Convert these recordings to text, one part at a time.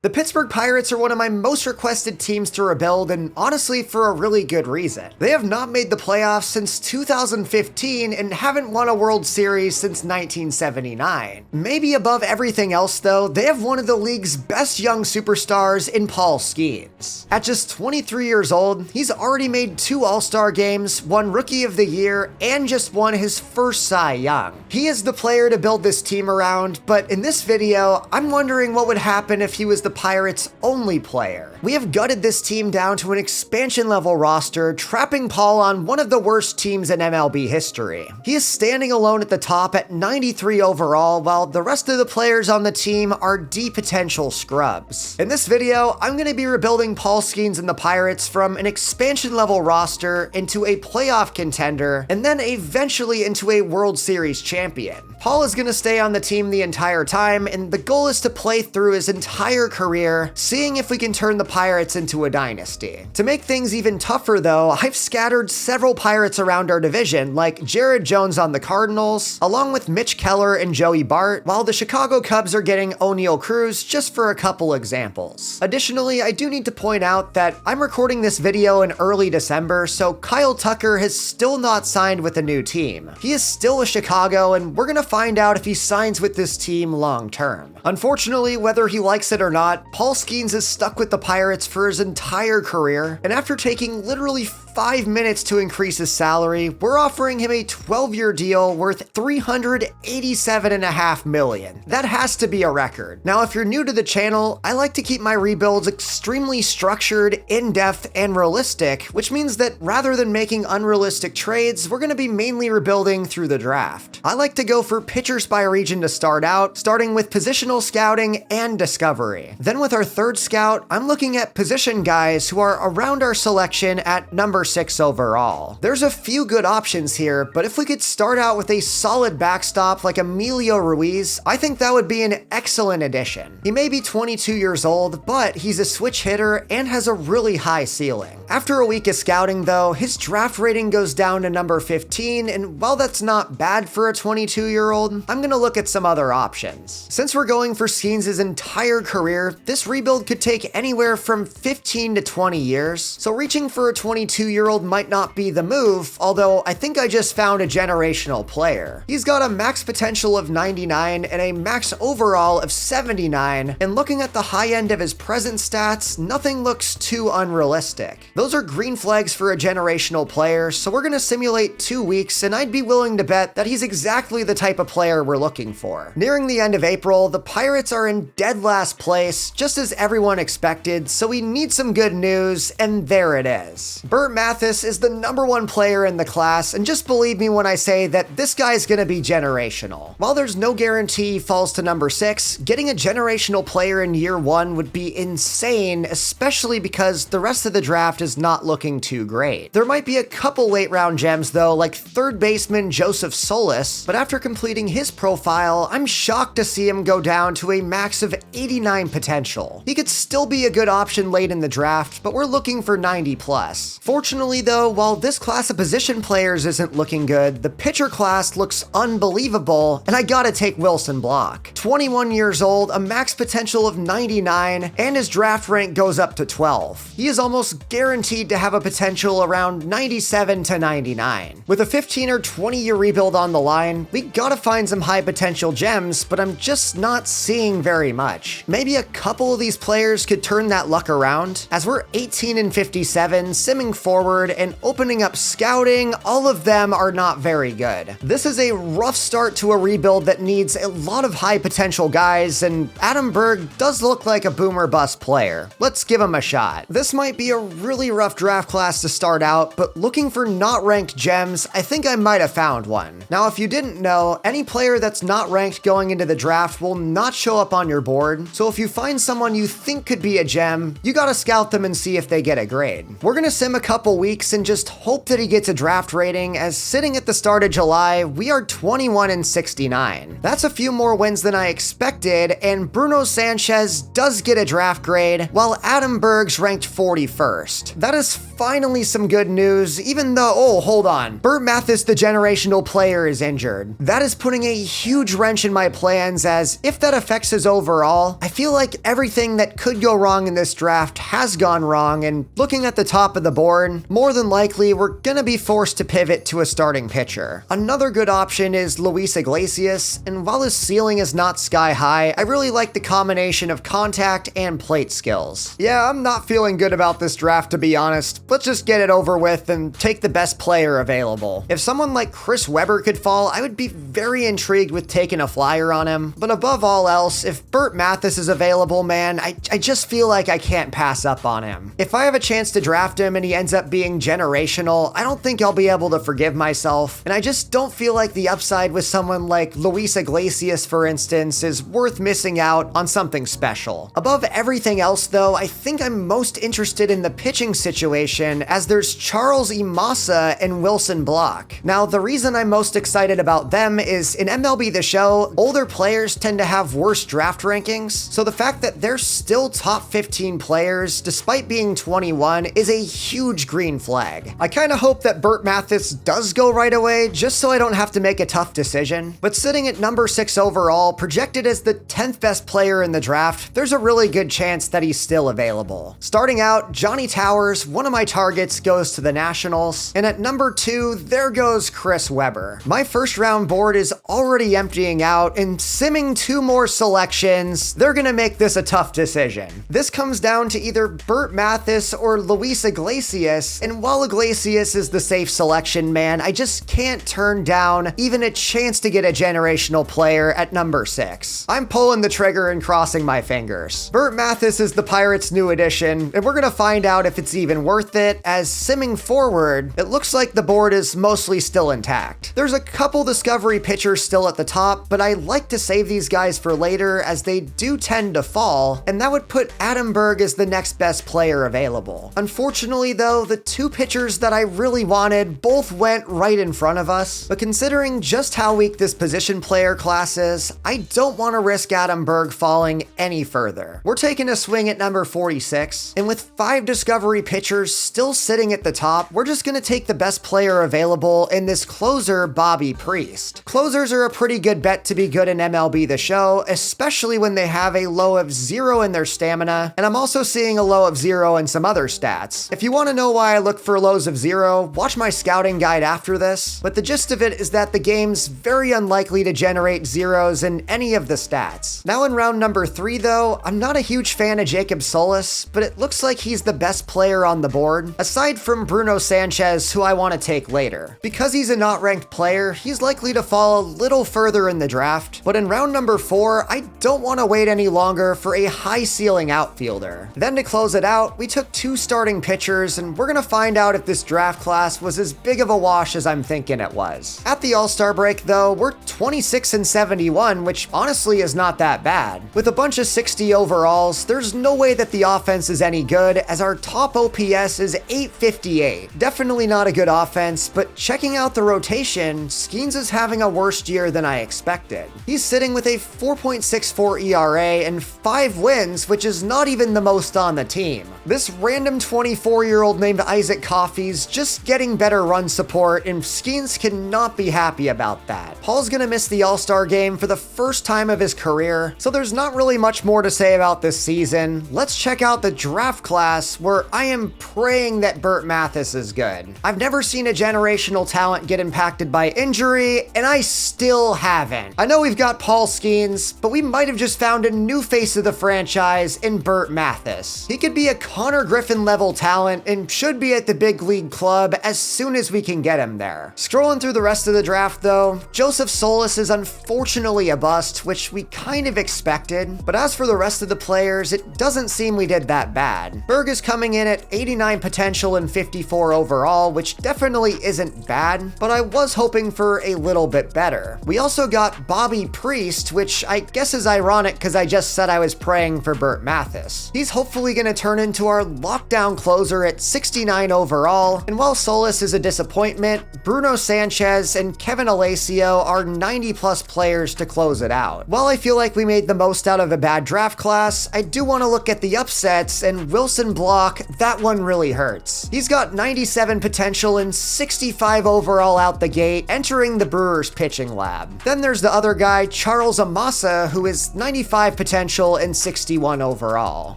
The Pittsburgh Pirates are one of my most requested teams to rebuild, and honestly for a really good reason. They have not made the playoffs since 2015 and haven't won a World Series since 1979. Maybe above everything else though, they have one of the league's best young superstars in Paul Skenes. At just 23 years old, he's already made 2 All-Star games, won Rookie of the Year, and just won his first Cy Young. He is the player to build this team around, but in this video, I'm wondering what would happen if he was the Pirates' only player. We have gutted this team down to an expansion level roster, trapping Paul on one of the worst teams in MLB history. He is standing alone at the top at 93 overall, while the rest of the players on the team are D potential scrubs. In this video, I'm going to be rebuilding Paul Skenes and the Pirates from an expansion level roster into a playoff contender, and then eventually into a World Series champion. Paul is going to stay on the team the entire time, and the goal is to play through his entire career, seeing if we can turn the Pirates into a dynasty. To make things even tougher though, I've scattered several Pirates around our division, like Jared Jones on the Cardinals, along with Mitch Keller and Joey Bart, while the Chicago Cubs are getting O'Neal Cruz, just for a couple examples. Additionally, I do need to point out that I'm recording this video in early December, so Kyle Tucker has still not signed with a new team. He is still with Chicago, and we're gonna find out if he signs with this team long term. Unfortunately, whether he likes it or not, Paul Skenes is stuck with the Pirates for his entire career, and after taking literally 5 minutes to increase his salary, we're offering him a 12-year deal worth $387.5 million. That has to be a record. Now, if you're new to the channel, I like to keep my rebuilds extremely structured, in-depth, and realistic, which means that rather than making unrealistic trades, we're going to be mainly rebuilding through the draft. I like to go for pitchers by region to start out, starting with positional scouting and discovery. Then with our third scout, I'm looking at position guys who are around our selection at number 6 overall. There's a few good options here, but if we could start out with a solid backstop like Emilio Ruiz, I think that would be an excellent addition. He may be 22 years old, but he's a switch hitter and has a really high ceiling. After a week of scouting though, his draft rating goes down to number 15, and while that's not bad for a 22-year-old, I'm gonna look at some other options. Since we're going for Skenes' entire career, this rebuild could take anywhere from 15 to 20 years, so reaching for a 22-year-old might not be the move, although I think I just found a generational player. He's got a max potential of 99 and a max overall of 79, and looking at the high end of his present stats, nothing looks too unrealistic. Those are green flags for a generational player, so we're gonna simulate 2 weeks, and I'd be willing to bet that he's exactly the type of player we're looking for. Nearing the end of April, the Pirates are in dead last place, just as everyone expected, so we need some good news, and there it is. Burt Mathis is the #1 player in the class, and just believe me when I say that this guy's gonna be generational. While there's no guarantee he falls to number 6, getting a generational player in year 1 would be insane, especially because the rest of the draft is not looking too great. There might be a couple late round gems though, like third baseman Joseph Solis, but after completing his profile, I'm shocked to see him go down to a max of 89 potential. He could still be a good option late in the draft, but we're looking for 90 plus. Fortunately though, while this class of position players isn't looking good, the pitcher class looks unbelievable, and I gotta take Wilson Block. 21 years old, a max potential of 99, and his draft rank goes up to 12. He is almost guaranteed to have a potential around 97 to 99. With a 15 or 20 year rebuild on the line, we gotta find some high potential gems, but I'm just not seeing very much. Maybe a couple of these players could turn that luck around, as we're 18 and 57, simming forward and opening up scouting, all of them are not very good. This is a rough start to a rebuild that needs a lot of high potential guys, and Adam Berg does look like a boomer bust player. Let's give him a shot. This might be a really rough draft class to start out, but looking for not ranked gems, I think I might have found one. Now, if you didn't know, any player that's not ranked going into the draft will not show up on your board, so if you find someone you think could be a gem, you gotta scout them and see if they get a grade. We're gonna sim a couple couple weeks and just hope that he gets a draft rating, as sitting at the start of July, we are 21-69. That's a few more wins than I expected, and Bruno Sanchez does get a draft grade, while Adam Berg's ranked 41st. That is finally some good news, even though, oh, hold on. Burt Mathis, the generational player, is injured. That is putting a huge wrench in my plans, as if that affects his overall, I feel like everything that could go wrong in this draft has gone wrong, and looking at the top of the board, more than likely we're gonna be forced to pivot to a starting pitcher. Another good option is Luis Iglesias, and while his ceiling is not sky high, I really like the combination of contact and plate skills. Yeah, I'm not feeling good about this draft, to be honest. Let's just get it over with and take the best player available. If someone like Chris Webber could fall, I would be very intrigued with taking a flyer on him, but above all else, if Burt Mathis is available, man, I just feel like I can't pass up on him. If I have a chance to draft him and he ends up being generational, I don't think I'll be able to forgive myself, and I just don't feel like the upside with someone like Luis Iglesias, for instance, is worth missing out on something special. Above everything else, though, I think I'm most interested in the pitching situation, as there's Charles Imasa and Wilson Block. Now, the reason I'm most excited about them is in MLB The Show, older players tend to have worse draft rankings, so the fact that they're still top 15 players despite being 21 is a huge green flag. I kinda hope that Burt Mathis does go right away, just so I don't have to make a tough decision, but sitting at number 6 overall, projected as the 10th best player in the draft, there's a really good chance that he's still available. Starting out, Johnny Towers, one of my targets, goes to the Nationals, and at number 2, there goes Chris Webber. My first round board is already emptying out, and simming 2 more selections, they're gonna make this a tough decision. This comes down to either Burt Mathis or Luis Iglesias, and while Iglesias is the safe selection, man, I just can't turn down even a chance to get a generational player at number 6. I'm pulling the trigger and crossing my fingers. Burt Mathis is the Pirates' new addition, and we're gonna find out if it's even worth it, as simming forward, it looks like the board is mostly still intact. There's a couple discovery pitchers still at the top, but I like to save these guys for later, as they do tend to fall, and that would put Adam Berg as the next best player available. Unfortunately, though, the 2 pitchers that I really wanted both went right in front of us, but considering just how weak this position player class is, I don't want to risk Adam Berg falling any further. We're taking a swing at number 46, and with 5 discovery pitchers still sitting at the top, we're just gonna take the best player available in this closer, Bobby Priest. Closers are a pretty good bet to be good in MLB The Show, especially when they have a low of 0 in their stamina, and I'm also seeing a low of 0 in some other stats. If you want to know why I look for lows of 0, watch my scouting guide after this, but the gist of it is that the game's very unlikely to generate zeros in any of the stats. Now in round number 3, though, I'm not a huge fan of Jacob Solis, but it looks like he's the best player on the board, aside from Bruno Sanchez, who I want to take later. Because he's a not ranked player, he's likely to fall a little further in the draft, but in round number 4, I don't want to wait any longer for a high ceiling outfielder. Then to close it out, we took 2 starting pitchers, and we're gonna find out if this draft class was as big of a wash as I'm thinking it was. At the All-Star break, though, we're 26-71, which honestly is not that bad. With a bunch of 60 overalls, there's no way that the offense is any good, as our top OPS is 858. Definitely not a good offense, but checking out the rotation, Skenes is having a worse year than I expected. He's sitting with a 4.64 ERA and 5 wins, which is not even the most on the team. This random 24-year-old named Isaac Coffey's just getting better run support, and Skenes cannot be happy about that. Paul's gonna miss the All-Star game for the first time of his career, so there's not really much more to say about this season. Let's check out the draft class, where I am praying that Burt Mathis is good. I've never seen a generational talent get impacted by injury, and I still haven't. I know we've got Paul Skenes, but we might have just found a new face of the franchise in Burt Mathis. He could be a Connor Griffin level talent and should be at the big league club as soon as we can get him there. Scrolling through the rest of the draft, though, Joseph Solis is unfortunately a bust, which we kind of expected, but as for the rest of the players, it doesn't seem we did that bad. Berg is coming in at 89 potential and 54 overall, which definitely isn't bad, but I was hoping for a little bit better. We also got Bobby Priest, which I guess is ironic because I just said I was praying for Burt Mathis. He's hopefully going to turn into our lockdown closer at 60 69 overall, and while Solis is a disappointment, Bruno Sanchez and Kevin Alacio are 90+ players to close it out. While I feel like we made the most out of a bad draft class, I do want to look at the upsets, and Wilson Block, that one really hurts. He's got 97 potential and 65 overall out the gate, entering the Brewers pitching lab. Then there's the other guy, Charles Amasa, who is 95 potential and 61 overall.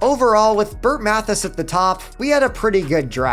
Overall, with Burt Mathis at the top, we had a pretty good draft.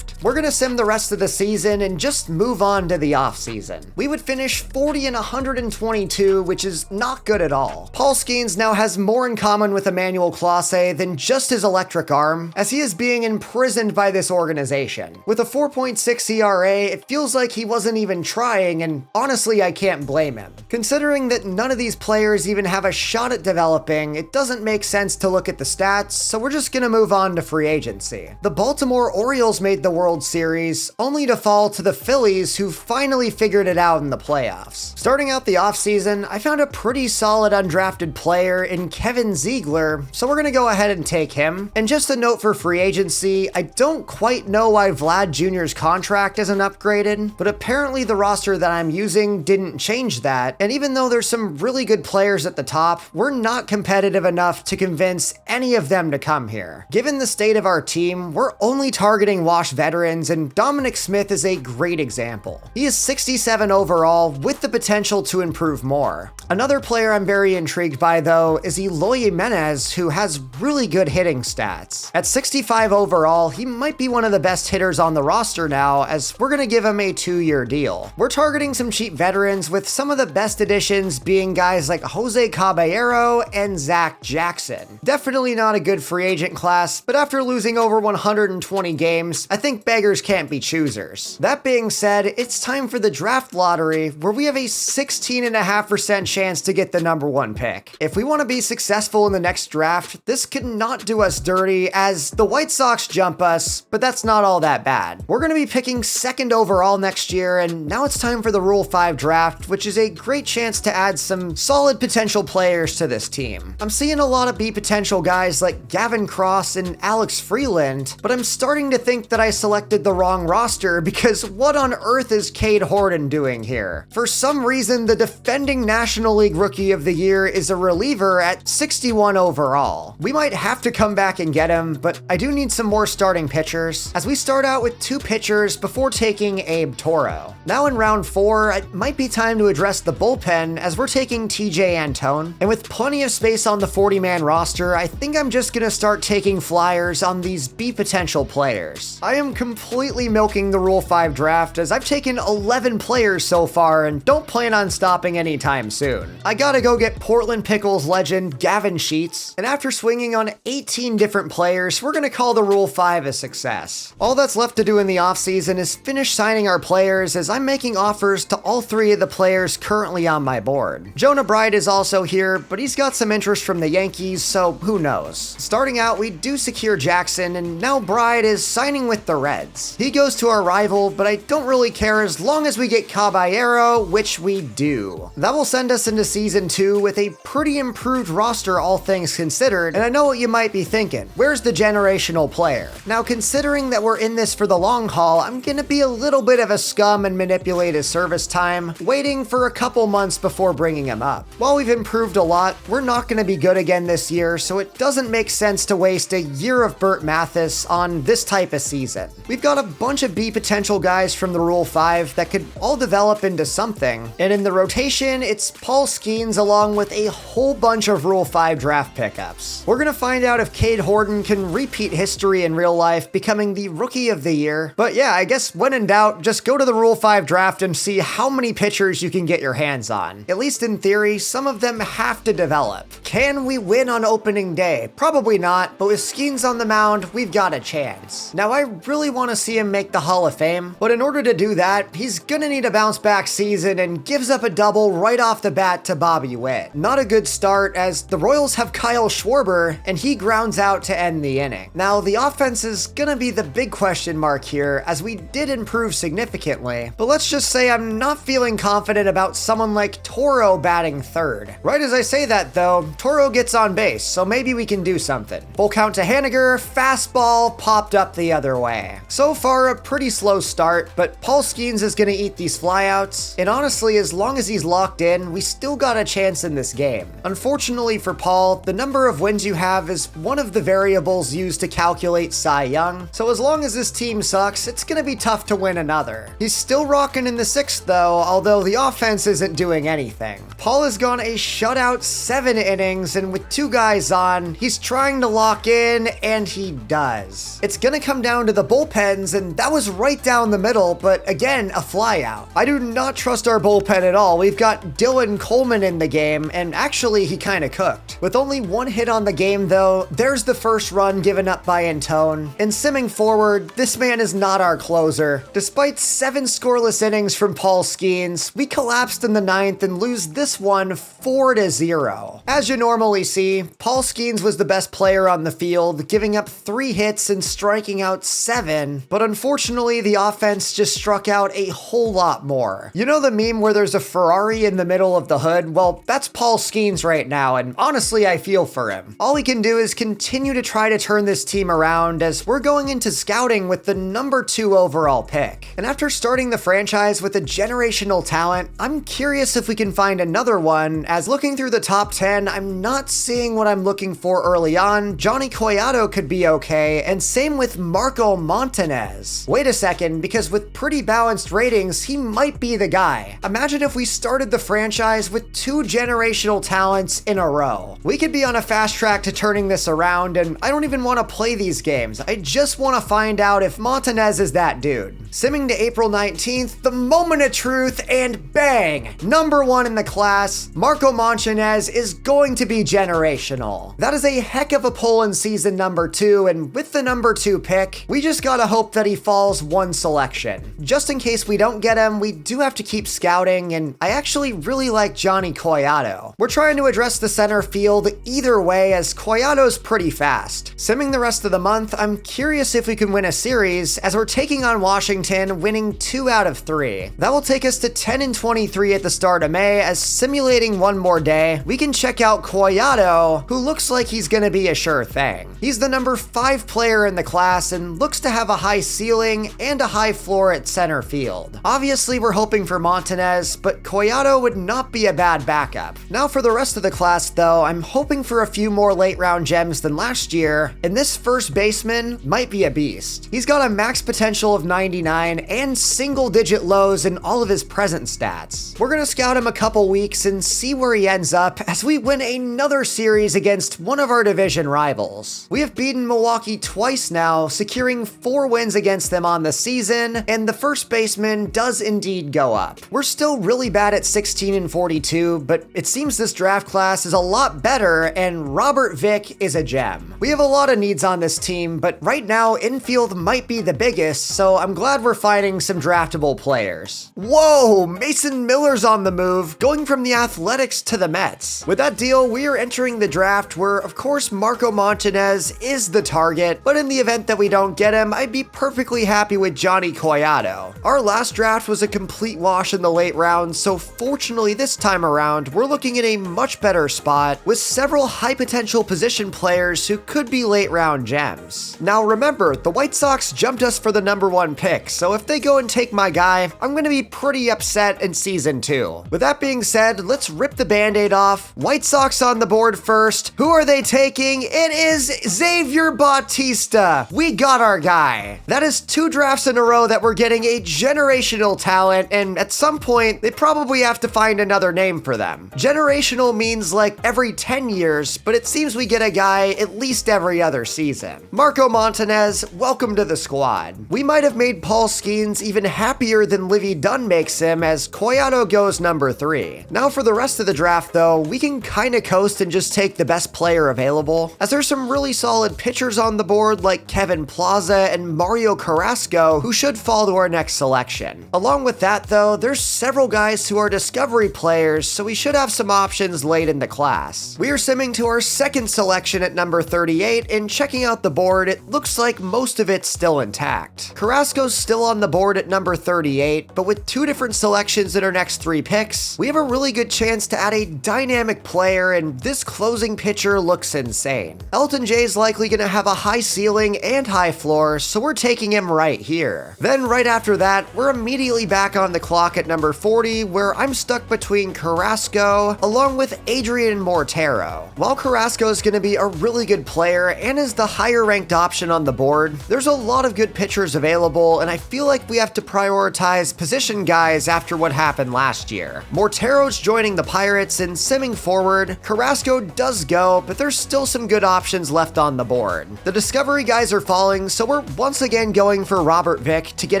We're gonna sim the rest of the season and just move on to the offseason. We would finish 40 and 122, which is not good at all. Paul Skenes now has more in common with Emmanuel Clase than just his electric arm, as he is being imprisoned by this organization. With a 4.6 ERA, it feels like he wasn't even trying, and honestly, I can't blame him. Considering that none of these players even have a shot at developing, it doesn't make sense to look at the stats, so we're just gonna move on to free agency. The Baltimore Orioles made the World Series, only to fall to the Phillies, who finally figured it out in the playoffs. Starting out the offseason, I found a pretty solid undrafted player in Kevin Ziegler, so we're gonna go ahead and take him. And just a note for free agency, I don't quite know why Vlad Jr.'s contract isn't upgraded, but apparently the roster that I'm using didn't change that, and even though there's some really good players at the top, we're not competitive enough to convince any of them to come here. Given the state of our team, we're only targeting washed veterans, and Dominic Smith is a great example. He is 67 overall, with the potential to improve more. Another player I'm very intrigued by, though, is Eloy Jimenez, who has really good hitting stats. At 65 overall, he might be one of the best hitters on the roster now, as we're gonna give him a 2-year deal. We're targeting some cheap veterans, with some of the best additions being guys like Jose Caballero and Zach Jackson. Definitely not a good free agent class, but after losing over 120 games, I think beggars can't be choosers. That being said, it's time for the draft lottery, where we have a 16.5% chance to get the #1 pick. If we want to be successful in the next draft, this could not do us dirty, as the White Sox jump us, but that's not all that bad. We're going to be picking 2nd overall next year, and now it's time for the Rule 5 draft, which is a great chance to add some solid potential players to this team. I'm seeing a lot of B potential guys like Gavin Cross and Alex Freeland, but I'm starting to think that I selected the wrong roster, because what on earth is Cade Horton doing here? For some reason, the defending National League Rookie of the Year is a reliever at 61 overall. We might have to come back and get him, but I do need some more starting pitchers, as we start out with 2 pitchers before taking Abe Toro. Now in round 4, it might be time to address the bullpen, as we're taking TJ Antone, and with plenty of space on the 40-man roster, I think I'm just gonna start taking flyers on these B potential players. I am completely milking the Rule 5 draft, as I've taken 11 players so far and don't plan on stopping anytime soon. I gotta go get Portland Pickles legend Gavin Sheets, and after swinging on 18 different players, we're gonna call the Rule 5 a success. All that's left to do in the offseason is finish signing our players, as I'm making offers to all 3 of the players currently on my board. Jonah Bride is also here, but he's got some interest from the Yankees, so who knows. Starting out, we do secure Jackson, and now Bride is signing with the Reds. He goes to our rival, but I don't really care as long as we get Caballero, which we do. That will send us into season 2 with a pretty improved roster, all things considered, and I know what you might be thinking. Where's the generational player? Now, considering that we're in this for the long haul, I'm gonna be a little bit of a scum and manipulate his service time, waiting for a couple months before bringing him up. While we've improved a lot, we're not gonna be good again this year, so it doesn't make sense to waste a year of Burt Mathis on this type of season. We've got a bunch of B potential guys from the Rule 5 that could all develop into something, and in the rotation, it's Paul Skenes along with a whole bunch of Rule 5 draft pickups. We're gonna find out if Cade Horton can repeat history in real life, becoming the Rookie of the Year. But yeah, I guess when in doubt, just go to the Rule 5 draft and see how many pitchers you can get your hands on. At least in theory, some of them have to develop. Can we win on opening day? Probably not, but with Skenes on the mound, we've got a chance. Now, I really want to see him make the Hall of Fame, but in order to do that, he's gonna need a bounce back season and gives up a double right off the bat to Bobby Witt. Not a good start, as the Royals have Kyle Schwarber, and he grounds out to end the inning. Now, the offense is gonna be the big question mark here, as we did improve significantly, but let's just say I'm not feeling confident about someone like Toro batting 3rd. Right as I say that, though, Toro gets on base, so maybe we can do something. Full count to Haniger, fastball popped up the other either way. So far, a pretty slow start, but Paul Skenes is gonna eat these flyouts, and honestly, as long as he's locked in, we still got a chance in this game. Unfortunately for Paul, the number of wins you have is one of the variables used to calculate Cy Young, so as long as his team sucks, it's gonna be tough to win another. He's still rocking in the 6th though, although the offense isn't doing anything. Paul has gone a shutout 7 innings, and with 2 guys on, he's trying to lock in, and he does. It's gonna come down to the bullpens, and that was right down the middle, but again, a flyout. I do not trust our bullpen at all. We've got Dylan Coleman in the game, and actually he kinda cooked. With only 1 hit on the game though, there's the first run given up by Antone. And simming forward, this man is not our closer. Despite 7 scoreless innings from Paul Skenes, we collapsed in the 9th and lose this one 4-0. As you normally see, Paul Skenes was the best player on the field, giving up 3 hits and striking out 7, but unfortunately the offense just struck out a whole lot more. You know the meme where there's a Ferrari in the middle of the hood? Well, that's Paul Skenes right now, and honestly I feel for him. All he can do is continue to try to turn this team around as we're going into scouting with the number 2 overall pick. And after starting the franchise with a generational talent, I'm curious if we can find another one, as looking through the top 10, I'm not seeing what I'm looking for early on. Johnny Collado could be okay, and same with Marco Montanez. Wait a second, because with pretty balanced ratings, he might be the guy. Imagine if we started the franchise with 2 generational talents in a row. We could be on a fast track to turning this around, and I don't even want to play these games. I just want to find out if Montanez is that dude. Simming to April 19th, the moment of truth, and bang! Number 1 in the class, Marco Montanez is going to be generational. That is a heck of a pull in season number 2, and with the number 2 pick, we just gotta hope that he falls 1 selection. Just in case we don't get him, we do have to keep scouting, and I actually really like Johnny Collado. We're trying to address the center field either way, as Collado's pretty fast. Simming the rest of the month, I'm curious if we can win a series, as we're taking on Washington, winning 2 out of 3. That will take us to 10-23 at the start of May, as simulating 1 more day, we can check out Collado, who looks like he's gonna be a sure thing. He's the number 5 player in the class and looks to have a high ceiling and a high floor at center field. Obviously, we're hoping for Montanez, but Collado would not be a bad backup. Now for the rest of the class though, I'm hoping for a few more late round gems than last year, and this first baseman might be a beast. He's got a max potential of 99 and single digit lows in all of his present stats. We're gonna scout him a couple weeks and see where he ends up as we win another series against one of our division rivals. We have beaten Milwaukee twice now, securing 4 wins against them on the season, and the first baseman does indeed go up. We're still really bad at 16-42, but it seems this draft class is a lot better, and Robert Vick is a gem. We have a lot of needs on this team, but right now infield might be the biggest, so I'm glad we're finding some draftable players. Whoa, Mason Miller's on the move, going from the Athletics to the Mets. With that deal, we are entering the draft where, of course, Marco Montanez is the target, but in the event that we don't get him, I'd be perfectly happy with Johnny Collado. Our last draft was a complete wash in the late rounds, so fortunately this time around, we're looking at a much better spot with several high potential position players who could be late round gems. Now remember, the White Sox jumped us for the number 1 pick, so if they go and take my guy, I'm gonna be pretty upset in season 2. With that being said, let's rip the band-aid off. White Sox on the board first. Who are they taking? It is Xavier Bautista. We got our guy. That is 2 drafts in a row that we're getting a generational talent, and at some point, they probably have to find another name for them. Generational means like every 10 years, but it seems we get a guy at least every other season. Marco Montanez, welcome to the squad. We might have made Paul Skenes even happier than Livy Dunn makes him, as Collado goes number 3. Now for the rest of the draft though, we can kinda coast and just take the best player available, as there's some really solid pitchers on the board like Kevin Plaza and Mario Carrasco, who should fall to our next selection. Along with that though, there's several guys who are discovery players, so we should have some options late in the class. We are simming to our second selection at number 38, and checking out the board, it looks like most of it's still intact. Carrasco's still on the board at number 38, but with 2 different selections in our next 3 picks, we have a really good chance to add a dynamic player, and this closing pitcher looks insane. Elton J's likely gonna have a high ceiling and high high floor, so we're taking him right here. Then right after that, we're immediately back on the clock at number 40, where I'm stuck between Carrasco along with Adrian Montero. While Carrasco is going to be a really good player and is the higher ranked option on the board, there's a lot of good pitchers available, and I feel like we have to prioritize position guys after what happened last year. Montero's joining the Pirates, and simming forward, Carrasco does go, but there's still some good options left on the board. The Discovery guys are falling, so we're once again going for Robert Vick to get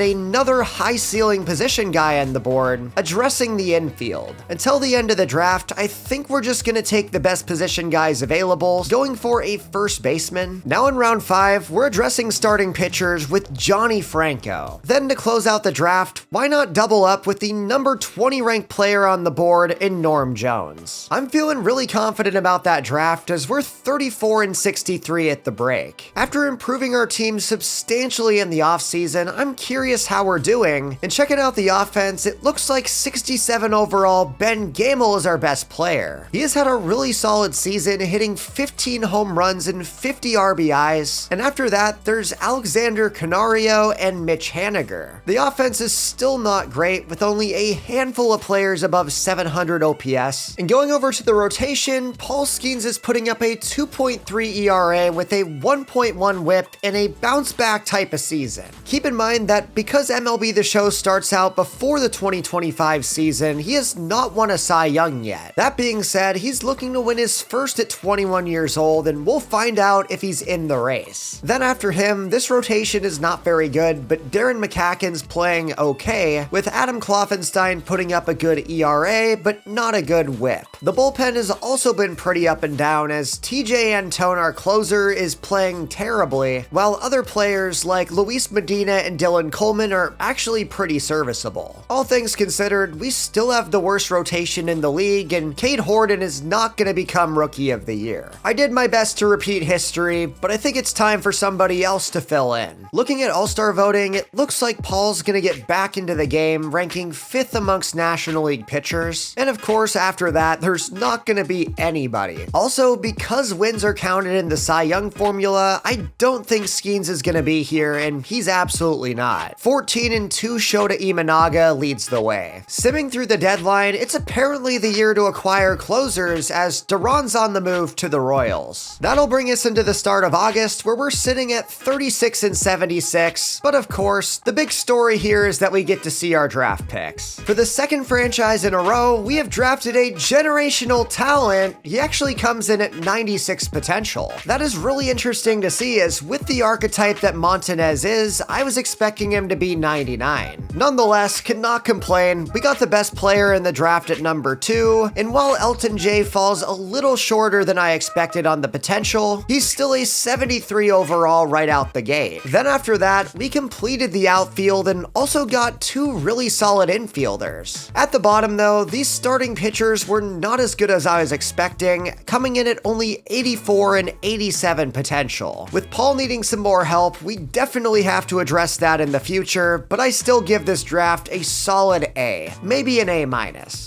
another high ceiling position guy on the board, addressing the infield. Until the end of the draft, I think we're just going to take the best position guys available, going for a first baseman. Now in round 5, we're addressing starting pitchers with Johnny Franco. Then to close out the draft, why not double up with the number 20 ranked player on the board in Norm Jones? I'm feeling really confident about that draft as we're 34 and 63 at the break. After improving our team substantially in the offseason, I'm curious how we're doing, and checking out the offense, it looks like 67 overall Ben Gamel is our best player. He has had a really solid season, hitting 15 home runs and 50 RBIs, and after that, there's Alexander Canario and Mitch Haniger. The offense is still not great, with only a handful of players above 700 OPS. And going over to the rotation, Paul Skenes is putting up a 2.3 ERA with a 1.1 whip in a bounce-back type of season. Keep in mind that because MLB The Show starts out before the 2025 season, he has not won a Cy Young yet. That being said, he's looking to win his first at 21 years old, and we'll find out if he's in the race. Then after him, this rotation is not very good, but Darren McCacken's playing okay, with Adam Kloffenstein putting up a good ERA, but not a good whip. The bullpen has also been pretty up and down, as TJ Antone, our closer, is playing terribly, while other players like Luis Medina and Dylan Coleman are actually pretty serviceable. All things considered, we still have the worst rotation in the league, and Cade Horton is not going to become Rookie of the Year. I did my best to repeat history, but I think it's time for somebody else to fill in. Looking at All-Star voting, it looks like Paul's going to get back into the game, ranking 5th amongst National League pitchers, and of course after that, there's not going to be anybody. Also, because wins are counted in the Cy Young formula, I don't think Skenes is going to be here, and he's absolutely not. 14 and 2 Shota Imanaga leads the way. Simming through the deadline, it's apparently the year to acquire closers, as Duran's on the move to the Royals. That'll bring us into the start of August, where we're sitting at 36 and 76, but of course, the big story here is that we get to see our draft picks. For the second franchise in a row, we have drafted a generational talent. He actually comes in at 96 potential. That is really interesting to see, as with the archetype that Montanez is, I was expecting him to be 99. Nonetheless, cannot complain. We got the best player in the draft at number 2, and while Elton J falls a little shorter than I expected on the potential, he's still a 73 overall right out the gate. Then after that, we completed the outfield and also got 2 really solid infielders. At the bottom though, these starting pitchers were not as good as I was expecting, coming in at only 84 and 87 potential. With Paul needing some more help, we definitely have to address that in the future, but I still give this draft a solid A, maybe an A-.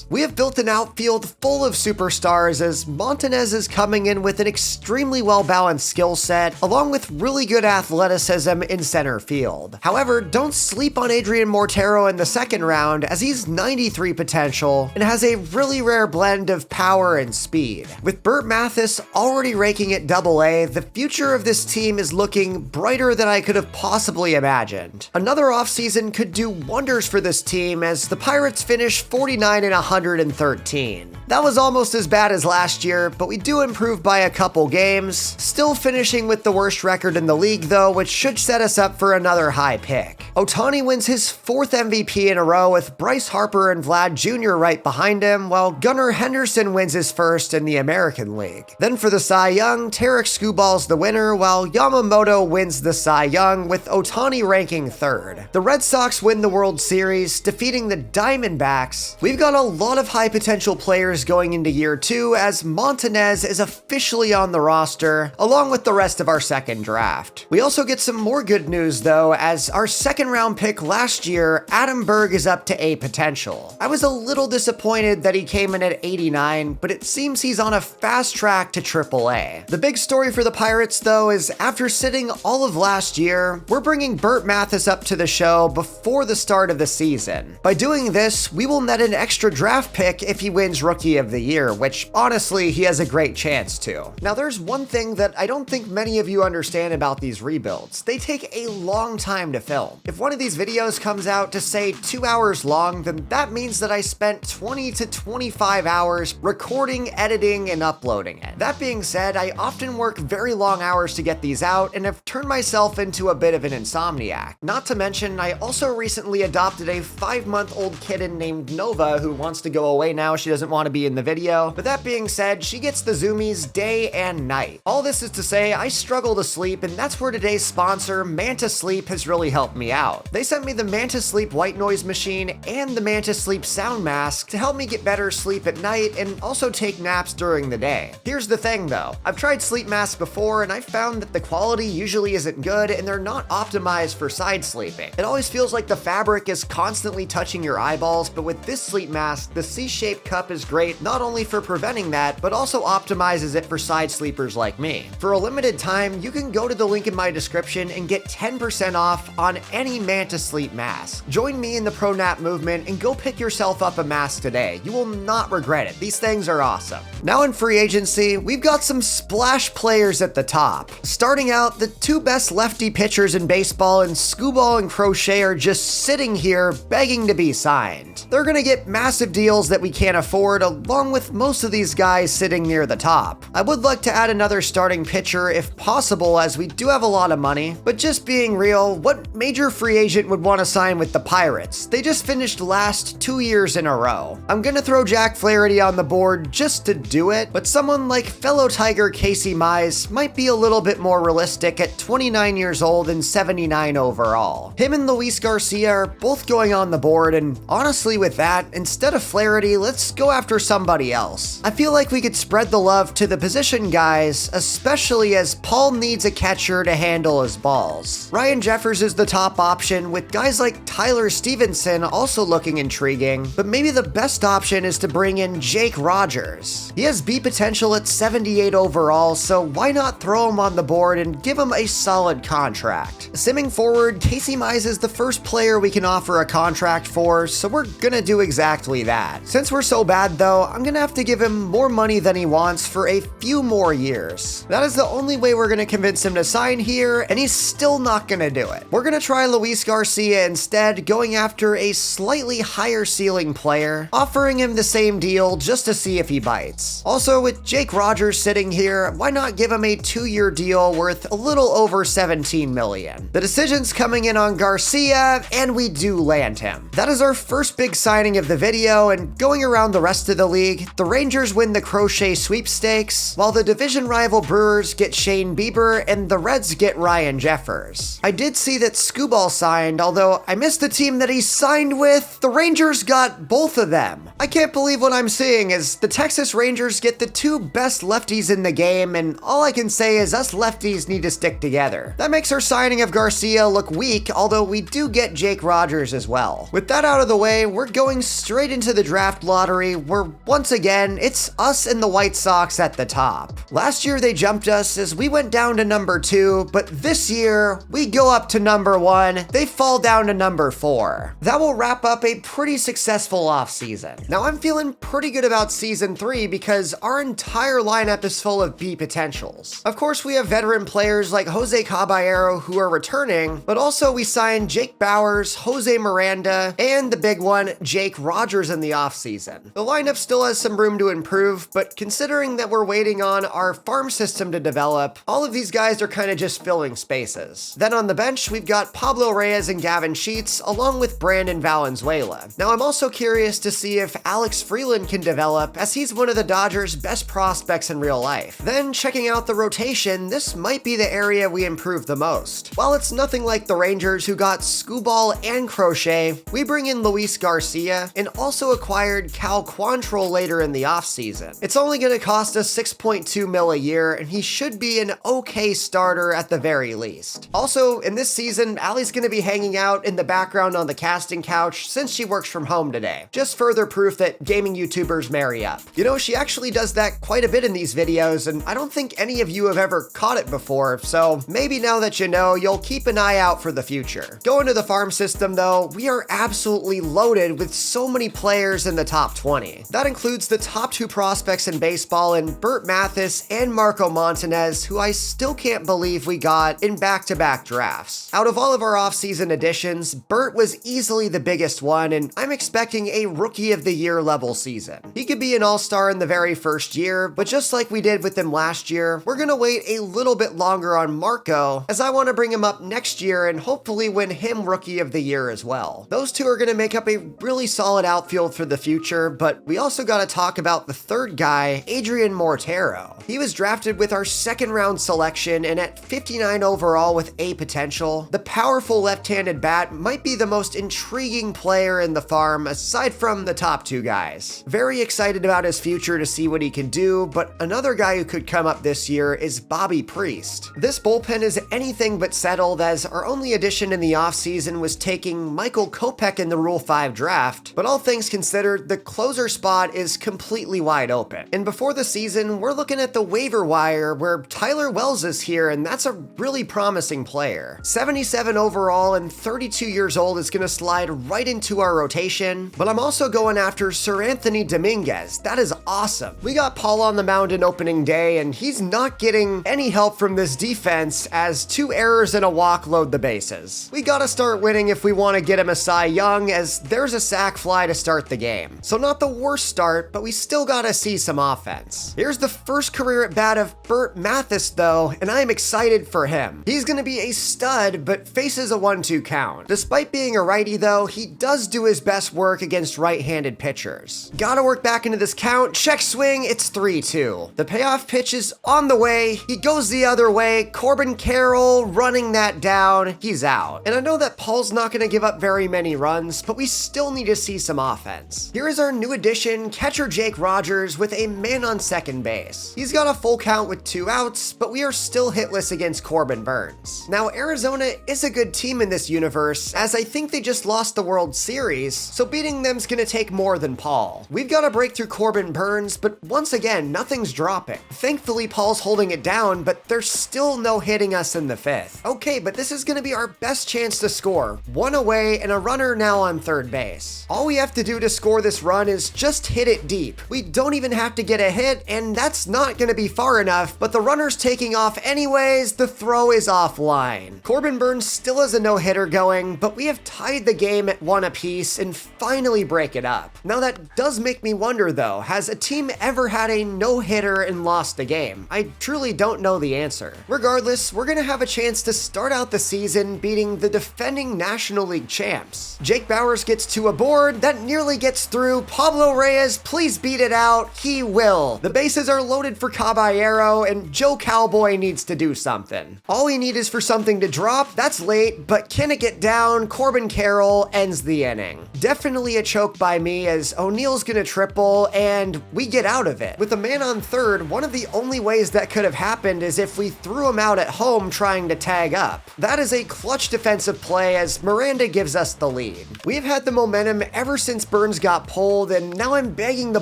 We have built an outfield full of superstars, as Montanez is coming in with an extremely well-balanced skill set, along with really good athleticism in center field. However, don't sleep on Adrian Montero in the second round, as he's 93 potential and has a really rare blend of power and speed. With Burt Mathis already raking at AA, the future of this team is looking brighter than I could have possibly imagined. Another offseason could do wonders for this team, as the Pirates finish 49 and 113. That was almost as bad as last year, but we do improve by a couple games, still finishing with the worst record in the league though, which should set us up for another high pick. Ohtani wins his 4th MVP in a row, with Bryce Harper and Vlad Jr. right behind him, while Gunnar Henderson wins his first in the American League. Then for the Cy Young, Tarek Skubal's the winner, while Yamamoto wins the Cy Young, with Ohtani ranking 3rd. The Red Sox win the World Series, defeating the Diamondbacks. We've got a lot of high potential players going into year 2, as Montanez is officially on the roster, along with the rest of our second draft. We also get some more good news though, as our second second round pick last year, Adam Berg is up to A potential. I was a little disappointed that he came in at 89, but it seems he's on a fast track to AAA. The big story for the Pirates, though, is after sitting all of last year, we're bringing Burt Mathis up to the show before the start of the season. By doing this, we will net an extra draft pick if he wins Rookie of the Year, which honestly, he has a great chance to. Now, there's one thing that I don't think many of you understand about these rebuilds. They take a long time to film. If one of these videos comes out to say 2 hours long, then that means that I spent 20 to 25 hours recording, editing, and uploading it. That being said, I often work very long hours to get these out and have turned myself into a bit of an insomniac. Not to mention, I also recently adopted a 5-month-old kitten named Nova who wants to go away now. She doesn't want to be in the video. But that being said, she gets the zoomies day and night. All this is to say, I struggle to sleep, and that's where today's sponsor, Manta Sleep, has really helped me out. They sent me the Manta Sleep white noise machine and the Manta Sleep sound mask to help me get better sleep at night and also take naps during the day. Here's the thing though, I've tried sleep masks before and I found that the quality usually isn't good and they're not optimized for side sleeping. It always feels like the fabric is constantly touching your eyeballs, but with this sleep mask, the C-shaped cup is great not only for preventing that, but also optimizes it for side sleepers like me. For a limited time, you can go to the link in my description and get 10% off on any Manta Sleep mask. Join me in the pro nap movement and go pick yourself up a mask today. You will not regret it. These things are awesome. Now in free agency, we've got some splash players at the top. Starting out, the two best lefty pitchers in baseball in Screwball and Crochet are just sitting here begging to be signed. They're gonna get massive deals that we can't afford, along with most of these guys sitting near the top. I would like to add another starting pitcher if possible, as we do have a lot of money, but just being real, what major free agent would want to sign with the Pirates? They just finished last 2 years in a row. I'm gonna throw Jack Flaherty on the board just to do it, but someone like fellow Tiger Casey Mize might be a little bit more realistic at 29 years old and 79 overall. Him and Luis Garcia are both going on the board, and honestly with that, instead of Flaherty, let's go after somebody else. I feel like we could spread the love to the position guys, especially as Paul needs a catcher to handle his balls. Ryan Jeffers is the top option, with guys like Tyler Stevenson also looking intriguing, but maybe the best option is to bring in Jake Rogers. He has B potential at 78 overall, so why not throw him on the board and give him a solid contract? Simming forward, Casey Mize is the first player we can offer a contract for, so we're gonna do exactly that. Since we're so bad though, I'm gonna have to give him more money than he wants for a few more years. That is the only way we're gonna convince him to sign here, and he's still not gonna do it. We're gonna try Luis Garcia instead, going after a slightly higher ceiling player, offering him the same deal just to see if he bites. Also, with Jake Rogers sitting here, why not give him a 2-year deal worth a little over $17 million? The decision's coming in on Garcia, and we do land him. That is our first big signing of the video, and going around the rest of the league, the Rangers win the Crochet sweepstakes, while the division rival Brewers get Shane Bieber and the Reds get Ryan Jeffers. I did see that Screwball signed, although I missed the team that he signed with. The Rangers got both of them. I can't believe what I'm seeing is the Texas Rangers get the two best lefties in the game, and all I can say is us lefties need to stick together. That makes our signing of Garcia look weak, although we do get Jake Rogers as well. With that out of the way, we're going straight into the draft lottery, where once again, it's us and the White Sox at the top. Last year they jumped us as we went down to number 2, but this year we go up to number 1, they fall down to number 4. That will wrap up a pretty successful offseason. Now I'm feeling pretty good about season 3 because our entire lineup is full of B potentials. Of course, we have veteran players like Jose Caballero who are returning, but also we signed Jake Bowers, Jose Miranda, and the big one, Jake Rogers in the offseason. The lineup still has some room to improve, but considering that we're waiting on our farm system to develop, all of these guys are kind of just filling spaces. Then on the bench, we've got Pablo Reyes and Gavin Sheets, along with Brandon Valenzuela. Now I'm also curious to see if Alex Freeland can develop, as he's one of the Dodgers' best prospects in real life. Then checking out the rotation, this might be the area we improve the most. While it's nothing like the Rangers who got Screwball and Crochet, we bring in Luis Garcia and also acquired Cal Quantrill later in the offseason. It's only going to cost us $6.2 million a year, and he should be an okay starter at the very least. Also, in this season, Alex gonna be hanging out in the background on the casting couch since she works from home today. Just further proof that gaming YouTubers marry up. You know, she actually does that quite a bit in these videos, and I don't think any of you have ever caught it before, so maybe now that you know, you'll keep an eye out for the future. Going to the farm system though, we are absolutely loaded with so many players in the top 20. That includes the top 2 prospects in baseball in Burt Mathis and Marco Montanez, who I still can't believe we got in back-to-back drafts. Out of all of our offseason additions, Burt was easily the biggest one, and I'm expecting a Rookie of the Year level season. He could be an all-star in the very first year, but just like we did with him last year, we're gonna wait a little bit longer on Marco, as I want to bring him up next year and hopefully win him Rookie of the Year as well. Those two are gonna make up a really solid outfield for the future, but we also gotta talk about the third guy, Adrian Mortero. He was drafted with our 2nd round selection and at 59 overall with A potential. The powerful left-handed bat might be the most intriguing player in the farm aside from the top 2 guys. Very excited about his future to see what he can do, but another guy who could come up this year is Bobby Priest. This bullpen is anything but settled, as our only addition in the offseason was taking Michael Kopech in the Rule 5 draft, but all things considered, the closer spot is completely wide open. And before the season, we're looking at the waiver wire where Tyler Wells is here, and that's a really promising player. 77 overall and 32 years old is gonna slide right into our rotation, but I'm also going after Sir Anthony Dominguez. That is awesome. We got Paul on the mound in opening day, and he's not getting any help from this defense as 2 errors and a walk load the bases. We gotta start winning if we want to get him a Cy Young, as there's a sac fly to start the game. So not the worst start, but we still gotta see some offense. Here's the first career at bat of Burt Mathis though, and I'm excited for him. He's gonna be a stud, but faces a 1-2 count. Despite being a righty though, he does do his best work against right-handed pitchers. Gotta work back into this count, check swing, it's 3-2. The payoff pitch is on the way, he goes the other way, Corbin Carroll running that down, he's out. And I know that Paul's not gonna give up very many runs, but we still need to see some offense. Here is our new addition, catcher Jake Rogers, with a man on second base. He's got a full count with 2 outs, but we are still hitless against Corbin Burns. Now, Arizona is a good team in this universe, as I think they just lost the World Series, so beating them's gonna take more than Paul. We've got to break through Corbin Burns, but once again, nothing's dropping. Thankfully, Paul's holding it down, but there's still no hitting us in the 5th. Okay, but this is gonna be our best chance to score. 1 away and a runner now on third base. All we have to do to score this run is just hit it deep. We don't even have to get a hit, and that's not gonna be far enough, but the runner's taking off anyways, the throw is offline. Corbin Burns still has a no-hitter going, but we have tied the game at 1 apiece and finally break it up. Now that does make me wonder though, has a team ever had a no-hitter and lost the game? I truly don't know the answer. Regardless, we're gonna have a chance to start out the season beating the defending National League champs. Jake Bauers gets to a board, that nearly gets through. Pablo Reyes, please beat it out. He will. The bases are loaded for Caballero, and Joe Cowboy needs to do something. All we need is for something to drop. That's late, but can it get down? Corbin Carroll ends the inning. Definitely a choke by me, as O'Neill's gonna triple, and we get out of it. With a man on third, one of the only ways that could have happened is if we threw him out at home trying to tag up. That is a clutch defensive play, as Miranda gives us the lead. We've had the momentum ever since Burns got pulled, and now I'm begging the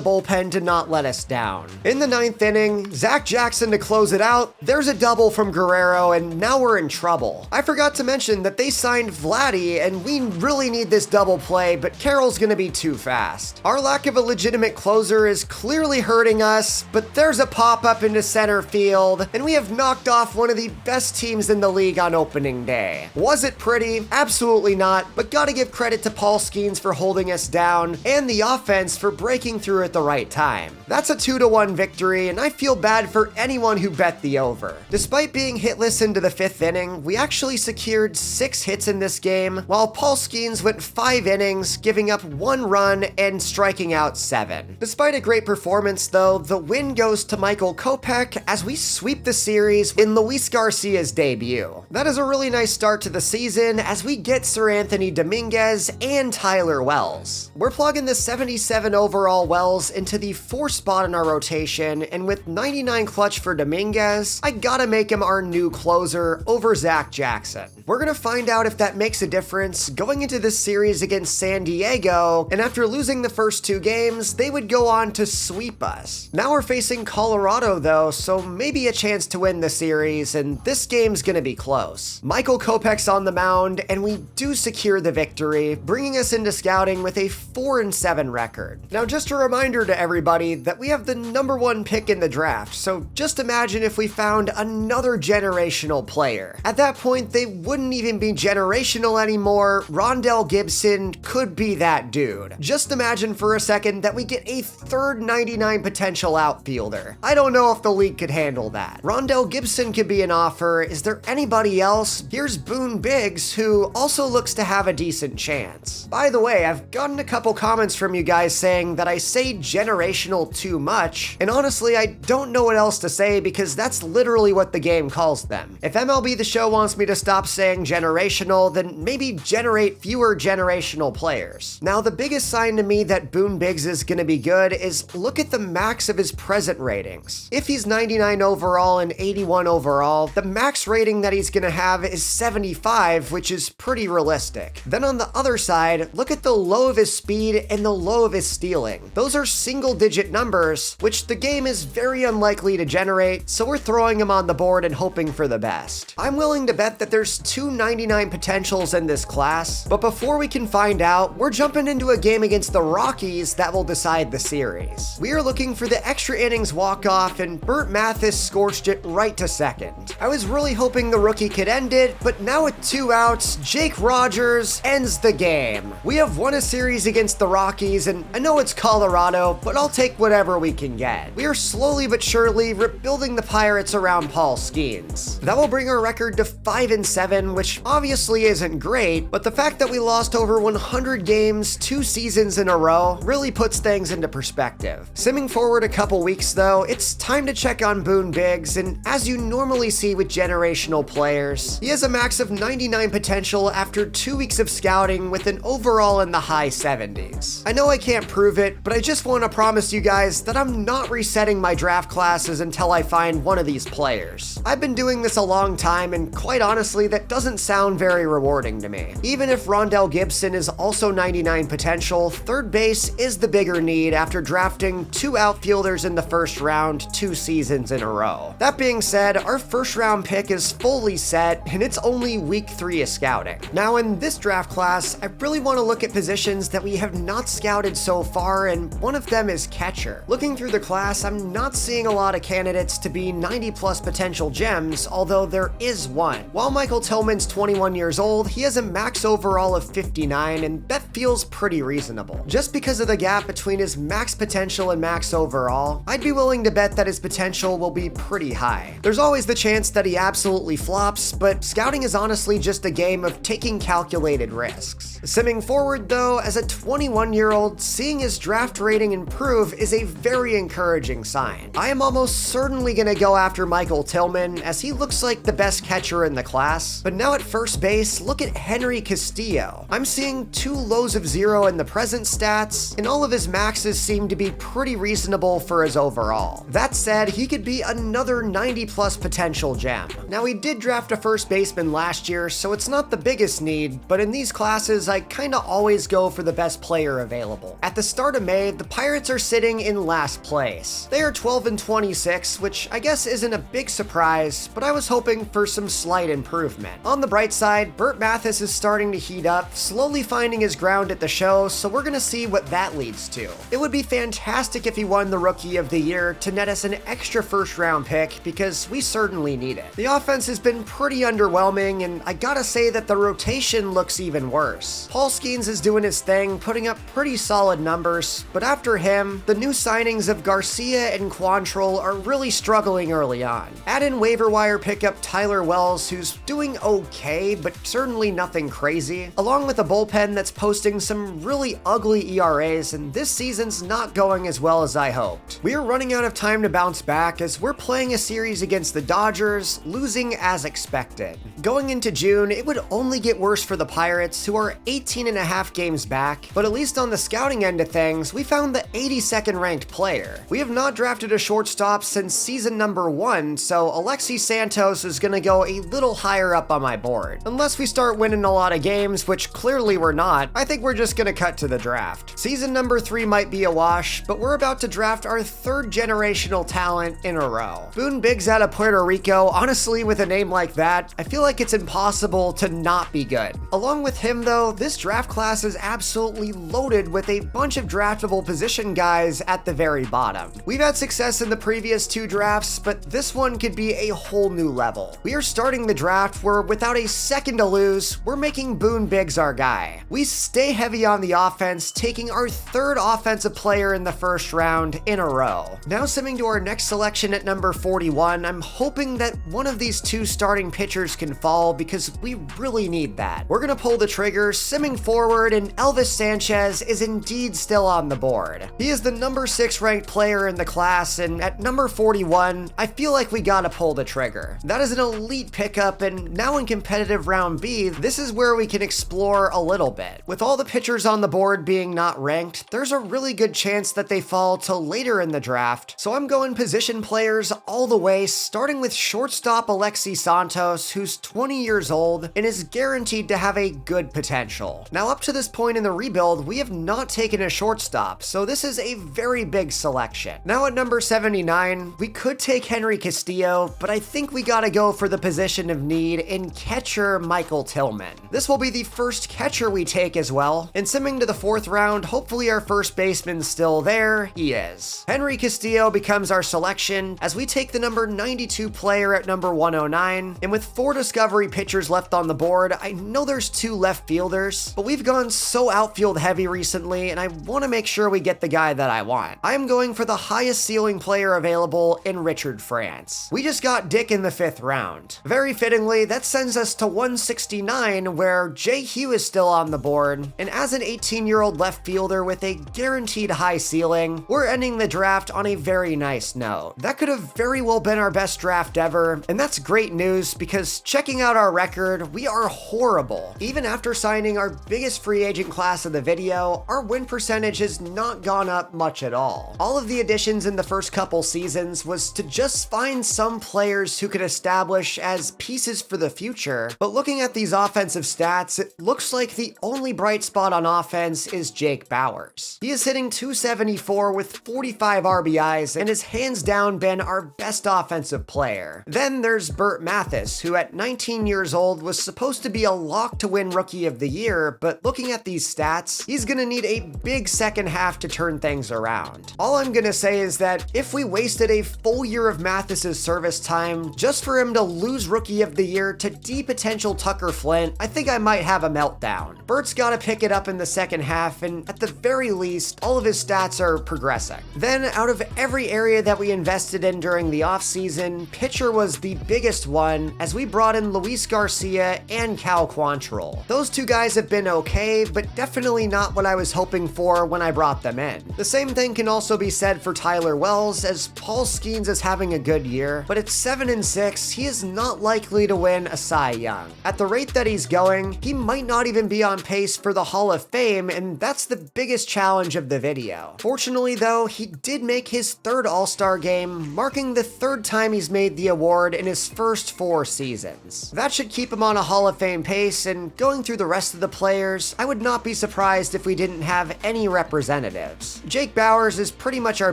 bullpen to not let us down. In the 9th inning, Zach Jackson to close it out. There's a double from Guerrero, and now we're in trouble. I forgot to mention that they signed Vladdy, and we really need this double play, but Carroll's gonna be too fast. Our lack of a legitimate closer is clearly hurting us, but there's a pop-up into center field, and we have knocked off one of the best teams in the league on opening day. Was it pretty? Absolutely not, but gotta give credit to Paul Skenes for holding us down, and the offense for breaking through at the right time. That's a 2-1 victory, and I feel bad for anyone who bet the over. Despite being hitless into the 5th inning, we actually secured 6 hits in this game, while Paul Skenes went 5 innings, giving up 1 run and striking out 7. Despite a great performance though, the win goes to Michael Kopech as we sweep the series in Luis Garcia's debut. That is a really nice start to the season as we get Sir Anthony Dominguez and Tyler Wells. We're plugging the 77 overall Wells into the 4th spot in our rotation, and with 99 clutch for Dominguez, I gotta make him our new closer over Zach Jackson. We're gonna find out if that makes a difference going into this series against San Diego, and after losing the first 2 games, they would go on to sweep us. Now we're facing Colorado though, so maybe a chance to win the series, and this game's gonna be close. Michael Kopech's on the mound, and we do secure the victory, bringing us into scouting with a 4-7 record. Now just a reminder to everybody that we have the number 1 pick in the draft, so just imagine if we found another generational player. At that point, they wouldn't even be generational anymore. Rondell Gibson could be that dude. Just imagine for a second that we get a third 99 potential outfielder. I don't know if the league could handle that. Rondell Gibson could be an offer. Is there anybody else? Here's Boone Biggs, who also looks to have a decent chance. By the way, I've gotten a couple comments from you guys saying that I say generational too much, and honestly, I don't know what else to say because that's literally what the game calls them. If MLB The Show wants me to stop saying generational, then maybe generate fewer generational players. Now, the biggest sign to me that Boone Biggs is gonna be good is look at the max of his present ratings. If he's 99 overall and 81 overall, the max rating that he's gonna have is 75, which is pretty realistic. Then on the other side, look at the low of his speed and the low of his stealing. Those are single-digit numbers, which the game is very unlikely to generate, so we're throwing him on the board and hoping for the best. I'm willing to bet that there's 2 99 potentials in this class, but before we can find out, we're jumping into a game against the Rockies that will decide the series. We are looking for the extra innings walk-off, and Burt Mathis scorched it right to second. I was really hoping the rookie could end it, but now with 2 outs, Jake Rogers ends the game. We have won a series against the Rockies, and I know it's Colorado, but I'll take whatever we can get. We are slowly but surely rebuilding the Pirates around Paul Skenes. That will bring our record to 5-7, which obviously isn't great, but the fact that we lost over 100 games 2 seasons in a row really puts things into perspective. Simming forward a couple weeks though, it's time to check on Boone Biggs, and as you normally see with generational players, he has a max of 99 potential after 2 weeks of scouting with an overall in the high 70s. I know I can't prove it, but I just want to promise you guys that I'm not resetting my draft classes until I find one of these players. I've been doing this a long time, and quite honestly, that doesn't sound very rewarding to me. Even if Rondell Gibson is also 99 potential, third base is the bigger need after drafting 2 outfielders in the first round 2 seasons in a row. That being said, our first round pick is fully set, and it's only week 3 of scouting. Now in this draft class, I really want to look at positions that we have not scouted so far, and one of them is catcher. Looking through the class, I'm not seeing a lot of candidates to be 90 plus potential gems, although there is one. While Michael Tillman's 21 years old, he has a max overall of 59, and that feels pretty reasonable. Just because of the gap between his max potential and max overall, I'd be willing to bet that his potential will be pretty high. There's always the chance that he absolutely flops, but scouting is honestly just a game of taking calculated risks. Simming forward though, as a 21-year-old, seeing his draft rating improve is a very encouraging sign. I am almost certainly gonna go after Michael Tillman, as he looks like the best catcher in the class. But now at first base, look at Henry Castillo. I'm seeing 2 lows of 0 in the present stats, and all of his maxes seem to be pretty reasonable for his overall. That said, he could be another 90 plus potential gem. Now he did draft a first baseman last year, so it's not the biggest need, but in these classes, I kinda always go for the best player available. At the start of May, the Pirates are sitting in last place. They are 12-26, which I guess isn't a big surprise, but I was hoping for some slight improvement. On the bright side, Burt Mathis is starting to heat up, slowly finding his ground at the show, so we're gonna see what that leads to. It would be fantastic if he won the Rookie of the Year to net us an extra first round pick, because we certainly need it. The offense has been pretty underwhelming, and I gotta say that the rotation looks even worse. Paul Skenes is doing his thing, putting up pretty solid numbers, but after him, the new signings of Garcia and Quantrill are really struggling early on. Add in waiver wire pickup Tyler Wells, who's doing okay, but certainly nothing crazy, along with a bullpen that's posting some really ugly ERAs, and this season's not going as well as I hoped. We are running out of time to bounce back as we're playing a series against the Dodgers, losing as expected. Going into June, it would only get worse for the Pirates, who are 18.5 games back, but at least on the scouting end of things, we found the 82nd ranked player. We have not drafted a shortstop since season number 1, so Alexi Santos is gonna go a little higher up on my board. Unless we start winning a lot of games, which clearly we're not, I think we're just gonna cut to the draft. Season number 3 might be a wash, but we're about to draft our 3rd generational talent in a row. Boone Biggs out of Puerto Rico, honestly with a name like that, I feel like it's impossible to not be good. Along with him though, this draft class is absolutely loaded with a bunch of draftable position guys at the very bottom. We've had success in the previous 2 drafts, but this one could be a whole new level. We are starting the draft where without a second to lose, we're making Boone Biggs our guy. We stay heavy on the offense, taking our 3rd offensive player in the 1st round in a row. Now simming to our next selection at number 41, I'm hoping that one of these 2 starting pitchers can fall because we really need that. We're gonna pull the trigger, simming forward, and Elvis Sanchez is indeed still on the board. He is the number 6 ranked player in the class, and at number 41, I feel like we gotta pull the trigger. That is an elite pickup, and now in competitive round B, this is where we can explore a little bit. With all the pitchers on the board being not ranked, there's a really good chance that they fall till later in the draft, so I'm going position players all the way, starting with shortstop Alexi Santos, who's 20 years old and is guaranteed to have a good potential. Now up to this point in the rebuild, we have not taken a shortstop, so this is a very big selection. Now at number 79, we could take Henry Castillo, but I think we gotta go for the position of need in catcher Michael Tillman. This will be the first catcher we take as well, and simming to the 4th round, hopefully our first baseman's still there. He is. Henry Castillo becomes our selection as we take the number 92 player at number 109, and with 4 discovery pitchers left on the board, I know there's 2 left fielders, but we've gone so outfield heavy recently, and I want to make sure we get the guy that I want. I am going for the highest ceiling player available in Richard France. We just got Dick in the 5th round. Very fittingly, that sends us to 169, where Jay Hugh is still on the board, and as an 18-year-old left fielder with a guaranteed high ceiling, we're ending the draft on a very nice note. That could have very well been our best draft ever, and that's great news because checking out our record, we are horrible. Even after signing our biggest free agent class of the video, our win percentage has not gone up much at all. All of the additions in the first couple seasons was to just find some players who could establish as pieces for the future, but looking at these offensive stats, it looks like the only bright spot on offense is Jake Bauers. He is hitting .274 with 45 RBIs and has hands down been our best offensive player. Then there's Burt Mathis, who at 19 years old was supposed to be a lock to win Rookie of the Year, but looking at these stats, he's gonna need a big second half to turn things around. All I'm gonna say is that if we wasted a full year of Mathis's service time just for him to lose Rookie of the Year to potential Tucker Flint, I think I might have a meltdown. Burt's gotta pick it up in the second half, and at the very least, all of his stats are progressing. Then, out of every area that we invested in during the offseason, pitcher was the biggest one, as we brought in Luis Garcia and Cal Quantrill. Those 2 guys have been okay, but definitely not what I was hoping for when I brought them in. The same thing can also be said for Tyler Wells, as Paul Skenes is having a good year, but at 7-6, he is not likely to win a Cy Young. At the rate that he's going, he might not even be on pace for the Hall of Fame, and that's the biggest challenge of the video. Fortunately though, he did make his 3rd All-Star game, marking the 3rd time he's made the award in his first 4 seasons. That should keep him on a Hall of Fame pace, and going through the rest of the players, I would not be surprised if we didn't have any representatives. Jake Bauers is pretty much our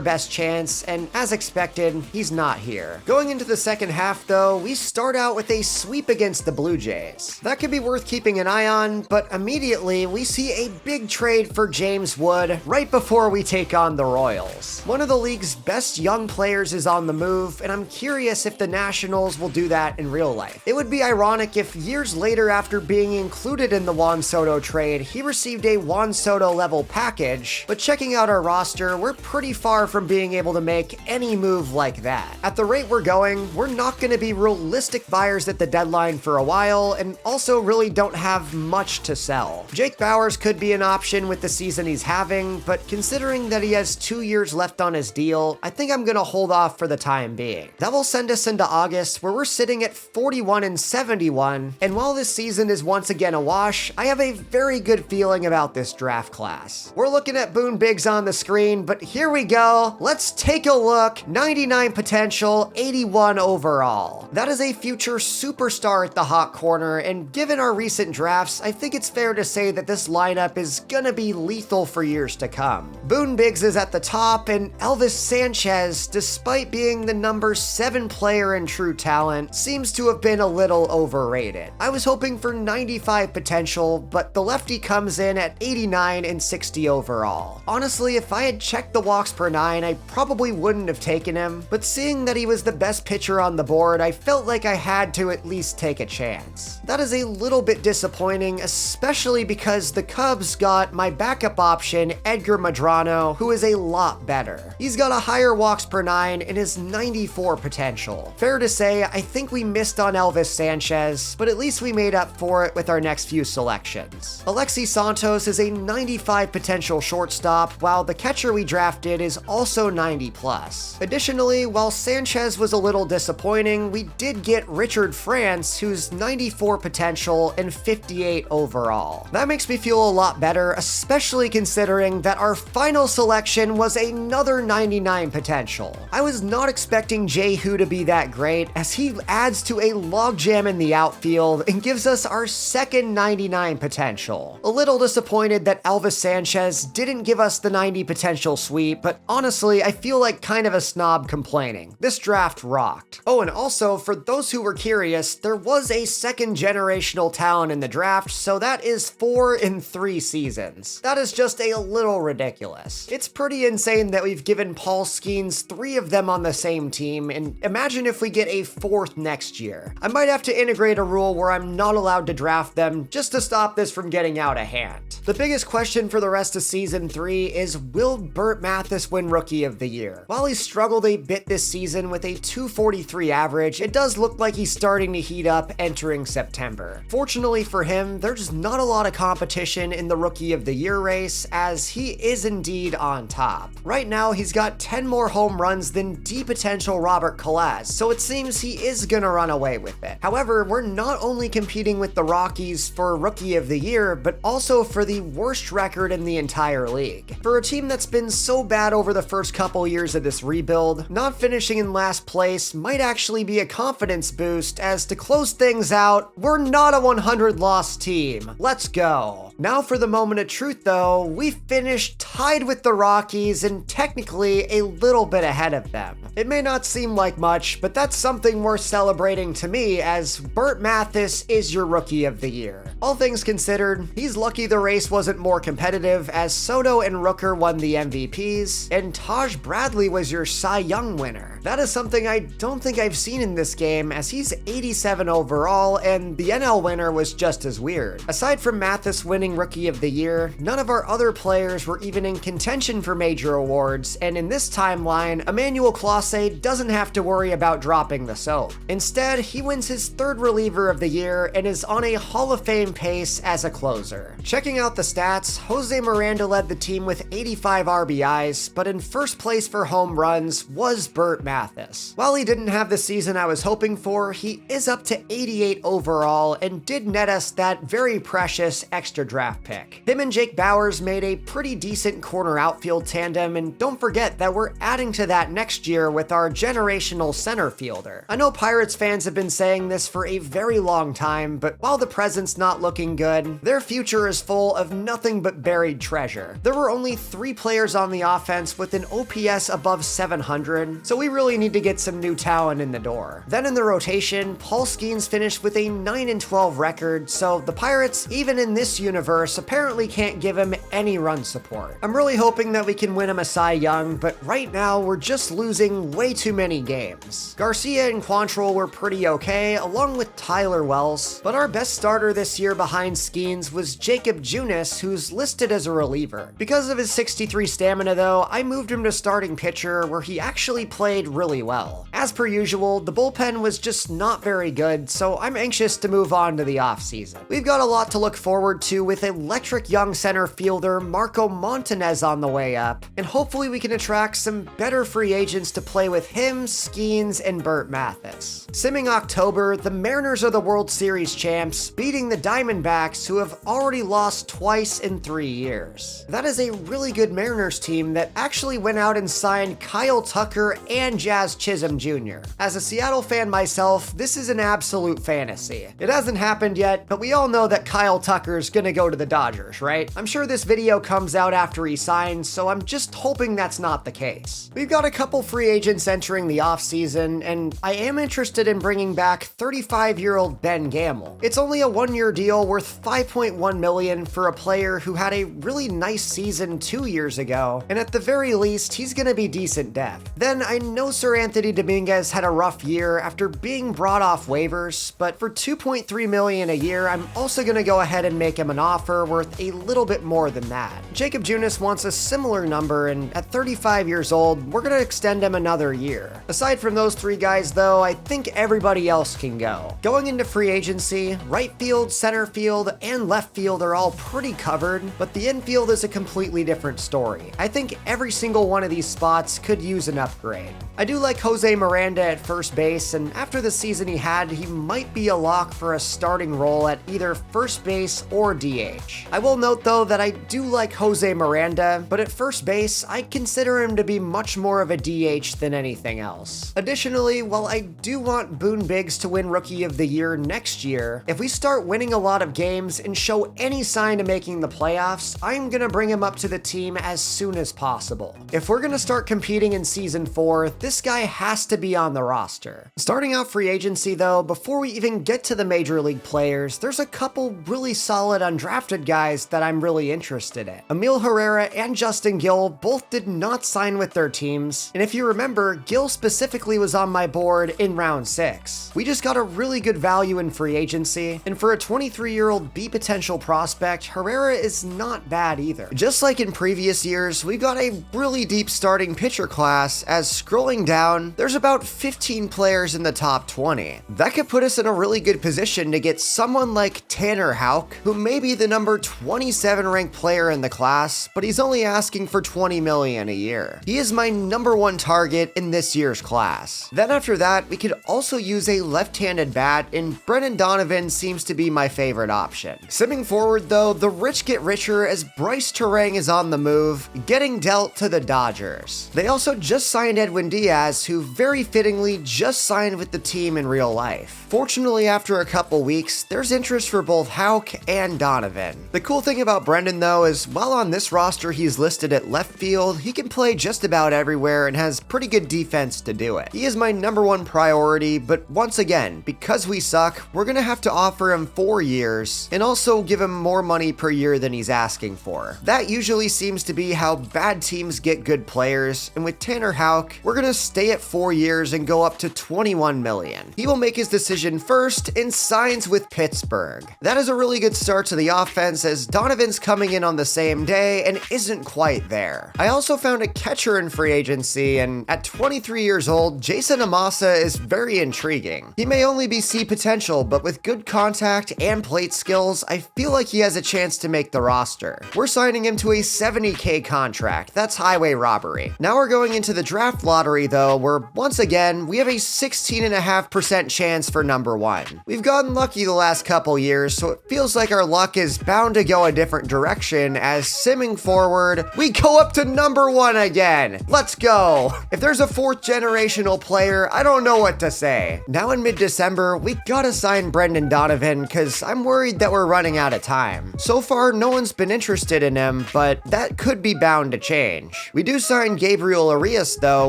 best chance, and as expected, he's not here. Going into the second half though, we start out with a sweep against the Blue Jays. That could be worth keeping an eye on, but immediately we see a big trade for James Wood right before we take on the Royals. One of the league's best young players is on the move, and I'm curious if the Nationals will do that in real life. It would be ironic if years later, after being included in the Juan Soto trade, he received a Juan Soto level package, but checking out our roster, we're pretty far from being able to make any move like that. At the rate we're going, we're not going to be realistic buyers at the deadline for a while, and also really don't have much to sell. Jake Bauers could be an option with the season he's having, but considering that he has 2 years left on his deal, I think I'm gonna hold off for the time being. That will send us into August, where we're sitting at 41-71, and while this season is once again a wash, I have a very good feeling about this draft class. We're looking at Boone Biggs on the screen, but here we go. Let's take a look. 99 potential, 81 overall. That is a future superstar star at the hot corner, and given our recent drafts, I think it's fair to say that this lineup is gonna be lethal for years to come. Boone Biggs is at the top, and Elvis Sanchez, despite being the number 7 player in true talent, seems to have been a little overrated. I was hoping for 95 potential, but the lefty comes in at 89 and 60 overall. Honestly, if I had checked the walks per 9, I probably wouldn't have taken him, but seeing that he was the best pitcher on the board, I felt like I had to at least take a chance. That is a little bit disappointing, especially because the Cubs got my backup option, Edgar Medrano, who is a lot better. He's got a higher walks per 9 and is 94 potential. Fair to say, I think we missed on Elvis Sanchez, but at least we made up for it with our next few selections. Alexi Santos is a 95 potential shortstop, while the catcher we drafted is also 90 plus. Additionally, while Sanchez was a little disappointing, we did get Richard France, who's 94 potential and 58 overall. That makes me feel a lot better, especially considering that our final selection was another 99 potential. I was not expecting Jehu to be that great, as he adds to a logjam in the outfield and gives us our second 99 potential. A little disappointed that Elvis Sanchez didn't give us the 90 potential sweep, but honestly, I feel like kind of a snob complaining. This draft rocked. Oh, and also, for those who were curious, there was a second generational talent in the draft, so that is 4 in 3 seasons. That is just a little ridiculous. It's pretty insane that we've given Paul Skenes 3 of them on the same team, and imagine if we get a 4th next year. I might have to integrate a rule where I'm not allowed to draft them just to stop this from getting out of hand. The biggest question for the rest of season 3 is, will Burt Mathis win Rookie of the Year? While he struggled a bit this season with a 243 average, it does look like he's starting to heat up entering September. Fortunately for him, there's not a lot of competition in the Rookie of the Year race, as he is indeed on top. Right now, he's got 10 more home runs than D potential Robert Calaz, so it seems he is gonna run away with it. However, we're not only competing with the Rockies for Rookie of the Year, but also for the worst record in the entire league. For a team that's been so bad over the first couple years of this rebuild, not finishing in last place might actually be a confidence boost, as to close things out, we're not a 100 loss team. Let's go. Now for the moment of truth though, we finished tied with the Rockies and technically a little bit ahead of them. It may not seem like much, but that's something worth celebrating to me, as Burt Mathis is your Rookie of the Year. All things considered, he's lucky the race wasn't more competitive, as Soto and Rooker won the MVPs, and Taj Bradley was your Cy Young winner. That is something I don't think I've seen in this game, as he's 87 overall, and the NL winner was just as weird. Aside from Mathis winning Rookie of the Year, none of our other players were even in contention for major awards, and in this timeline, Emmanuel Clase doesn't have to worry about dropping the soap. Instead, he wins his 3rd reliever of the year and is on a Hall of Fame pace as a closer. Checking out the stats, Jose Miranda led the team with 85 RBIs, but in first place for home runs was Burt Mathis. While he didn't have the season I was hoping for, he is up to 88 overall and did net us that very precious extra draft pick. Him and Jake Bowers made a pretty decent corner outfield tandem, and don't forget that we're adding to that next year with our generational center fielder. I know Pirates fans have been saying this for a very long time, but while the present's not looking good, their future is full of nothing but buried treasure. There were only 3 players on the offense with an OPS above 700, so we really need to get some new talent in the door. Then in the rotation, Paul Skenes finished with a 9-12 record, so the Pirates, even in this universe, apparently can't give him any run support. I'm really hoping that we can win him a Cy Young, but right now we're just losing way too many games. Garcia and Quantrill were pretty okay, along with Tyler Wells, but our best starter this year behind Skenes was Jacob Junis, who's listed as a reliever. Because of his 63 stamina though, I moved him to starting pitcher, where he actually played really well. As per usual, the bullpen was just not very good, so I'm anxious to move on to the offseason. We've got a lot to look forward to with electric young center fielder Marco Montanez on the way up, and hopefully we can attract some better free agents to play with him, Skenes, and Burt Mathis. Simming October, the Mariners are the World Series champs, beating the Diamondbacks, who have already lost twice in 3 years. That is a really good Mariners team that actually went out and signed Kyle Tucker and Jazz Chisholm Jr. As a Seattle fan myself, this is an absolute absolute fantasy. It hasn't happened yet, but we all know that Kyle Tucker's gonna go to the Dodgers, right? I'm sure this video comes out after he signs, so I'm just hoping that's not the case. We've got a couple free agents entering the offseason, and I am interested in bringing back 35-year-old Ben Gamel. It's only a one-year deal worth $5.1 million for a player who had a really nice season 2 years ago, and at the very least, he's gonna be decent depth. Then I know Sir Anthony Dominguez had a rough year after being brought off waivers, but for $2.3 million a year, I'm also gonna go ahead and make him an offer worth a little bit more than that. Jacob Junis wants a similar number, and at 35 years old, we're gonna extend him another year. Aside from those three guys though, I think everybody else can go. Going into free agency, right field, center field, and left field are all pretty covered, but the infield is a completely different story. I think every single one of these spots could use an upgrade. I do like Jose Miranda at first base, and after the season he had, he might be a lock for a starting role at either first base or DH. I will note though that I do like Jose Miranda, but at first base, I consider him to be much more of a DH than anything else. Additionally, while I do want Boone Biggs to win Rookie of the Year next year, if we start winning a lot of games and show any sign of making the playoffs, I'm gonna bring him up to the team as soon as possible. If we're gonna start competing in season 4, this guy has to be on the roster. Starting out free agency though, before we even get to the major league players, there's a couple really solid undrafted guys that I'm really interested in. Emil Herrera and Justin Gill both did not sign with their teams, and if you remember, Gill specifically was on my board in round 6. We just got a really good value in free agency, and for a 23-year-old B potential prospect, Herrera is not bad either. Just like in previous years, we got a really deep starting pitcher class, as scrolling down, there's about 15 players in the top 20. That could put us in a really good position to get someone like Tanner Houck, who may be the number 27 ranked player in the class, but he's only asking for $20 million a year. He is my number 1 target in this year's class. Then after that, we could also use a left-handed bat, and Brendan Donovan seems to be my favorite option. Simming forward though, the rich get richer as Bryce Terang is on the move, getting dealt to the Dodgers. They also just signed Edwin Diaz, who very fittingly just signed with the team in real life. Fortunately, after a couple weeks, there's interest for both Houck and Donovan. The cool thing about Brendan though is while on this roster he's listed at left field, he can play just about everywhere and has pretty good defense to do it. He is my number 1 priority, but once again, because we suck, we're gonna have to offer him 4 years and also give him more money per year than he's asking for. That usually seems to be how bad teams get good players, and with Tanner Houck, we're gonna stay at 4 years and go up to $21 million. He will make his decision first and signs with Pittsburgh. That is a really good start to the offense, as Donovan's coming in on the same day and isn't quite there. I also found a catcher in free agency, and at 23 years old, Jason Amasa is very intriguing. He may only be C potential, but with good contact and plate skills, I feel like he has a chance to make the roster. We're signing him to a $70K contract. That's highway robbery. Now we're going into the draft lottery though, where once again, we have a 16.5% chance for number 1. We've gotten lucky the last couple years, so it feels like our luck is bound to go a different direction, as simming forward, we go up to number 1 again. Let's go. If there's a 4th generational player, I don't know what to say. Now in mid-December, we gotta sign Brendan Donovan, cause I'm worried that we're running out of time. So far, no one's been interested in him, but that could be bound to change. We do sign Gabriel Arias though,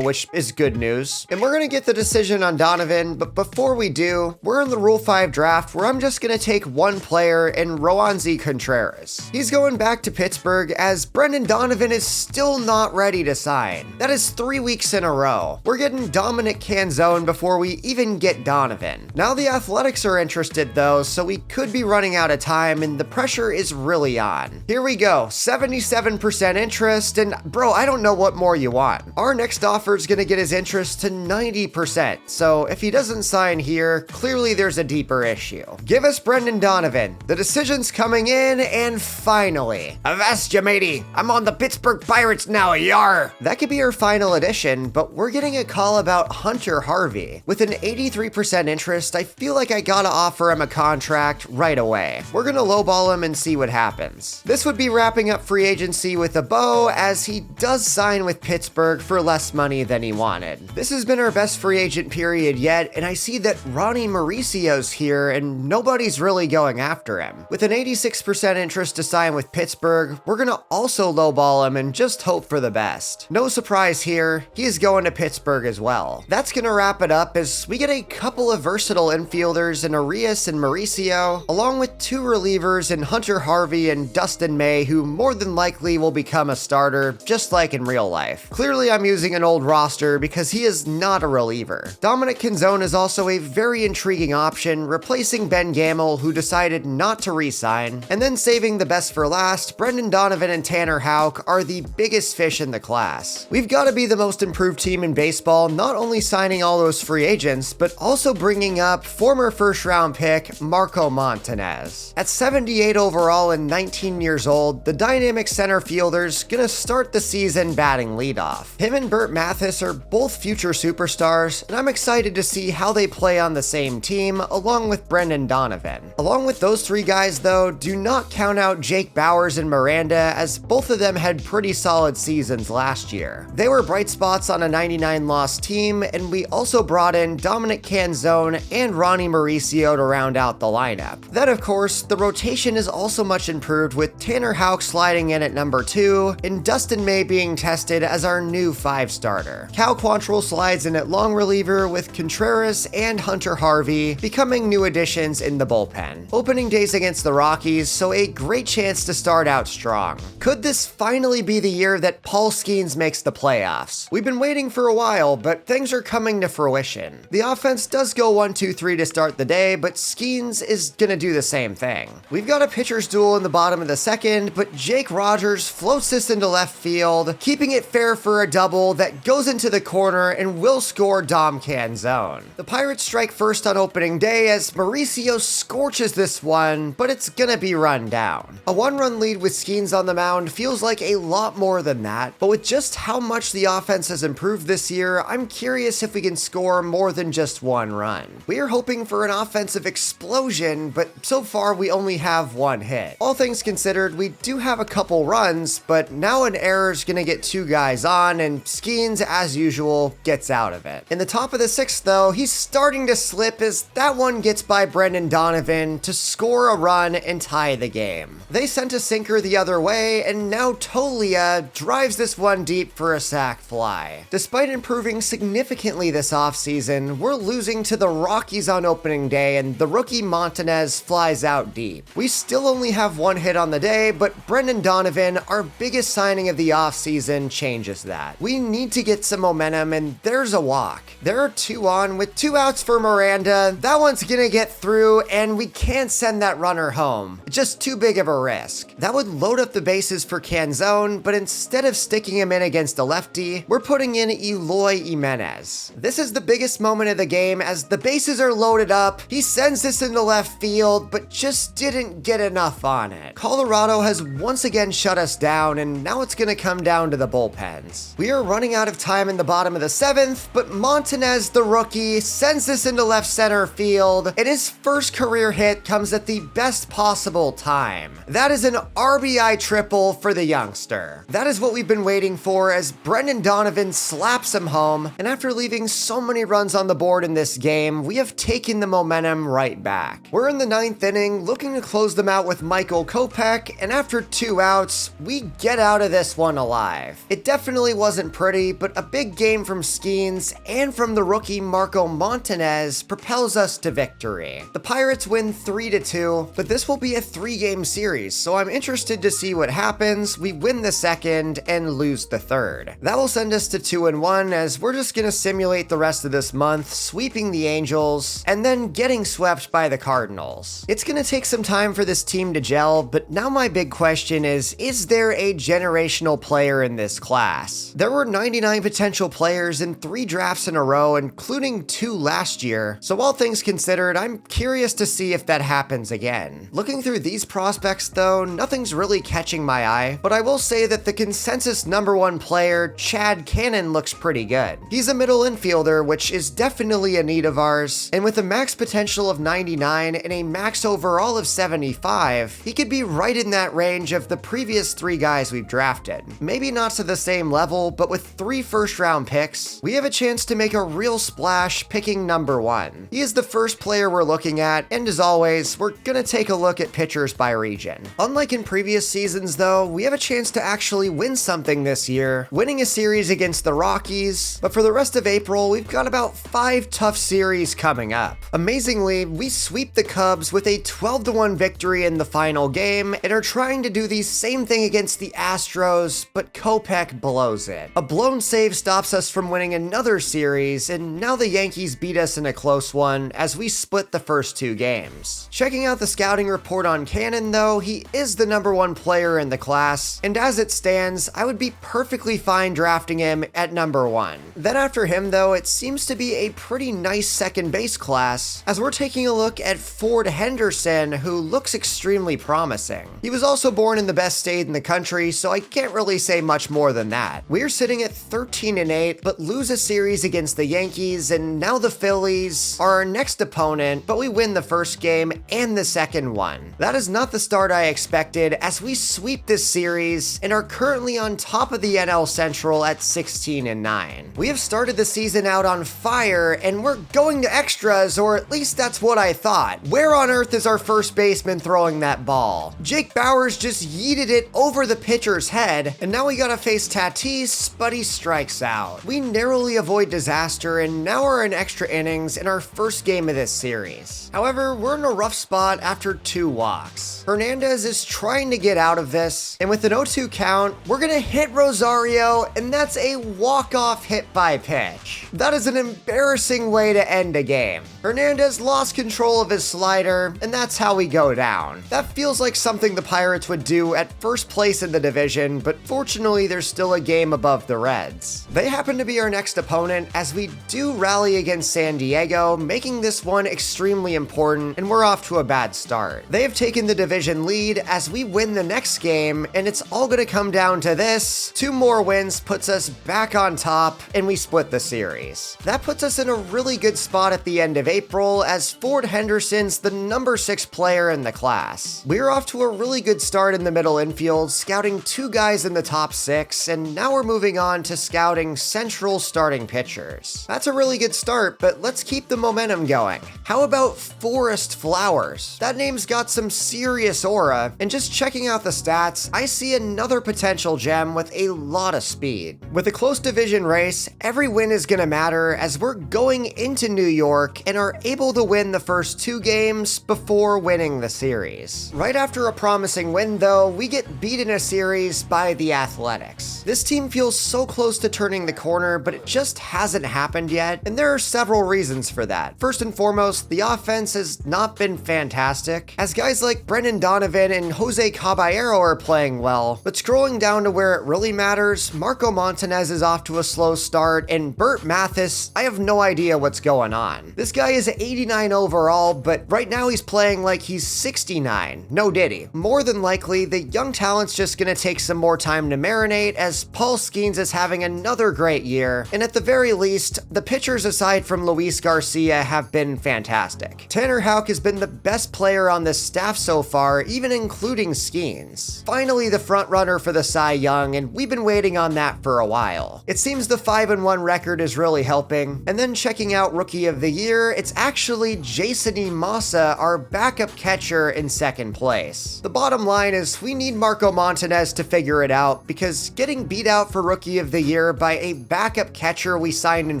which is good news, and we're gonna get the decision on Donovan, but before we do, we're in the Rule 5 draft where I'm just gonna take one player in Roansy Contreras. He's going back to Pittsburgh, as Brendan Donovan is still not ready to sign. That is 3 weeks in a row. We're getting Dominic Canzone before we even get Donovan. Now the Athletics are interested though, so we could be running out of time, and the pressure is really on. Here we go, 77% interest, and bro, I don't know what more you want. Our next offer is gonna get his interest to 90%, so if he doesn't sign here, clearly there's a deeper issue. Give us Brendan Donovan. The decision's coming in, and finally, avast ya matey, I'm on the Pittsburgh Pirates now, yar! That could be our final edition, but we're getting a call about Hunter Harvey. With an 83% interest, I feel like I gotta offer him a contract right away. We're gonna lowball him and see what happens. This would be wrapping up free agency with a bow, as he does sign with Pittsburgh for less money than he wanted. This has been our best free agent period yet, and I see that Ronnie Mauricio's here and nobody's really going after him. With an 86% interest to sign with Pittsburgh, we're gonna also lowball him and just hope for the best. No surprise here, he is going to Pittsburgh as well. That's gonna wrap it up as we get a couple of versatile infielders in Arias and Mauricio, along with two relievers in Hunter Harvey and Dustin May, who more than likely will become a starter, just like in real life. Clearly I'm using an old roster because he is not a reliever. Dominic Canzone is also a very intriguing option, replacing Ben Gamel, who decided not to re-sign. And then saving the best for last, Brendan Donovan and Tanner Houck are the biggest fish in the class. We've got to be the most improved team in baseball, not only signing all those free agents, but also bringing up former first-round pick Marco Montanez. At 78 overall and 19 years old, the dynamic center fielder's gonna start the season batting leadoff. Him and Burt Mathis are both future superstars, and I'm excited to see how they play on the same team, along with Brendan Donovan. Along with those three guys though, do not count out Jake Bowers and Miranda, as both of them had pretty solid seasons last year. They were bright spots on a 99-loss team, and we also brought in Dominic Canzone and Ronnie Mauricio to round out the lineup. Then of course, the rotation is also much improved, with Tanner Houck sliding in at number 2, and Dustin May being tested as our new 5-starter. Cal Quantrill slides in at long reliever, with Contreras and Hunter Harvey becoming new additions in the bullpen. Opening days against the Rockies, so a great chance to start out strong. Could this finally be the year that Paul Skenes makes the playoffs? We've been waiting for a while, but things are coming to fruition. The offense does go 1-2-3 to start the day, but Skenes is gonna do the same thing. We've got a pitcher's duel in the bottom of the second, but Jake Rogers floats this into left field, keeping it fair for a double that goes into the corner and will score Dom Canzone. The Pirates strike first on opening day as Mauricio scorches this one, but it's gonna be run down. A 1-run lead with Skenes on the mound feels like a lot more than that, but with just how much the offense has improved this year, I'm curious if we can score more than just 1 run. We are hoping for an offensive explosion, but so far we only have 1 hit. All things considered, we do have a couple runs, but now an error's gonna get 2 guys on, and Skenes, as usual, gets out of it. In the top of the 6th though, he's starting to slip as that one gets by Brendan Donovan to score a run and tie the game. They sent a sinker the other way, and now Tolia drives this one deep for a sac fly. Despite improving significantly this offseason, we're losing to the Rockies on opening day, and the rookie Montanez flies out deep. We still only have 1 hit on the day, but Brendan Donovan, our biggest signing of the offseason, changes that. We need to get some momentum, and there's a walk. There are 2 on with 2 outs for Miranda. That one's gonna get through, and we can't send that runner home. Just too big of a risk. That would load up the bases for Canzone, but instead of sticking him in against a lefty, we're putting in Eloy Jimenez. This is the biggest moment of the game as the bases are loaded up. He sends this into left field, but just didn't get enough on it. Colorado has once again shut us down, and now it's gonna come down to the bullpens. We are running out of time in the bottom of the 7th, but Montanez, the rookie, sends this into left center field, and his first career hit comes at the best possible time. That is an RBI triple for the youngster. That is what we've been waiting for as Brendan Donovan slaps him home, and after leaving so many runs on the board in this game, we have taken the momentum right back. We're in the 9th inning, looking to close them out with Michael Kopech, and after 2 outs, we get out of this one alive. It definitely wasn't pretty, but a big game from Skenes and from the rookie Marco Montanez propels us to victory. The Pirates win 3-2, but this will be a 3-game series, so I'm interested to see what happens. We win the 2nd and lose the 3rd. That will send us to 2-1 as we're just gonna simulate the rest of this month, sweeping the Angels, and then getting swept by the Cardinals. It's gonna take some time for this team to gel, but now my big question is there a generational player in this class? There were 99 potential players in 3 drafts in a row, including 2 last year, so all things considered, I'm curious to see if that happens again. Looking through these prospects though, nothing's really catching my eye, but I will say that the consensus #1 player, Chad Cannon, looks pretty good. He's a middle infielder, which is definitely a need of ours, and with a max potential of 99 and a max overall of 75, he could be right in that range of the previous 3 guys we've drafted. Maybe not to the same level, but with 3 first-round picks, we have a chance to make a real splash picking #1. 1. He is the first player we're looking at, and as always, we're gonna take a look at pitchers by region. Unlike in previous seasons though, we have a chance to actually win something this year, winning a series against the Rockies, but for the rest of April, we've got about 5 tough series coming up. Amazingly, we sweep the Cubs with a 12-1 victory in the final game, and are trying to do the same thing against the Astros, but Kopech blows it. A blown save stops us from winning another series, and now the Yankees beat us in a close one as we split the first 2 games. Checking out the scouting report on Cannon though, he is the #1 player in the class, and as it stands, I would be perfectly fine drafting him at #1. Then after him though, it seems to be a pretty nice second base class, as we're taking a look at Ford Henderson, who looks extremely promising. He was also born in the best state in the country, so I can't really say much more than that. We're sitting at 13-8, but lose a series against the Yankees, and now the Phillies are our next opponent, but we win the first game and the second one. That is not the start I expected, as we sweep this series and are currently on top of the NL Central at 16-9. We have started the season out on fire, and we're going to extras, or at least that's what I thought. Where on earth is our first baseman throwing that ball? Jake Bauers just yeeted it over the pitcher's head, and now we gotta face Tatis, but he strikes out. We narrowly avoid disaster, and now are in extra innings in our first game of this series. However, we're in a rough spot after 2 walks. Hernandez is trying to get out of this, and with an 0-2 count, we're gonna hit Rosario, and that's a walk-off hit by pitch. That is an embarrassing way to end a game. Hernandez lost control of his slider, and that's how we go down. That feels like something the Pirates would do at first place in the division, but fortunately there's still a game above the Reds. They happen to be our next opponent, as we do rally against San Diego, making this one extremely important, and we're off to a bad start. They have taken the division lead as we win the next game, and it's all gonna come down to this. 2 more wins puts us back on top, and we split the series. That puts us in a really good spot at the end of April, as Ford Henderson's the #6 player in the class. We're off to a really good start in the middle infield, scouting 2 guys in the top 6, and now we're moving on to scouting central starting pitchers. That's a really good start, but let's keep the momentum going. How about Forest Flowers? That name's got some serious aura, and just checking out the stats, I see another potential gem with a lot of speed. With a close division race, every win is gonna matter, as we're going into New York and are able to win the first 2 games before winning the series. Right after a promising win though, we get beat in a series by the Athletics. This team feels so close to turning the corner, but it just hasn't happened yet, and there are several reasons for that. First and foremost, the offense has not been fantastic, as guys like Brendan Donovan and Jose Caballero are playing well, but scrolling down to where it really matters, Marco Montanez is off to a slow start, and Burt Mathis, I have no idea what's going on. This guy is 89 overall, but right now he's playing like he's 69. No diddy. More than likely, the young talent's just gonna take some more time to marinate, as Paul Skenes is having another great year, and at the very least, the pitchers aside from Luis Garcia have been fantastic. Tanner Houck has been the best player on this staff so far, even including Skenes. Finally, the front runner for the Cy Young, and we've been waiting on that for a while. It seems the 5-1 record is really helping, and then checking out Rookie of the Year, it's actually Jason Massa, our backup catcher, in second place. The bottom line is we need Marco Montanez to figure it out, because getting beat out for Rookie of the Year by a backup catcher we signed in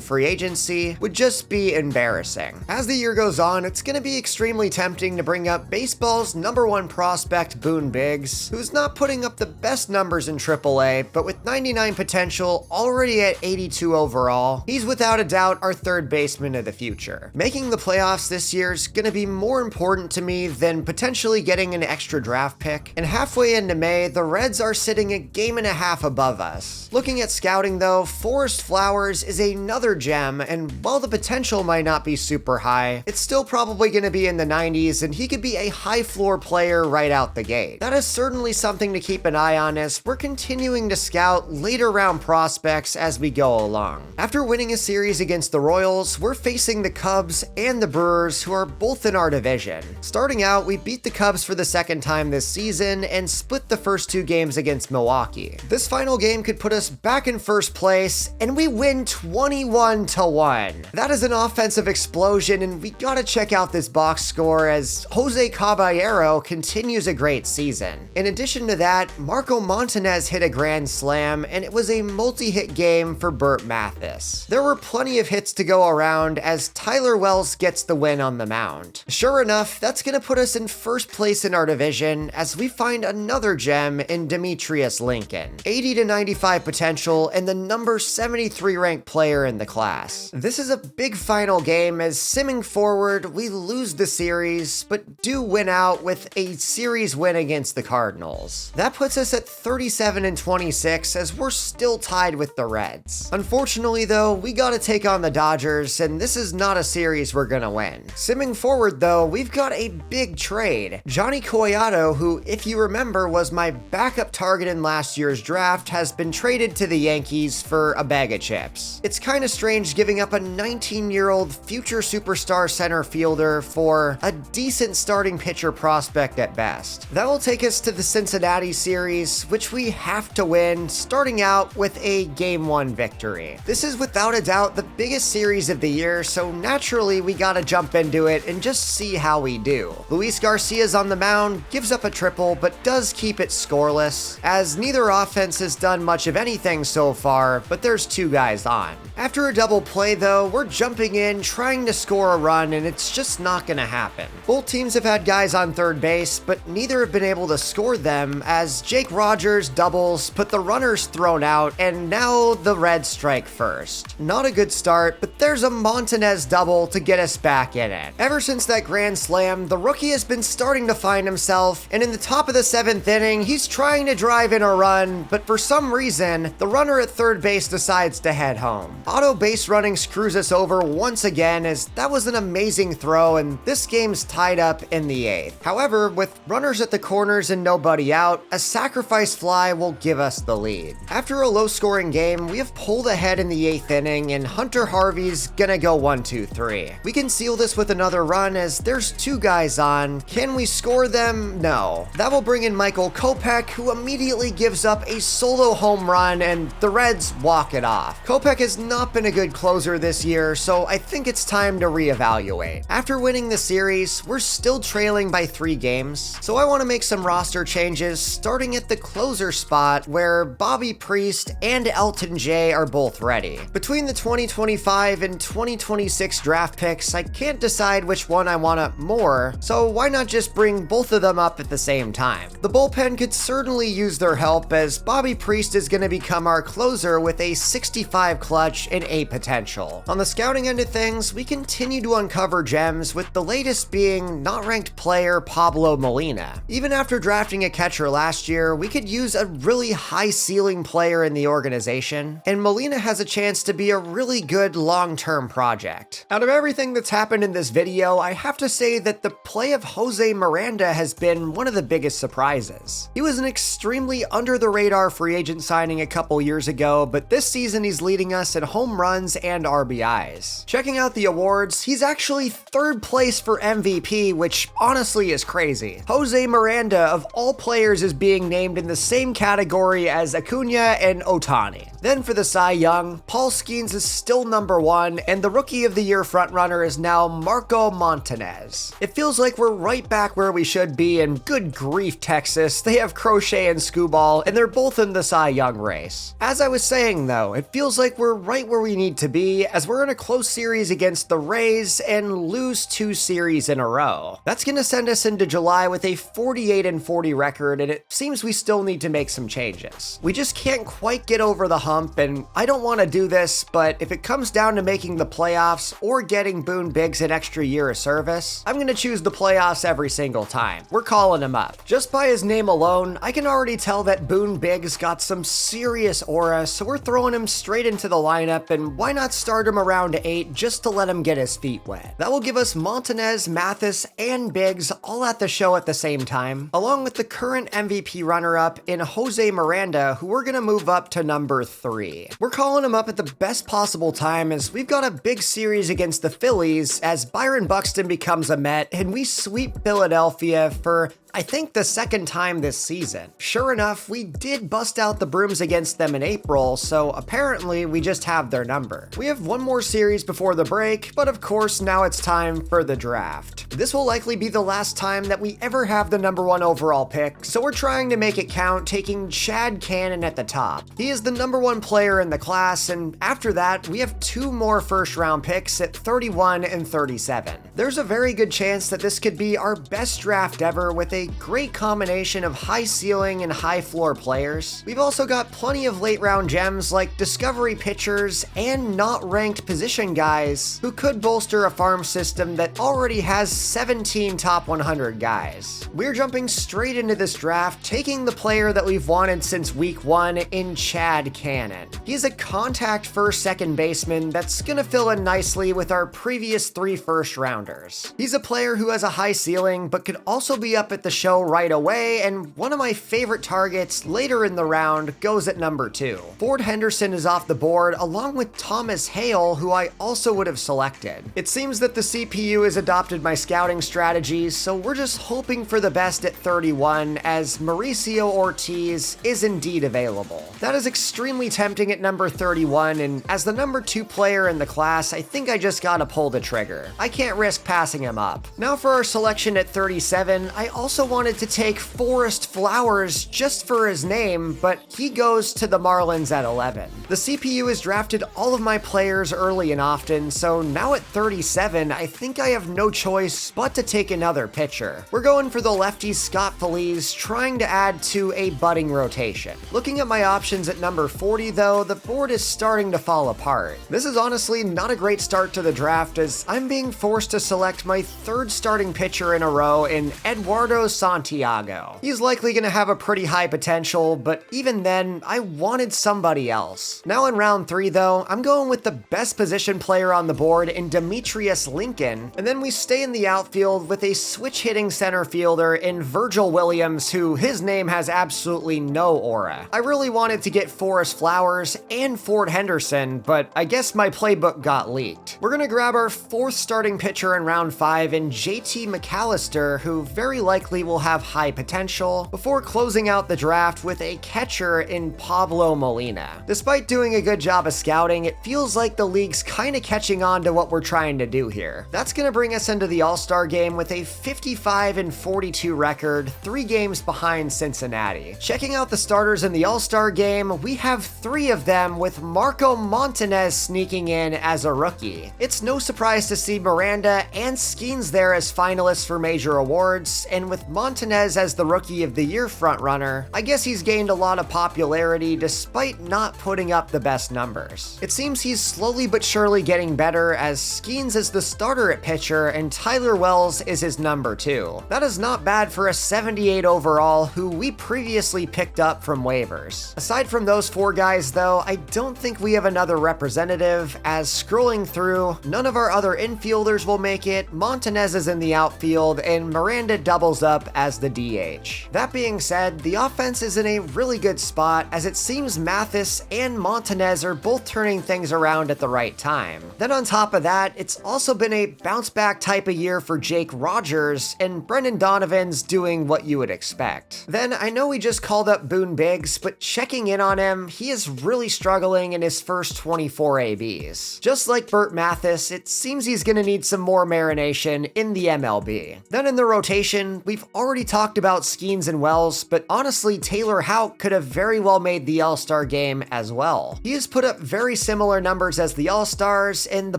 free agency would just be embarrassing. As the year goes on, it's going to be extremely tempting to bring up baseball's #1 prospect, Boone Biggs, who's not putting up the best numbers in AAA, but with 99 potential, already at 82 overall, he's without a doubt our third baseman of the future. Making the playoffs this year is going to be more important to me than potentially getting an extra draft pick, and halfway into May, the Reds are sitting a game and a half above us. Looking at scouting though, Forest Flowers is another gem, and while the potential might not be super high, it's still probably going to be in the 90s, and he could be a high floor player right out the gate. That is certainly something to keep an eye on, as we're continuing to scout later round prospects as we go along. After winning a series against the Royals, we're facing the Cubs and the Brewers, who are both in our division. Starting out, we beat the Cubs for the second time this season and split the first 2 games against Milwaukee. This final game could put us back in first place, and we win 21-1. That is an offensive explosion, and we gotta check out this box score as Jose Caballero continues a great season. In addition to that, Marco Montanez hit a grand slam, and it was a multi-hit game for Burt Mathis. There were plenty of hits to go around as Tyler Wells gets the win on the mound. Sure enough, that's gonna put us in first place in our division as we find another gem in Demetrius Lincoln. 80 to 95 potential and the number 73 ranked player in the class. This is a big final game as simming forward, we lose the series, but do win out with a series win against the Cardinals. That puts us at 37 and 26 as we're still tied with the Reds. Unfortunately though, we gotta take on the Dodgers and this is not a series we're gonna win. Simming forward though, we've got a big trade. Johnny Cueto, who if you remember was my backup target in last year's draft, has been traded to the Yankees for a bag of chips. It's kinda strange giving up a 19-year-old future superstar center fielder for a decent starting pitcher prospect at best. That will take us to the Cincinnati series, which we have to win, starting out with a Game 1 victory. This is without a doubt the biggest series of the year, so naturally we gotta jump into it and just see how we do. Luis Garcia's on the mound, gives up a triple, but does keep it scoreless, as neither offense has done much of anything so far, but there's two guys on. After a double play though, we're jumping in, trying to score a run, and it's just not gonna happen. Both teams have had guys on third base, but neither have been able to score them as Jake Rogers doubles, but the runner's thrown out, and now the Reds strike first. Not a good start, but there's a Montanez double to get us back in it. Ever since that grand slam, the rookie has been starting to find himself, and in the top of the 7th inning, he's trying to drive in a run, but for some reason, the runner at third base decides to head home. Auto base running screws us over once again as that was an amazing throw, and this game's tied up in the 8th. However, with runners at the corners and nobody out, a sacrifice fly will give us the lead. After a low-scoring game, we have pulled ahead in the 8th inning, and Hunter Harvey's gonna go 1-2-3. We can seal this with another run as there's two guys on. Can we score them? No. That will bring in Michael Kopech, who immediately gives up a solo home run, and the Reds walk it off. Kopech has not been a good closer this year, so I think it's time to reevaluate. After winning the series, we're still trailing by 3 games, so I want to make some roster changes, starting at the closer spot where Bobby Priest and Elton J are both ready. Between the 2025 and 2026 draft picks, I can't decide which one I want up more, so why not just bring both of them up at the same time? The bullpen could certainly use their help as Bobby Priest is going to become our closer with a 65 clutch and 8 potential. On the scouting end of things, we continue to uncover gems, with the latest being not ranked player Pablo Molina. Even after drafting a catcher last year, we could use a really high ceiling player in the organization, and Molina has a chance to be a really good long-term project. Out of everything that's happened in this video, I have to say that the play of Jose Miranda has been one of the biggest surprises. He was an extremely under-the-radar free agent signing a couple years ago, but this season he's leading us in home runs and RBIs. Checking out the awards, he's actually 3rd place for MVP, which honestly is crazy. Jose Miranda, of all players, is being named in the same category as Acuna and Ohtani. Then for the Cy Young, Paul Skenes is still number 1, and the Rookie of the Year frontrunner is now Marco Montanez. It feels like we're right back where we should be, and good grief, Texas, they have Crochet and Skubal, and they're both in the Cy Young race. As I was saying though, it feels like we're right where we need to be, as we're in a close series against the Rays and lose 2 series in a row. That's gonna send us into July with a 48-40 record, and it seems we still need to make some changes. We just can't quite get over the hump, and I don't want to do this, but if it comes down to making the playoffs or getting Boone Biggs an extra year of service, I'm gonna choose the playoffs every single time. We're calling him up. Just by his name alone, I can already tell that Boone Biggs got some serious aura, so we're throwing him straight into the lineup, and why not start him around 8 just to let him get his feet wet? That will give us Montanez, Mathis, and Biggs all at the show at the same time, along with the current MVP runner-up in Jose Miranda, who we're gonna move up to number 3. We're calling him up at the best possible time as we've got a big series against the Phillies as Byron Buxton becomes a Met, and we sweep Philadelphia for I think the second time this season. Sure enough, we did bust out the brooms against them in April, so apparently we just have their number. We have one more series before the break, but of course now it's time for the draft. This will likely be the last time that we ever have the number 1 overall pick, so we're trying to make it count, taking Chad Cannon at the top. He is the number 1 player in the class, and after that, we have 2 more first round picks at 31 and 37. There's a very good chance that this could be our best draft ever with a great combination of high ceiling and high floor players. We've also got plenty of late round gems like discovery pitchers and not ranked position guys who could bolster a farm system that already has 17 top 100 guys. We're jumping straight into this draft, taking the player that we've wanted since week 1 in Chad Cannon. He's a contact first second baseman that's gonna fill in nicely with our previous 3 first rounders. He's a player who has a high ceiling but could also be up at the show right away, and one of my favorite targets later in the round goes at number 2. Ford Henderson is off the board along with Thomas Hale, who I also would have selected. It seems that the CPU has adopted my scouting strategies, so we're just hoping for the best at 31 as Mauricio Ortiz is indeed available. That is extremely tempting at number 31, and as the number 2 player in the class, I think I just gotta pull the trigger. I can't risk passing him up. Now for our selection at 37, I also wanted to take Forrest Flowers just for his name, but he goes to the Marlins at 11. The CPU has drafted all of my players early and often, so now at 37, I think I have no choice but to take another pitcher. We're going for the lefty Scott Feliz, trying to add to a budding rotation. Looking at my options at number 40 though, the board is starting to fall apart. This is honestly not a great start to the draft as I'm being forced to select my 3rd starting pitcher in a row in Eduardo Santiago. He's likely going to have a pretty high potential, but even then, I wanted somebody else. Now in round 3 though, I'm going with the best position player on the board in Demetrius Lincoln, and then we stay in the outfield with a switch-hitting center fielder in Virgil Williams, who his name has absolutely no aura. I really wanted to get Forrest Flowers and Ford Henderson, but I guess my playbook got leaked. We're gonna grab our 4th starting pitcher in round 5 in JT McAllister, who very likely will have high potential, before closing out the draft with a catcher in Pablo Molina. Despite doing a good job of scouting, it feels like the league's kinda catching on to what we're trying to do here. That's gonna bring us into the All-Star game with a 55 and 42 record, 3 games behind Cincinnati. Checking out the starters in the All-Star game, we have 3 of them with Marco Montanez sneaking in as a rookie. It's no surprise to see Miranda and Skenes there as finalists for major awards, and with Montanez as the Rookie of the Year frontrunner, I guess he's gained a lot of popularity despite not putting up the best numbers. It seems he's slowly but surely getting better as Skenes is the starter at pitcher and Tyler Wells is his number 2. That is not bad for a 78 overall who we previously picked up from waivers. Aside from those 4 guys though, I don't think we have another representative, as scrolling through, none of our other infielders will make it, Montanez is in the outfield, and Miranda doubles up as the DH. That being said, the offense is in a really good spot as it seems Mathis and Montanez are both turning things around at the right time. Then on top of that, it's also been a bounce back type of year for Jake Rogers, and Brendan Donovan's doing what you would expect. Then I know we just called up Boone Biggs, but checking in on him, he is really struggling in his first 24 ABs. Just like Burt Mathis, it seems he's gonna need some more marination in the MLB. Then in the rotation, we've already talked about Skenes and Wells, but honestly, Taylor Houck could have very well made the All-Star game as well. He has put up very similar numbers as the All-Stars, and the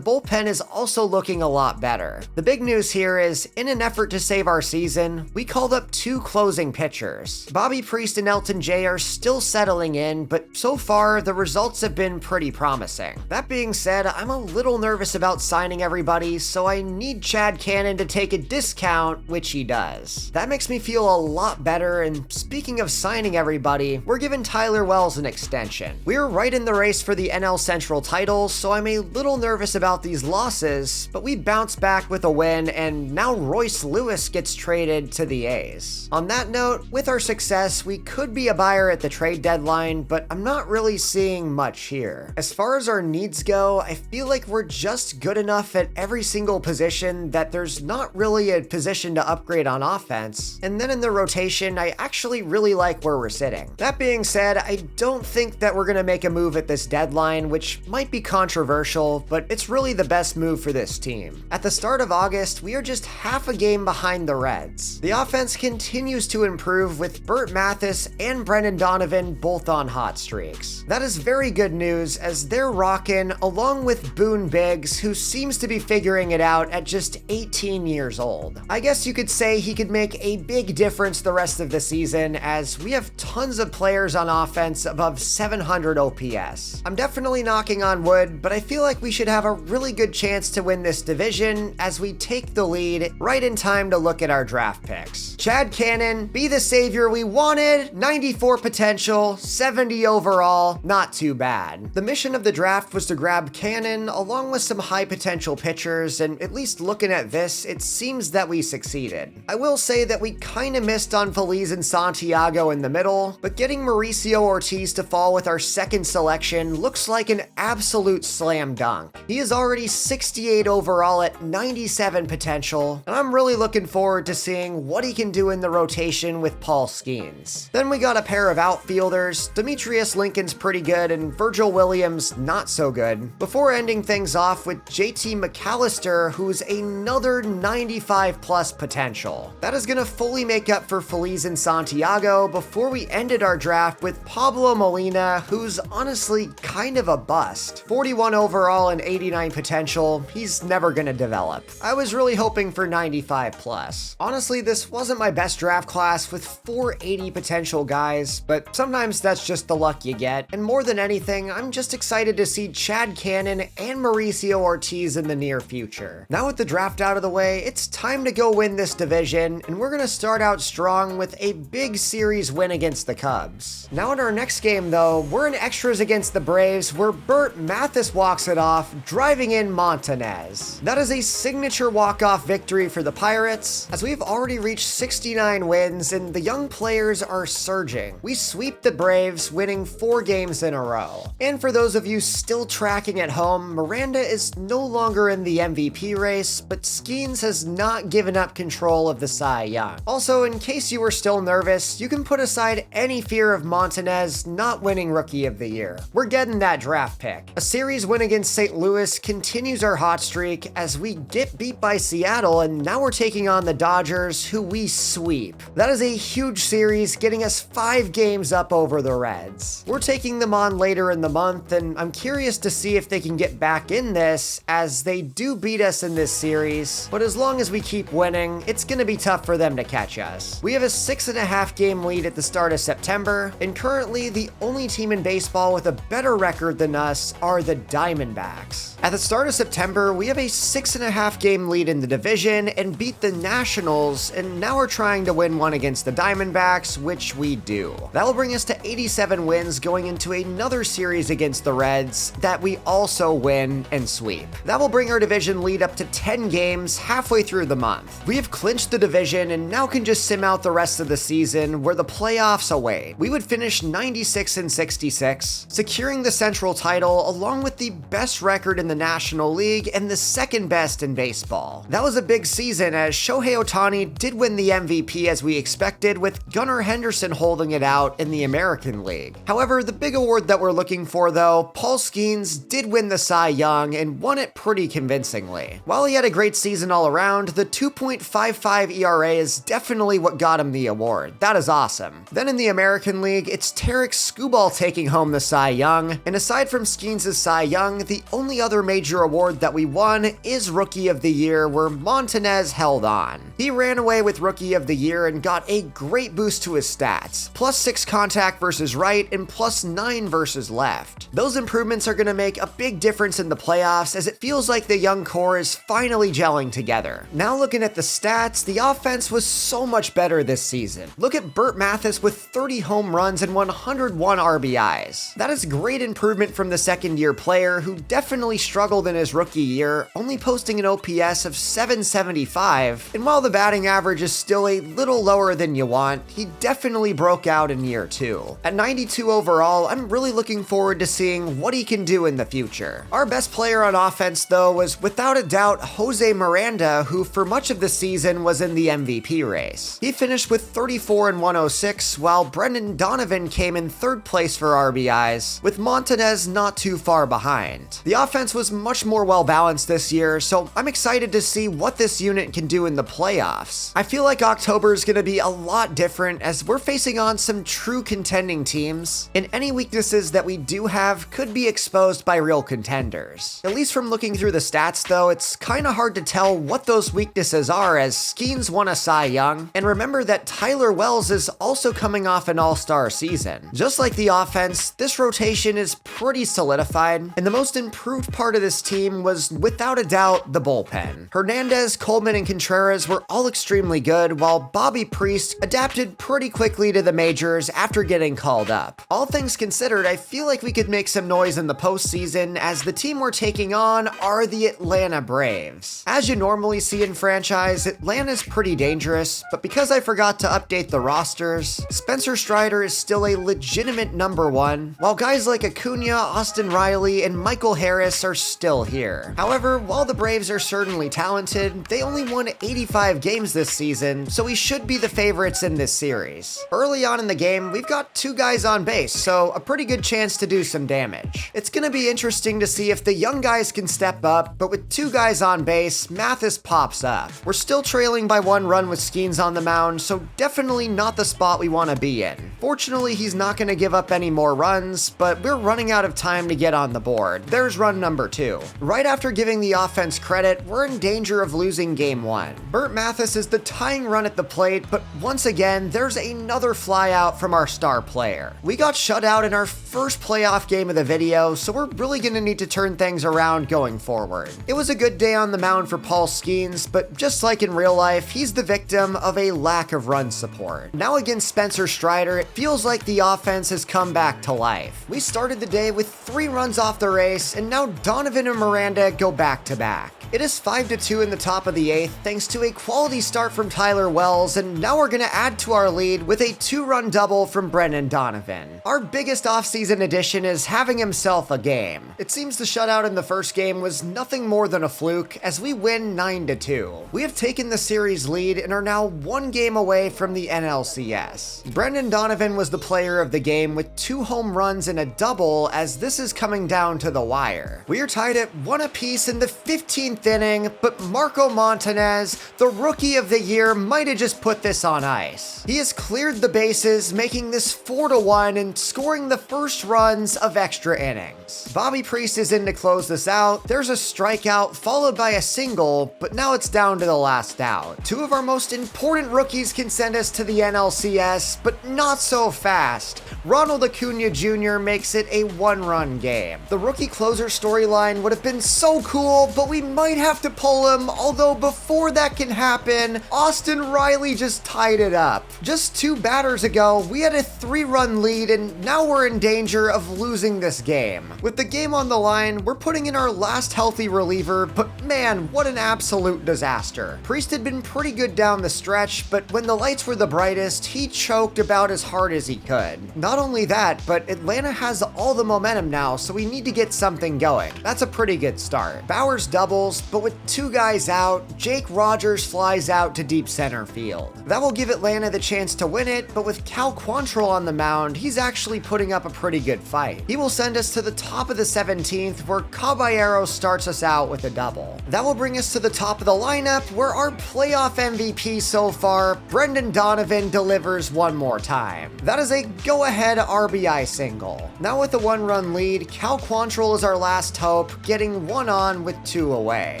bullpen is also looking a lot better. The big news here is, in an effort to save our season, we called up 2 closing pitchers. Bobby Priest and Elton J are still settling in, but so far, the results have been pretty promising. That being said, I'm a little nervous about signing everybody, so I need Chad Cannon to take a discount, which he does. That makes me feel a lot better, and speaking of signing everybody, we're giving Tyler Wells an extension. We're right in the race for the NL Central title, so I'm a little nervous about these losses, but we bounce back with a win, and now Royce Lewis gets traded to the A's. On that note, with our success, we could be a buyer at the trade deadline, but I'm not really seeing much here. As far as our needs go, I feel like we're just good enough at every single position that there's not really a position to upgrade on offense, offense. And then in the rotation, I actually really like where we're sitting. That being said, I don't think that we're gonna make a move at this deadline, which might be controversial, but it's really the best move for this team. At the start of August, we are just half a game behind the Reds. The offense continues to improve with Burt Mathis and Brendan Donovan both on hot streaks. That is very good news as they're rocking along with Boone Biggs, who seems to be figuring it out at just 18 years old. I guess you could say he could make a big difference the rest of the season as we have tons of players on offense above 700 OPS. I'm definitely knocking on wood, but I feel like we should have a really good chance to win this division as we take the lead right in time to look at our draft picks. Chad Cannon, be the savior we wanted, 94 potential, 70 overall, not too bad. The mission of the draft was to grab Cannon along with some high potential pitchers, and at least looking at this, it seems that we succeeded. I will say that we kinda missed on Feliz and Santiago in the middle, but getting Mauricio Ortiz to fall with our second selection looks like an absolute slam dunk. He is already 68 overall at 97 potential, and I'm really looking forward to seeing what he can do in the rotation with Paul Skenes. Then we got a pair of outfielders. Demetrius Lincoln's pretty good and Virgil Williams not so good, before ending things off with JT McAllister, who's another 95 plus potential. That is gonna fully make up for Feliz and Santiago before we ended our draft with Pablo Molina, who's honestly kind of a bust. 41 overall and 89 potential, he's never gonna develop. I was really hoping for 95 plus. Honestly, this wasn't my best draft class with 480 potential guys, but sometimes that's just the luck you get, and more than anything, I'm just excited to see Chad Cannon and Mauricio Ortiz in the near future. Now with the draft out of the way, it's time to go win this division, and we're gonna start out strong with a big series win against the Cubs. Now in our next game though, we're in extras against the Braves where Burt Mathis walks it off, driving in Montanez. That is a signature walk-off victory for the Pirates, as we've already reached 69 wins and the young players are surging. We sweep the Braves, winning 4 games in a row. And for those of you still tracking at home, Miranda is no longer in the MVP race, but Skenes has not given up control of the Cy Young. Also, in case you were still nervous, you can put aside any fear of Montanez not winning Rookie of the Year. We're getting that draft pick. A series win against St. Louis continues our hot streak as we get beat by Seattle, and now we're taking on the Dodgers, who we sweep. That is a huge series, getting us 5 games up over the Reds. We're taking them on later in the month, and I'm curious to see if they can get back in this, as they do beat us in this series, but as long as we keep winning, it's gonna be tough for them to catch us. We have a 6.5 game lead at the start of September, and currently the only team in baseball with a better record than us are the Diamondbacks. At the start of September, we have a 6.5 game lead in the division and beat the Nationals, and now we're trying to win one against the Diamondbacks, which we do. That will bring us to 87 wins going into another series against the Reds that we also win and sweep. That will bring our division lead up to 10 games halfway through the month. We have clinched the division and now can just sim out the rest of the season where the playoffs await. We would finish 96 and 66, securing the Central title along with the best record in the National League and the second best in baseball. That was a big season as Shohei Ohtani did win the MVP as we expected, with Gunnar Henderson holding it out in the American League. However, the big award that we're looking for though, Paul Skenes did win the Cy Young and won it pretty convincingly. While he had a great season all around, the 2.55 ERA is definitely what got him the award. That is awesome. Then in the American League, it's Tarek Skubal taking home the Cy Young, and aside from Skenes' Cy Young, the only other major award that we won is Rookie of the Year, where Montanez held on. He ran away with Rookie of the Year and got a great boost to his stats, +6 contact versus right and +9 versus left. Those improvements are going to make a big difference in the playoffs as it feels like the young core is finally gelling together. Now looking at the stats, the offense was so much better this season. Look at Burt Mathis with 30 home runs and 101 RBIs. That is great improvement from the second-year player who definitely struggled in his rookie year, only posting an OPS of 775, and while the batting average is still a little lower than you want, he definitely broke out in year 2. At 92 overall, I'm really looking forward to seeing what he can do in the future. Our best player on offense though was without a doubt Jose Miranda, who for much of the season was in the MVP MVP race. He finished with 34 and 106, while Brendan Donovan came in third place for RBIs, with Montanez not too far behind. The offense was much more well-balanced this year, so I'm excited to see what this unit can do in the playoffs. I feel like October is going to be a lot different as we're facing on some true contending teams, and any weaknesses that we do have could be exposed by real contenders. At least from looking through the stats though, it's kinda hard to tell what those weaknesses are as Skenes won a Cy Young, and remember that Tyler Wells is also coming off an all-star season. Just like the offense, this rotation is pretty solidified, and the most improved part of this team was without a doubt the bullpen. Hernandez, Coleman, and Contreras were all extremely good, while Bobby Priest adapted pretty quickly to the majors after getting called up. All things considered, I feel like we could make some noise in the postseason as the team we're taking on are the Atlanta Braves. As you normally see in franchise, Atlanta's pretty dangerous, but because I forgot to update the rosters, Spencer Strider is still a legitimate number one, while guys like Acuna, Austin Riley, and Michael Harris are still here. However, while the Braves are certainly talented, they only won 85 games this season, so we should be the favorites in this series. Early on in the game, we've got two guys on base, so a pretty good chance to do some damage. It's gonna be interesting to see if the young guys can step up, but with two guys on base, Mathis pops up. We're still trailing by 1 run with Skenes on the mound, so definitely not the spot we want to be in. Fortunately, he's not going to give up any more runs, but we're running out of time to get on the board. There's run number 2. Right after giving the offense credit, we're in danger of losing game 1. Burt Mathis is the tying run at the plate, but once again, there's another fly out from our star player. We got shut out in our first playoff game of the video, so we're really going to need to turn things around going forward. It was a good day on the mound for Paul Skenes, but just like in real life, he's the victim of a lack of run support. Now against Spencer Strider, it feels like the offense has come back to life. We started the day with 3 runs off the race, and now Donovan and Miranda go back to back. It is 5-2 in the top of the 8th thanks to a quality start from Tyler Wells, and now we're going to add to our lead with a 2-run double from Brendan Donovan. Our biggest offseason addition is having himself a game. It seems the shutout in the first game was nothing more than a fluke as we win 9-2. We have taken the series lead and are now 1 game away from the NLCS. Brendan Donovan was the player of the game with 2 home runs and a double as this is coming down to the wire. We are tied at 1 apiece in the 15th inning, but Marco Montanez, the rookie of the year, might have just put this on ice. He has cleared the bases, making this 4-1 and scoring the first runs of extra innings. Bobby Priest is in to close this out. There's a strikeout followed by a single, but now it's down to the last out. 2 of our most important rookies can send us to the NLCS, but not so fast. Ronald Acuna Jr. makes it a 1-run game. The rookie closer storyline would have been so cool, but we might have to pull him, although before that can happen, Austin Riley just tied it up. Just 2 batters ago, we had a 3-run lead, and now we're in danger of losing this game. With the game on the line, we're putting in our last healthy reliever, but man, what an absolute disaster. Priest had been pretty good down the stretch, but when the lights were the brightest, he choked about as hard as he could. Not only that, but Atlanta has all the momentum now, so we need to get something going. That's a pretty good start. Bowers doubles, but with 2 guys out, Jake Rogers flies out to deep center field. That will give Atlanta the chance to win it, but with Cal Quantrill on the mound, he's actually putting up a pretty good fight. He will send us to the top of the 17th, where Caballero starts us out with a double. That will bring us to the top of the lineup, where our playoff MVP so far, Brendan Donovan, delivers one more time. That is a go-ahead RBI single. Now with a 1-run lead, Cal Quantrill is our last hope, getting 1 on with 2 away.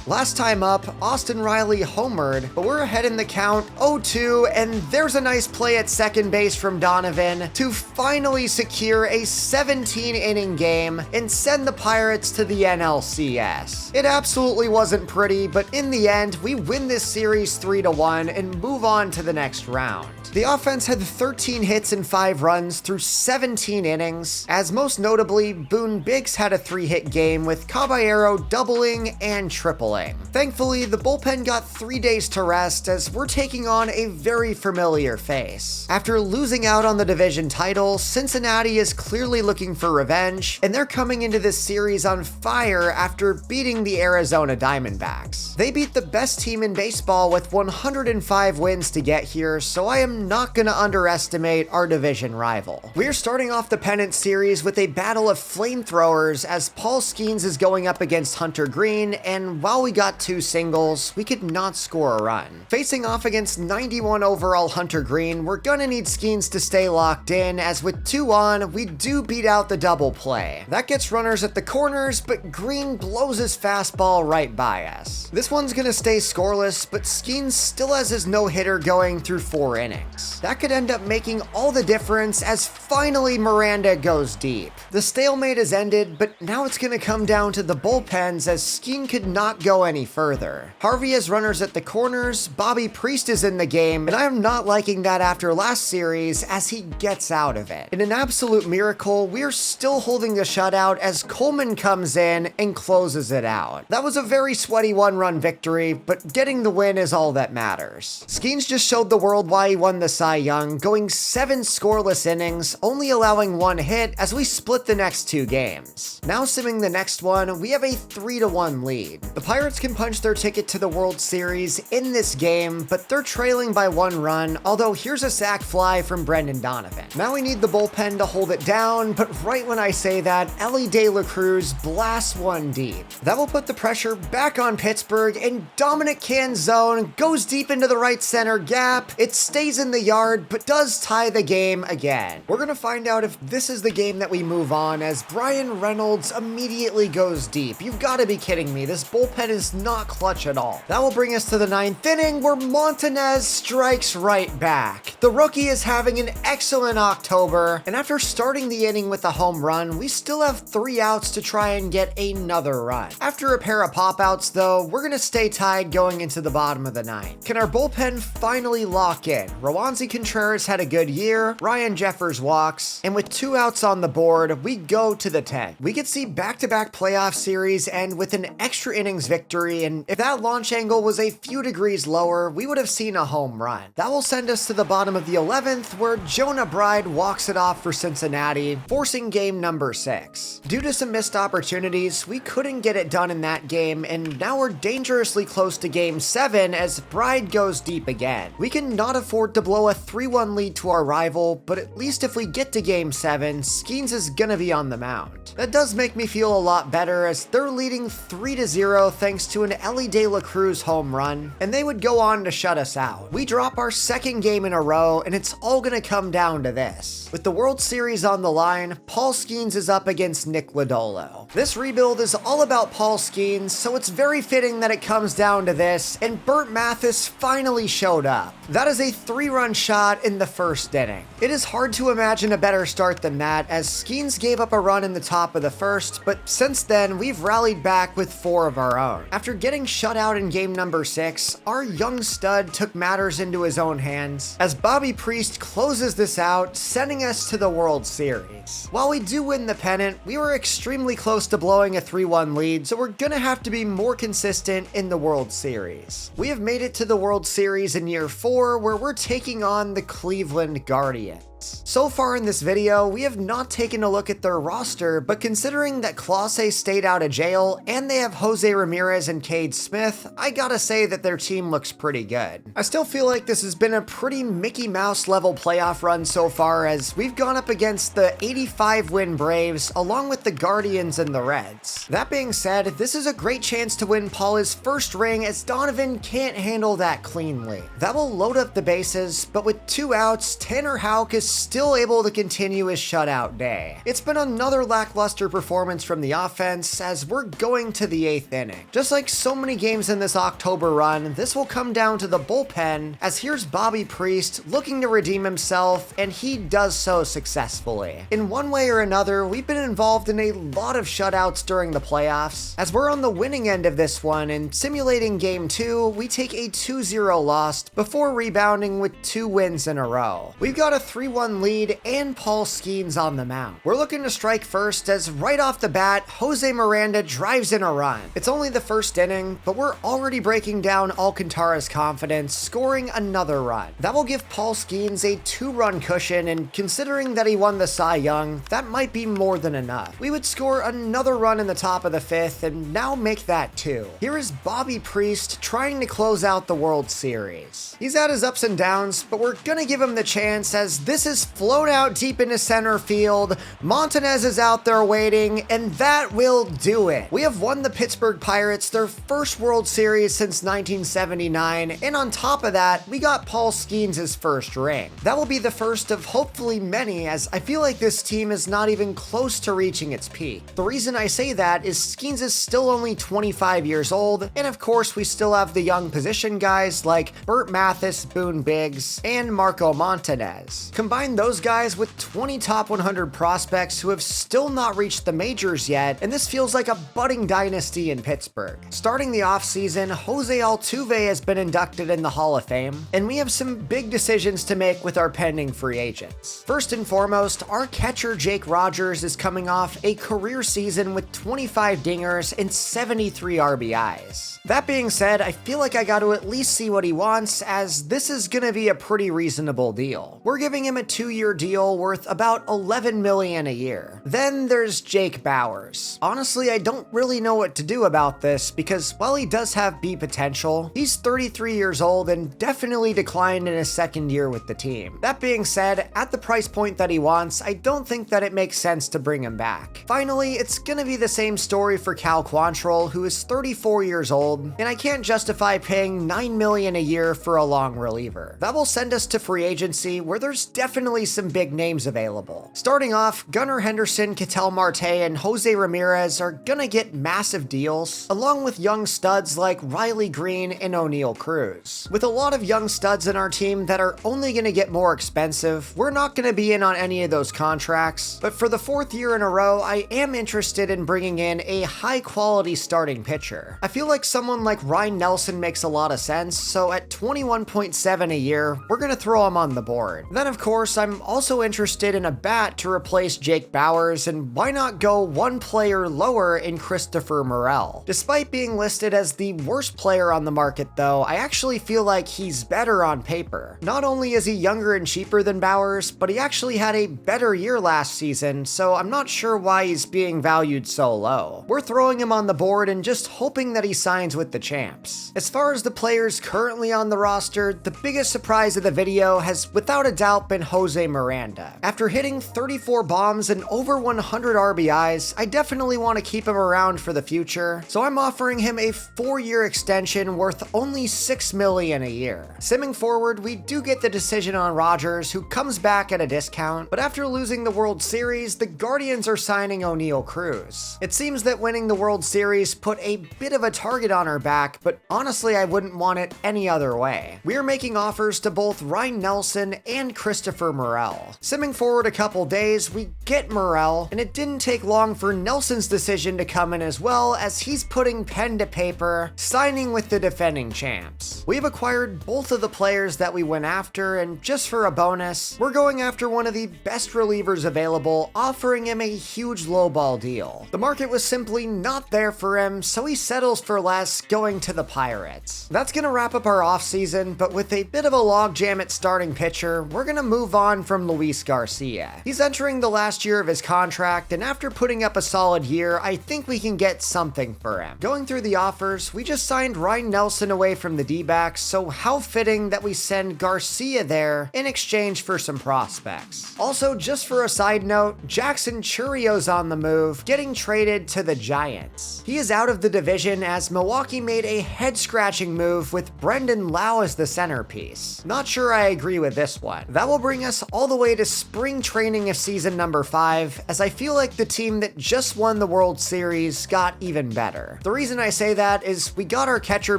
Last time up, Austin Riley homered, but we're ahead in the count 0-2, and there's a nice play at second base from Donovan to finally secure a 17-inning game and send the Pirates to the NLCS. It absolutely wasn't pretty, but in the end, we win this series 3-1 and move on to the next round. The offense had 13 hits and 5 runs through 17 innings, as most notably, Boone Biggs had a 3-hit game with Caballero doubling and tripling. Thankfully, the bullpen got 3 days to rest as we're taking on a very familiar face. After losing out on the division title, Cincinnati is clearly clearly looking for revenge, and they're coming into this series on fire after beating the Arizona Diamondbacks. They beat the best team in baseball with 105 wins to get here, so I am not gonna underestimate our division rival. We're starting off the pennant series with a battle of flamethrowers as Paul Skenes is going up against Hunter Green, and while we got 2 singles, we could not score a run. Facing off against 91 overall Hunter Green, we're gonna need Skenes to stay locked in, as with 2 on, we do beat out the double play. That gets runners at the corners, but Green blows his fastball right by us. This one's gonna stay scoreless, but Skenes still has his no-hitter going through 4 innings. That could end up making all the difference as finally Miranda goes deep. The stalemate has ended, but now it's gonna come down to the bullpens as Skenes could not go any further. Harvey has runners at the corners, Bobby Priest is in the game, and I am not liking that after last series as he gets out of it. In an absolute miracle, we're still holding the shutout as Coleman comes in and closes it out. That was a very sweaty 1-run victory, but getting the win is all that matters. Skenes just showed the world why he won the Cy Young, going 7 scoreless innings, only allowing 1 hit as we split the next 2 games. Now simming the next one, we have a 3-1 lead. The Pirates can punch their ticket to the World Series in this game, but they're trailing by 1 run, although here's a sac fly from Brendan Donovan. Now we need the bullpen to hold it down, but right when I say that, Elly De La Cruz blasts one deep. That will put the pressure back on Pittsburgh, and Dominic Canzone goes deep into the right center gap. It stays in the yard, but does tie the game again. We're gonna find out if this is the game that we move on, as Brian Reynolds immediately goes deep. You've gotta be kidding me, this bullpen is not clutch at all. That will bring us to the 9th inning, where Montanez strikes right back. The rookie is having an excellent October, and after starting the inning with a home run, we still have 3 outs to try and get another run. After a pair of pop-outs though, we're gonna stay tied going into the bottom of the 9th. Can our bullpen finally lock in? Roansy Contreras had a good year, Ryan Jeffers walks, and with 2 outs on the board, we go to the 10th. We could see back-to-back playoff series end with an extra innings victory, and if that launch angle was a few degrees lower, we would have seen a home run. That will send us to the bottom of the 11th, where Jonah Bride walks it off for Cincinnati, forcing game number 6. Due to some missed opportunities, we couldn't get it done in that game, and now we're dangerously close to game 7 as Bride goes deep again. We cannot afford to blow a 3-1 lead to our rival, but at least if we get to game 7, Skenes is gonna be on the mound. That does make me feel a lot better as they're leading 3-0 thanks to an Elly De La Cruz home run, and they would go on to shut us out. We drop our 2nd game in a row, and it's all gonna come down to this. With the World Series on the line, Paul Skenes is up against Nick Lodolo. This rebuild is all about Paul Skenes, so it's very fitting that it comes down to this, and Burt Mathis finally showed up. That is a 3-run shot in the 1st inning. It is hard to imagine a better start than that, as Skenes gave up a run in the top of the 1st, but since then, we've rallied back with 4 of our own. After getting shut out in game number 6, our young stud took matters into his own hands, as Bobby Priest closes this out, sending us to the World Series. While we do win the pennant, we were extremely close to blowing a 3-1 lead, so we're gonna have to be more consistent in the World Series. We have made it to the World Series in year 4, where we're taking on the Cleveland Guardians. So far in this video, we have not taken a look at their roster, but considering that Clase stayed out of jail and they have Jose Ramirez and Cade Smith, I gotta say that their team looks pretty good. I still feel like this has been a pretty Mickey Mouse level playoff run so far, as we've gone up against the 85-win Braves along with the Guardians and the Reds. That being said, this is a great chance to win Paul his 1st ring, as Donovan can't handle that cleanly. That will load up the bases, but with 2 outs, Tanner Houck is still able to continue his shutout day. It's been another lackluster performance from the offense as we're going to the 8th inning. Just like so many games in this October run, this will come down to the bullpen, as here's Bobby Priest looking to redeem himself, and he does so successfully. In one way or another, we've been involved in a lot of shutouts during the playoffs, as we're on the winning end of this one, and simulating game 2, we take a 2-0 loss before rebounding with 2 wins in a row. We've got a 3-1 3-1 lead and Paul Skenes on the mound. We're looking to strike first as right off the bat, Jose Miranda drives in a run. It's only the first inning, but we're already breaking down Alcantara's confidence, scoring another run. That will give Paul Skenes a 2-run cushion, and considering that he won the Cy Young, that might be more than enough. We would score another run in the top of the 5th and now make that 2. Here is Bobby Priest trying to close out the World Series. He's had his ups and downs, but we're gonna give him the chance as this is flown out deep into center field. Montanez is out there waiting, and that will do it. We have won the Pittsburgh Pirates their first World Series since 1979, and on top of that, we got Paul Skenes' first ring. That will be the first of hopefully many, as I feel like this team is not even close to reaching its peak. The reason I say that is Skenes is still only 25 years old, and of course we still have the young position guys like Burt Mathis, Boone Biggs, and Marco Montanez. Combine those guys with 20 top 100 prospects who have still not reached the majors yet, and this feels like a budding dynasty in Pittsburgh. Starting the offseason, Jose Altuve has been inducted in the Hall of Fame, and we have some big decisions to make with our pending free agents. First and foremost, our catcher Jake Rogers is coming off a career season with 25 dingers and 73 RBIs. That being said, I feel like I got to at least see what he wants, as this is gonna be a pretty reasonable deal. We're giving him a 2-year deal worth about $11 million a year. Then there's Jake Bauers. Honestly, I don't really know what to do about this, because while he does have B potential, he's 33 years old and definitely declined in his second year with the team. That being said, at the price point that he wants, I don't think that it makes sense to bring him back. Finally, it's gonna be the same story for Cal Quantrill, who is 34 years old, and I can't justify paying $9 million a year for a long reliever. That will send us to free agency, where there's definitely some big names available. Starting off, Gunnar Henderson, Ketel Marte, and Jose Ramirez are gonna get massive deals, along with young studs like Riley Green and O'Neal Cruz. With a lot of young studs in our team that are only gonna get more expensive, we're not gonna be in on any of those contracts, but for the 4th year in a row, I am interested in bringing in a high-quality starting pitcher. I feel like someone like Ryan Nelson makes a lot of sense, so at $21.7 a year, we're gonna throw him on the board. Then of course, I'm also interested in a bat to replace Jake Bauers, and why not go one player lower in Christopher Morel? Despite being listed as the worst player on the market though, I actually feel like he's better on paper. Not only is he younger and cheaper than Bauers, but he actually had a better year last season, so I'm not sure why he's being valued so low. We're throwing him on the board and just hoping that he signs with the champs. As far as the players currently on the roster, the biggest surprise of the video has without a doubt been Jose Miranda. After hitting 34 bombs and over 100 RBIs, I definitely want to keep him around for the future, so I'm offering him a 4-year extension worth only $6 million a year. Simming forward, we do get the decision on Rogers, who comes back at a discount, but after losing the World Series, the Guardians are signing O'Neal Cruz. It seems that winning the World Series put a bit of a target on our back, but honestly I wouldn't want it any other way. We're making offers to both Ryan Nelson and Christopher Morel. Simming forward a couple days, we get Morel, and it didn't take long for Nelson's decision to come in as well, as he's putting pen to paper, signing with the defending champs. We've acquired both of the players that we went after, and just for a bonus, we're going after one of the best relievers available, offering him a huge lowball deal. The market was simply not there for him, so he settles for less, going to the Pirates. That's gonna wrap up our offseason, but with a bit of a logjam at starting pitcher, we're gonna move on from Luis Garcia. He's entering the last year of his contract, and after putting up a solid year, I think we can get something for him. Going through the offers, we just signed Ryan Nelson away from the D-backs, so how fitting that we send Garcia there in exchange for some prospects. Also, just for a side note, Jackson Churrio's on the move, getting traded to the Giants. He is out of the division as Milwaukee made a head-scratching move with Brendan Lau as the centerpiece. Not sure I agree with this one. That will bring us all the way to spring training of season number 5, as I feel like the team that just won the World Series got even better. The reason I say that is we got our catcher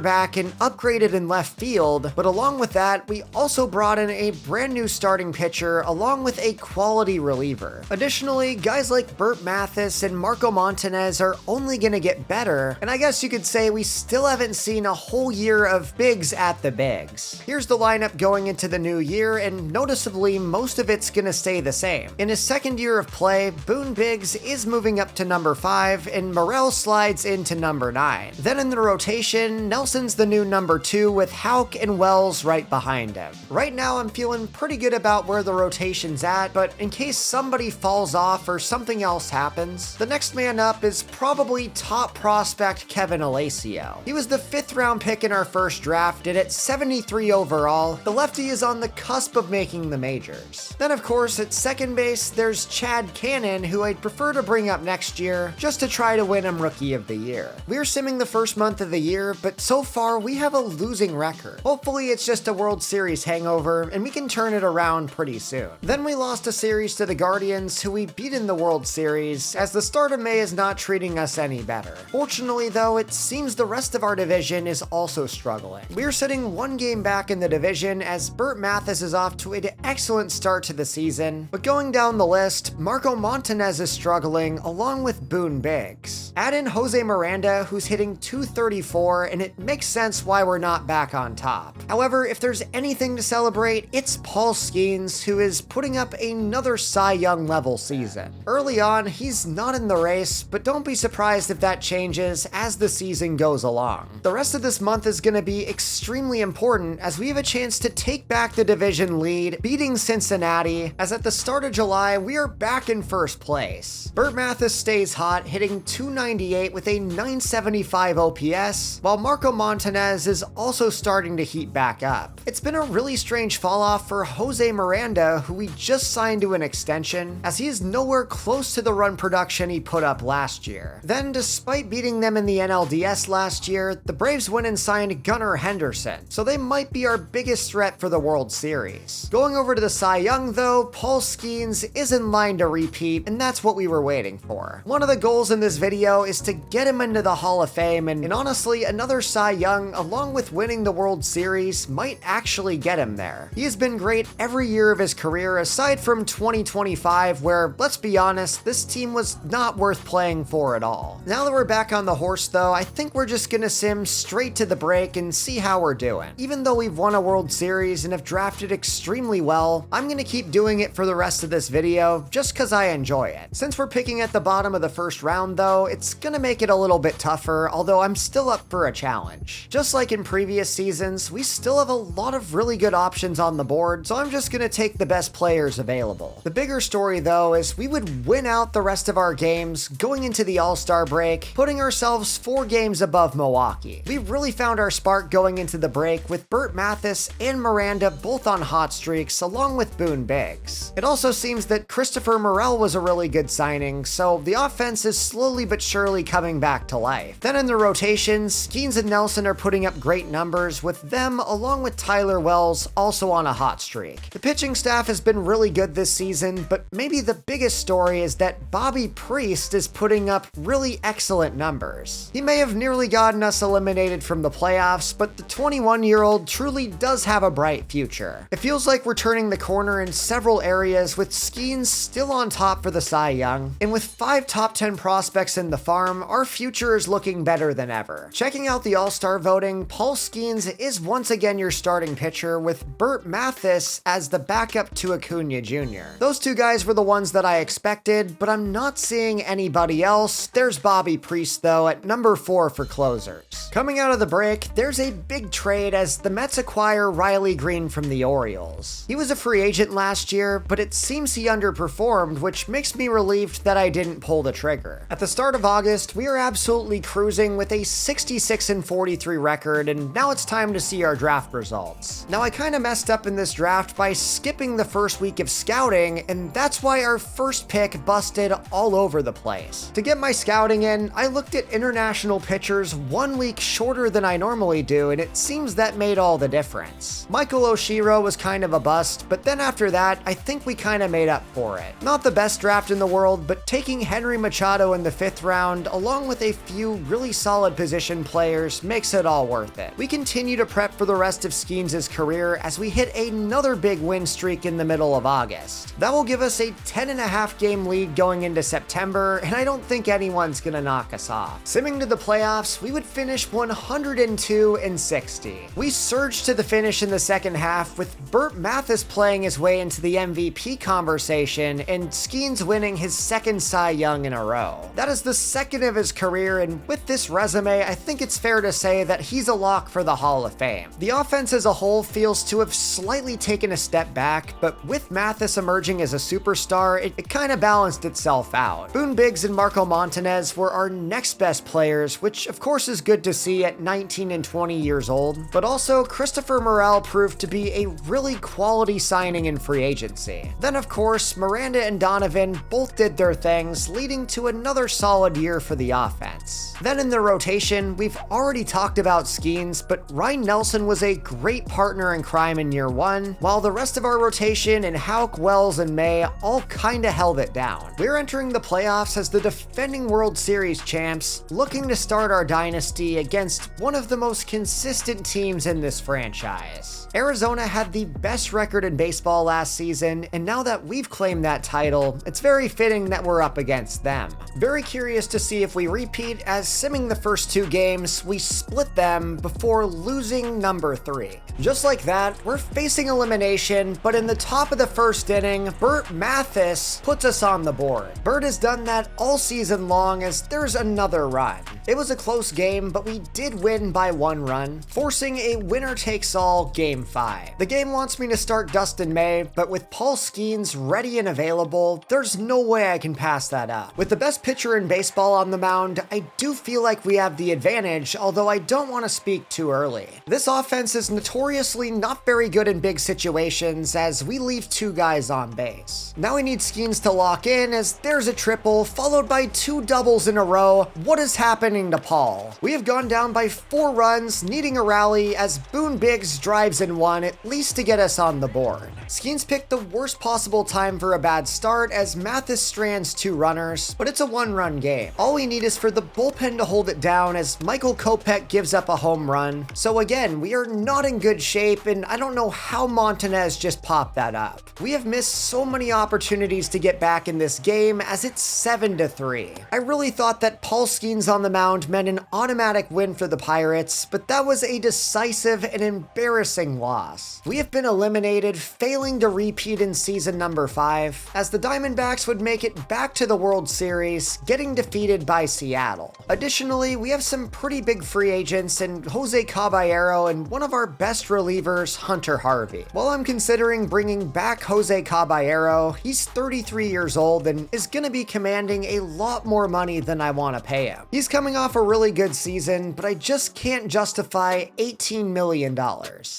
back and upgraded in left field, but along with that, we also brought in a brand new starting pitcher along with a quality reliever. Additionally, guys like Burt Mathis and Marco Montanez are only gonna get better, and I guess you could say we still haven't seen a whole year of bigs at the bigs. Here's the lineup going into the new year, and noticeably likely most of it's gonna stay the same. In his second year of play, Boone Biggs is moving up to number 5, and Morel slides into number 9. Then in the rotation, Nelson's the new number 2 with Houck and Wells right behind him. Right now I'm feeling pretty good about where the rotation's at, but in case somebody falls off or something else happens, the next man up is probably top prospect Kevin Alacio. He was the 5th round pick in our first draft, and at 73 overall, the lefty is on the cusp of making the majors. Then of course at second base, there's Chad Cannon, who I'd prefer to bring up next year just to try to win him Rookie of the Year. We're simming the first month of the year, but so far we have a losing record. Hopefully it's just a World Series hangover and we can turn it around pretty soon. Then we lost a series to the Guardians, who we beat in the World Series, as the start of May is not treating us any better. Fortunately though, it seems the rest of our division is also struggling. We're sitting 1 game back in the division as Burt Mathis is off to an excellent start to the season, but going down the list, Marco Montanez is struggling along with Boone Biggs. Add in Jose Miranda, who's hitting .234, and it makes sense why we're not back on top. However, if there's anything to celebrate, it's Paul Skenes, who is putting up another Cy Young level season. Early on, he's not in the race, but don't be surprised if that changes as the season goes along. The rest of this month is going to be extremely important as we have a chance to take back the division lead, beating Cincinnati, as at the start of July, we are back in first place. Burt Mathis stays hot, hitting .298 with a .975 OPS, while Marco Montanez is also starting to heat back up. It's been a really strange falloff for Jose Miranda, who we just signed to an extension, as he is nowhere close to the run production he put up last year. Then, despite beating them in the NLDS last year, the Braves went and signed Gunnar Henderson, so they might be our biggest threat for the World Series. Going over to the Cy Young though, Paul Skenes is in line to repeat, and that's what we were waiting for. One of the goals in this video is to get him into the Hall of Fame, and honestly, another Cy Young, along with winning the World Series, might actually get him there. He has been great every year of his career, aside from 2025, where, let's be honest, this team was not worth playing for at all. Now that we're back on the horse though, I think we're just gonna sim straight to the break and see how we're doing. Even though we've won a World Series and have drafted extremely well, I'm gonna keep doing it for the rest of this video, just cause I enjoy it. Since we're picking at the bottom of the first round though, it's gonna make it a little bit tougher, although I'm still up for a challenge. Just like in previous seasons, we still have a lot of really good options on the board, so I'm just gonna take the best players available. The bigger story though is we would win out the rest of our games going into the All-Star break, putting ourselves 4 games above Milwaukee. We really found our spark going into the break with Burt Mathis and Miranda both on hot streaks, along with Boone Biggs. It also seems that Christopher Morel was a really good signing, so the offense is slowly but surely coming back to life. Then in the rotation, Skenes and Nelson are putting up great numbers, with them along with Tyler Wells also on a hot streak. The pitching staff has been really good this season, but maybe the biggest story is that Bobby Priest is putting up really excellent numbers. He may have nearly gotten us eliminated from the playoffs, but the 21-year-old truly does have a bright future. It feels like we're turning the corner in several areas, with Skenes still on top for the Cy Young, and with 5 top 10 prospects in the farm, our future is looking better than ever. Checking out the All-Star voting, Paul Skenes is once again your starting pitcher, with Burt Mathis as the backup to Acuna Jr. Those 2 guys were the ones that I expected, but I'm not seeing anybody else. There's Bobby Priest though at number 4 for closers. Coming out of the break, there's a big trade as the Mets acquire Riley Green from the Orioles. He was a free agent last year, but it seems he underperformed, which makes me relieved that I didn't pull the trigger. At the start of August, we are absolutely cruising with a 66-43 record, and now it's time to see our draft results. Now I kinda messed up in this draft by skipping the first week of scouting, and that's why our first pick busted all over the place. To get my scouting in, I looked at international pitchers 1 week shorter than I normally do, and it seems that made all the difference. Michael Oshiro was kind of a bust, but then after that, I think we kinda made up for it. Not the best draft in the world, but taking Henry Machado in the 5th round, along with a few really solid position players, makes it all worth it. We continue to prep for the rest of Skenes' career as we hit another big win streak in the middle of August. That will give us a 10.5 game lead going into September, and I don't think anyone's gonna knock us off. Simming to the playoffs, we would finish 102-60. We surged to the finish in the second half, with Burt Mathis playing his way into the MVP conversation, and Skenes winning his second Cy Young in a row. That is the second of his career, and with this resume, I think it's fair to say that he's a lock for the Hall of Fame. The offense as a whole feels to have slightly taken a step back, but with Mathis emerging as a superstar, it kind of balanced itself out. Boone Biggs and Marco Montanez were our next best players, which of course is good to see at 19 and 20 years old, but also Christopher Morel proved to be a really quality signing in free agency. Then of course, Miranda and Donovan both did their things, leading to another solid year for the offense. Then in the rotation, we've already talked about Skenes, but Ryan Nelson was a great partner in crime in year one, while the rest of our rotation in Houck, Wells, and May all kinda held it down. We're entering the playoffs as the defending World Series champs, looking to start our dynasty against one of the most consistent teams in this franchise. Arizona had the best record in baseball last season, and now that we've claimed that title, it's very fitting that we're up against them. Very curious to see if we repeat, as simming the first two games, we split them before losing number 3. Just like that, we're facing elimination, but in the top of the first inning, Burt Mathis puts us on the board. Burt has done that all season long as there's another run. It was a close game, but we did win by 1 run, forcing a winner-takes-all Game 5. The game wants me to start Dustin May, but with Paul Skenes ready and available, there's no way I can pass that up. With the best pitcher in baseball on the mound, I do feel like we have the advantage, although I don't want to speak too early. This offense is notoriously not very good in big situations, as we leave 2 guys on base. Now we need Skenes to lock in, as there's a triple, followed by 2 doubles in a row. What is happening to Paul? We have gone down by 4 runs, needing a rally, as Boone Biggs drives in 1, at least to get us on the board. Skenes picked the worst possible time for a bad start, as Mathis strands 2 runners, but it's a 1-run game. All we need is for the bullpen to hold it down, as Michael Kopech gives up a home run. So again, we are not in good shape, and I don't know how Montanez just popped that up. We have missed so many opportunities to get back in this game, as it's 7-3. I really thought that Paul Skenes on the mound meant an automatic win for the Pirates, but that was a decisive and embarrassing loss. We have been eliminated, failing to repeat in season number 5, as the Diamondbacks would make it back to the World Series, getting defeated by Seattle. Additionally, we have some pretty big free agents in Jose Caballero and one of our best relievers, Hunter Harvey. While I'm considering bringing back Jose Caballero, he's 33 years old and is going to be commanding a lot more money than I want to pay him. He's coming off a really good season, but I just can't justify $18 million.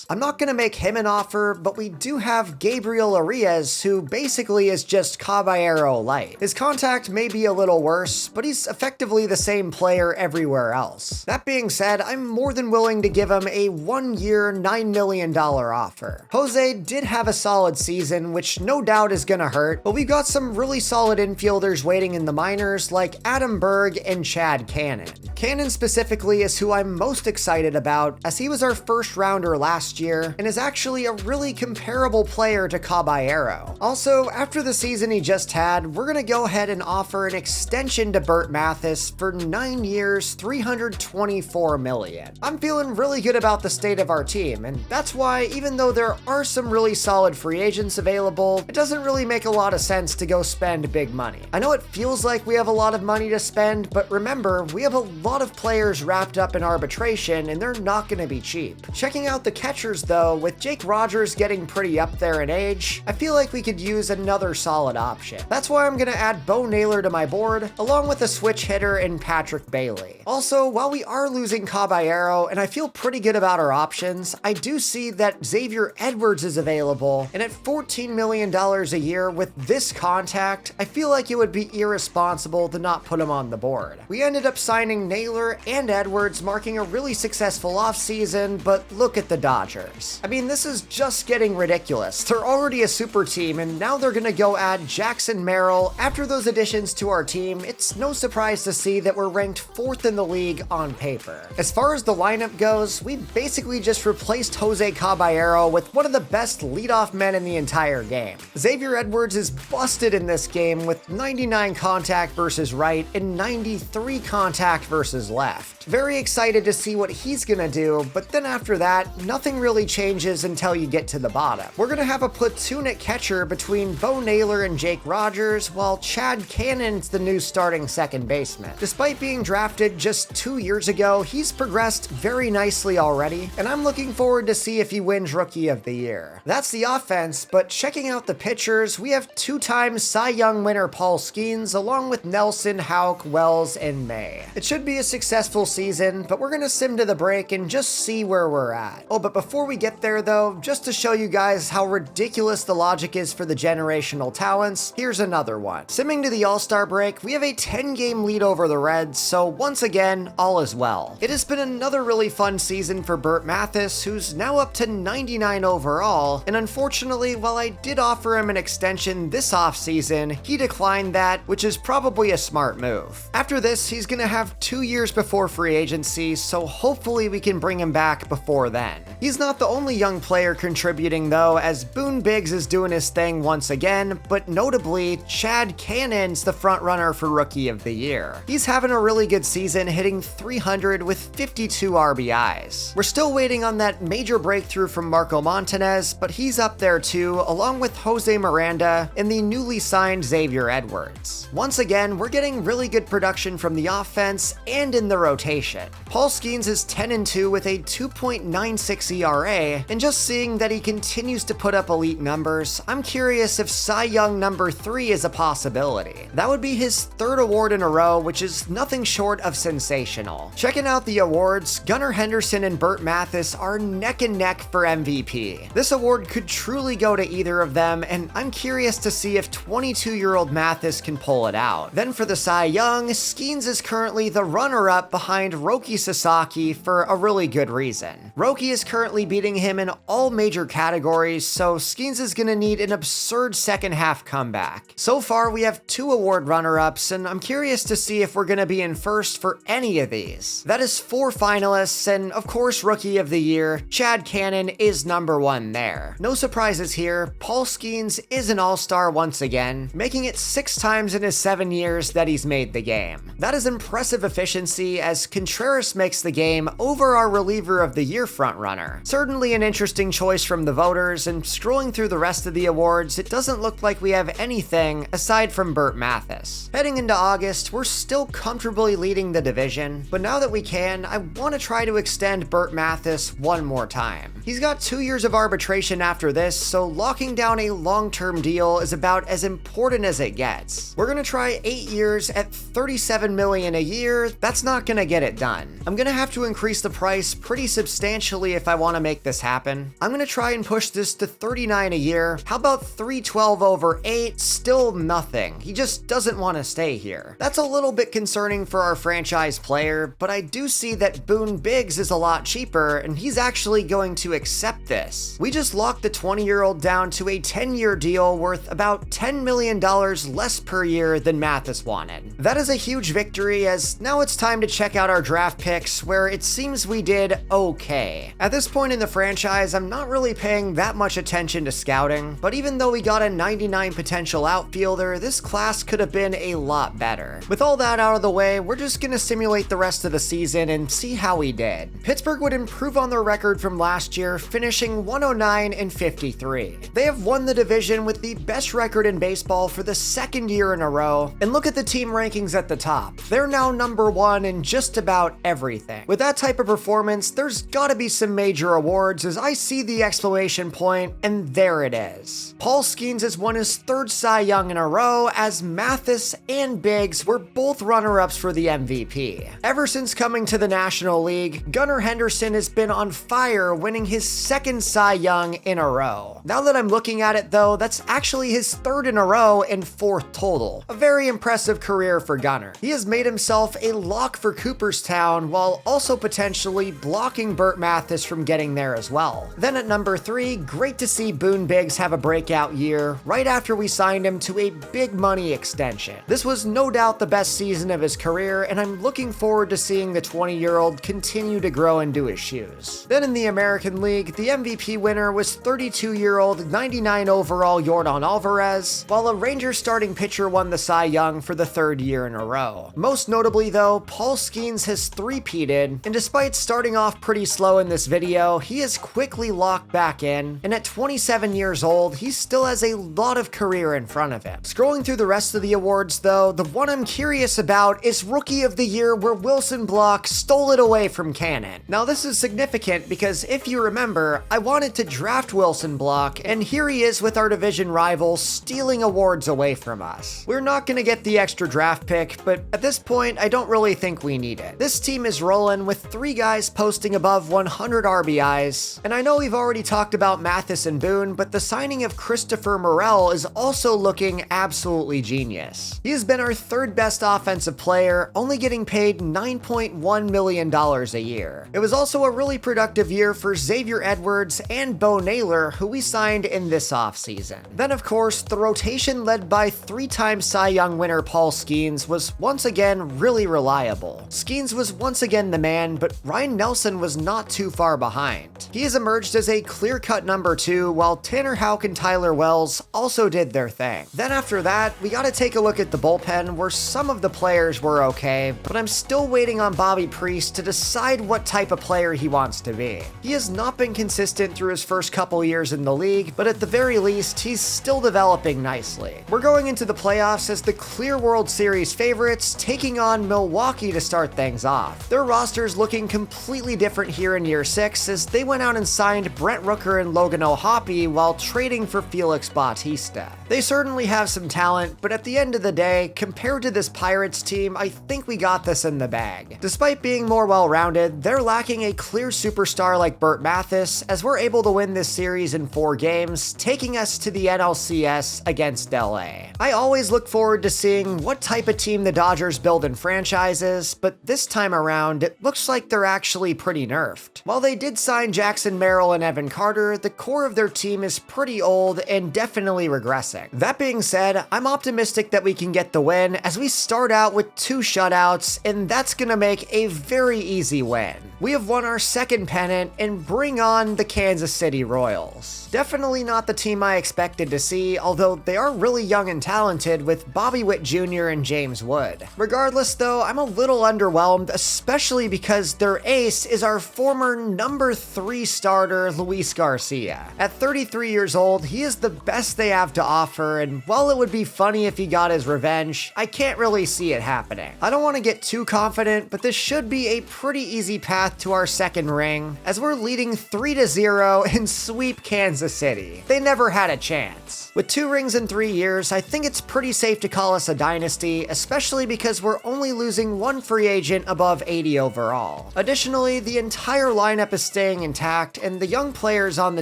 I'm not going to make him an offer, but we do have Gabriel Arias, who basically is just Caballero light. His contact may be a little worse, but he's effectively the same player everywhere else. That being said, I'm more than willing to give him a 1-year, $9 million offer. Jose did have a solid season, which no doubt is gonna hurt, but we've got some really solid infielders waiting in the minors like Adam Berg and Chad Cannon. Cannon specifically is who I'm most excited about, as he was our first rounder last year and is actually a really comparable player to Caballero. Also, after the season he just had, we're gonna go ahead and offer an extension to Burt Mathis for 9 years, $324 million. I'm feeling really good about the state of our team, and that's why, even though there are some really solid free agents available, it doesn't really make a lot of sense to go spend big money. I know it feels like we have a lot of money to spend, but remember, we have a lot of players wrapped up in arbitration, and they're not gonna be cheap. Checking out the catchers though, with Jake Rogers getting pretty up there in age, I feel like we could use another solid option. That's why I'm gonna add Bo Naylor to my board, along with a switch hitter in Patrick Bailey. Also, while we are losing Caballero, and I feel pretty good about our options, I do see that Xavier Edwards is available, and at $14 million a year with this contact, I feel like it would be irresponsible to not put him on the board. We ended up signing Naylor and Edwards, marking a really successful offseason, but look at the Dodgers. I mean, this is just getting ridiculous. They're already a super team, and now they're gonna go add Jackson Merrill. After those additions to our team, it's no surprise to see that we're we're ranked 4th in the league on paper. As far as the lineup goes, we basically just replaced Jose Caballero with one of the best leadoff men in the entire game. Xavier Edwards is busted in this game with 99 contact versus right and 93 contact versus left. Very excited to see what he's gonna do, but then after that, nothing really changes until you get to the bottom. We're gonna have a platoon at catcher between Bo Naylor and Jake Rogers, while Chad Cannon's the new starting second baseman. Despite being drafted just 2 years ago, he's progressed very nicely already, and I'm looking forward to see if he wins Rookie of the Year. That's the offense, but checking out the pitchers, we have 2-time Cy Young winner Paul Skenes, along with Nelson, Houck, Wells, and May. It should be a successful season, but we're gonna sim to the break and just see where we're at. Oh, but before we get there though, just to show you guys how ridiculous the logic is for the generational talents, here's another one. Simming to the All-Star break, we have a 10-game lead over the Reds, so once again, all is well. It has been another really fun season for Burt Mathis, who's now up to 99 overall, and unfortunately, while I did offer him an extension this offseason, he declined that, which is probably a smart move. After this, he's gonna have 2 years before free agency, so hopefully we can bring him back before then. He's not the only young player contributing though, as Boone Biggs is doing his thing once again, but notably, Chad Cannon's the front runner for Rookie of the Year. He's having a really good season, hitting 300 with 52 RBIs. We're still waiting on that major breakthrough from Marco Montanez, but he's up there too, along with Jose Miranda and the newly signed Xavier Edwards. Once again, we're getting really good production from the offense and in the rotation. Paul Skenes is 10-2 with a 2.96 ERA, and just seeing that he continues to put up elite numbers, I'm curious if Cy Young number 3 is a possibility. That would be his 3rd award in a row, which is nothing short of sensational. Checking out the awards, Gunnar Henderson and Burt Mathis are neck and neck for MVP. This award could truly go to either of them, and I'm curious to see if 22-year-old Mathis can pull it out. Then for the Cy Young, Skenes is currently the runner-up behind Roki Sasaki for a really good reason. Roki is currently beating him in all major categories, so Skenes is gonna need an absurd second half comeback. So far, we have 2 award runner-ups, and I'm curious to see if we're gonna be in first for any of these. That is 4 finalists, and of course, Rookie of the Year, Chad Cannon is number 1 there. No surprises here, Paul Skenes is an all-star once again, making it 6 times in his 7 years that he's made the game. That is impressive efficiency, as Contreras makes the game over our reliever of the year frontrunner. Certainly an interesting choice from the voters, and scrolling through the rest of the awards, it doesn't look like we have anything aside from Burt Mathis. Heading into August, we're still comfortably leading the division, but now that we can, I want to try to extend Burt Mathis one more time. He's got 2 years of arbitration after this, so locking down a long-term deal is about as important as it gets. We're gonna try 8 years at $37 million a year. That's not gonna get it done. I'm gonna have to increase the price pretty substantially if I want to make this happen. I'm gonna try and push this to $39 a year. How about $312 over 8? Still nothing. He just doesn't want to stay here. That's a little bit concerning for our franchise player, but I do see that Boone Biggs is a lot cheaper, and he's actually going to accept this. We just locked the 20-year-old down to a 10-year deal worth about $10 million less per year than Mathis wanted. That is a huge victory, as now it's time to check out our draft picks, where it seems we did okay. At this point in the franchise, I'm not really paying that much attention to scouting, but even though we got a 99 potential outfielder, this class could have been a lot better. With all that out of the way, we're just gonna simulate the rest of the season and see how we did. Pittsburgh would improve on their record from last year, finishing 109-53. They have won the division with the best record in baseball for the 2nd year in a row, and look at the team rankings at the top. They're now number 1 in just about everything. With that type of performance, there's gotta be some major awards, as I see the exclamation point, and there it is. Paul Skenes has won his 3rd Cy Young in a row, as Mathis and Biggs were both runner-ups for the MVP. Ever since coming to the National League, Gunnar Henderson has been on fire, winning his his second Cy Young in a row. Now that I'm looking at it though, that's actually his third in a row and fourth total. A very impressive career for Gunnar. He has made himself a lock for Cooperstown while also potentially blocking Burt Mathis from getting there as well. Then at number 3, great to see Boone Biggs have a breakout year right after we signed him to a big money extension. This was no doubt the best season of his career, and I'm looking forward to seeing the 20-year-old continue to grow into his shoes. Then in the American League, the MVP winner was 32-year-old 99 overall Yordan Alvarez, while a Rangers starting pitcher won the Cy Young for the third year in a row. Most notably though, Paul Skenes has three-peated, and despite starting off pretty slow in this video, he has quickly locked back in, and at 27 years old, he still has a lot of career in front of him. Scrolling through the rest of the awards though, the one I'm curious about is Rookie of the Year, where Wilson Block stole it away from Cannon. Now this is significant because if you remember, I wanted to draft Wilson Block, and here he is with our division rival stealing awards away from us. We're not gonna get the extra draft pick, but at this point, I don't really think we need it. This team is rolling with 3 guys posting above 100 RBIs, and I know we've already talked about Mathis and Boone, but the signing of Christopher Morel is also looking absolutely genius. He has been our third best offensive player, only getting paid $9.1 million a year. It was also a really productive year for Xavier Edwards and Bo Naylor, who we signed in this offseason. Then of course, the rotation led by 3-time Cy Young winner Paul Skenes was once again really reliable. Skenes was once again the man, but Ryan Nelson was not too far behind. He has emerged as a clear-cut number 2, while Tanner Houck and Tyler Wells also did their thing. Then after that, we gotta take a look at the bullpen, where some of the players were okay, but I'm still waiting on Bobby Priest to decide what type of player he wants to be. He has not been consistent through his first couple years in the league, but at the very least, he's still developing nicely. We're going into the playoffs as the clear World Series favorites, taking on Milwaukee to start things off. Their roster's looking completely different here in year 6, as they went out and signed Brent Rooker and Logan O'Hoppe while trading for Felix Bautista. They certainly have some talent, but at the end of the day, compared to this Pirates team, I think we got this in the bag. Despite being more well-rounded, they're lacking a clear superstar like Burt Mathis, as we're able to win this series in 4 games, taking us to the NLCS against LA. I always look forward to seeing what type of team the Dodgers build in franchises, but this time around, it looks like they're actually pretty nerfed. While they did sign Jackson Merrill and Evan Carter, the core of their team is pretty old and definitely regressing. That being said, I'm optimistic that we can get the win, as we start out with 2 shutouts, and that's gonna make a very easy win. We have won our second pennant and bring on the Kansas City Royals. Definitely not the team I expected to see, although they are really young and talented with Bobby Witt Jr. and James Wood. Regardless though, I'm a little underwhelmed, especially because their ace is our former number 3 starter, Luis Garcia. At 33 years old, he is the best they have to offer, and while it would be funny if he got his revenge, I can't really see it happening. I don't want to get too confident, but this should be a pretty easy path to our second ring, as we're leading 3-0 and sweep Kansas City. They never had a chance. With 2 rings in 3 years, I think it's pretty safe to call us a dynasty, especially because we're only losing 1 free agent above 80 overall. Additionally, the entire lineup is staying intact, and the young players on the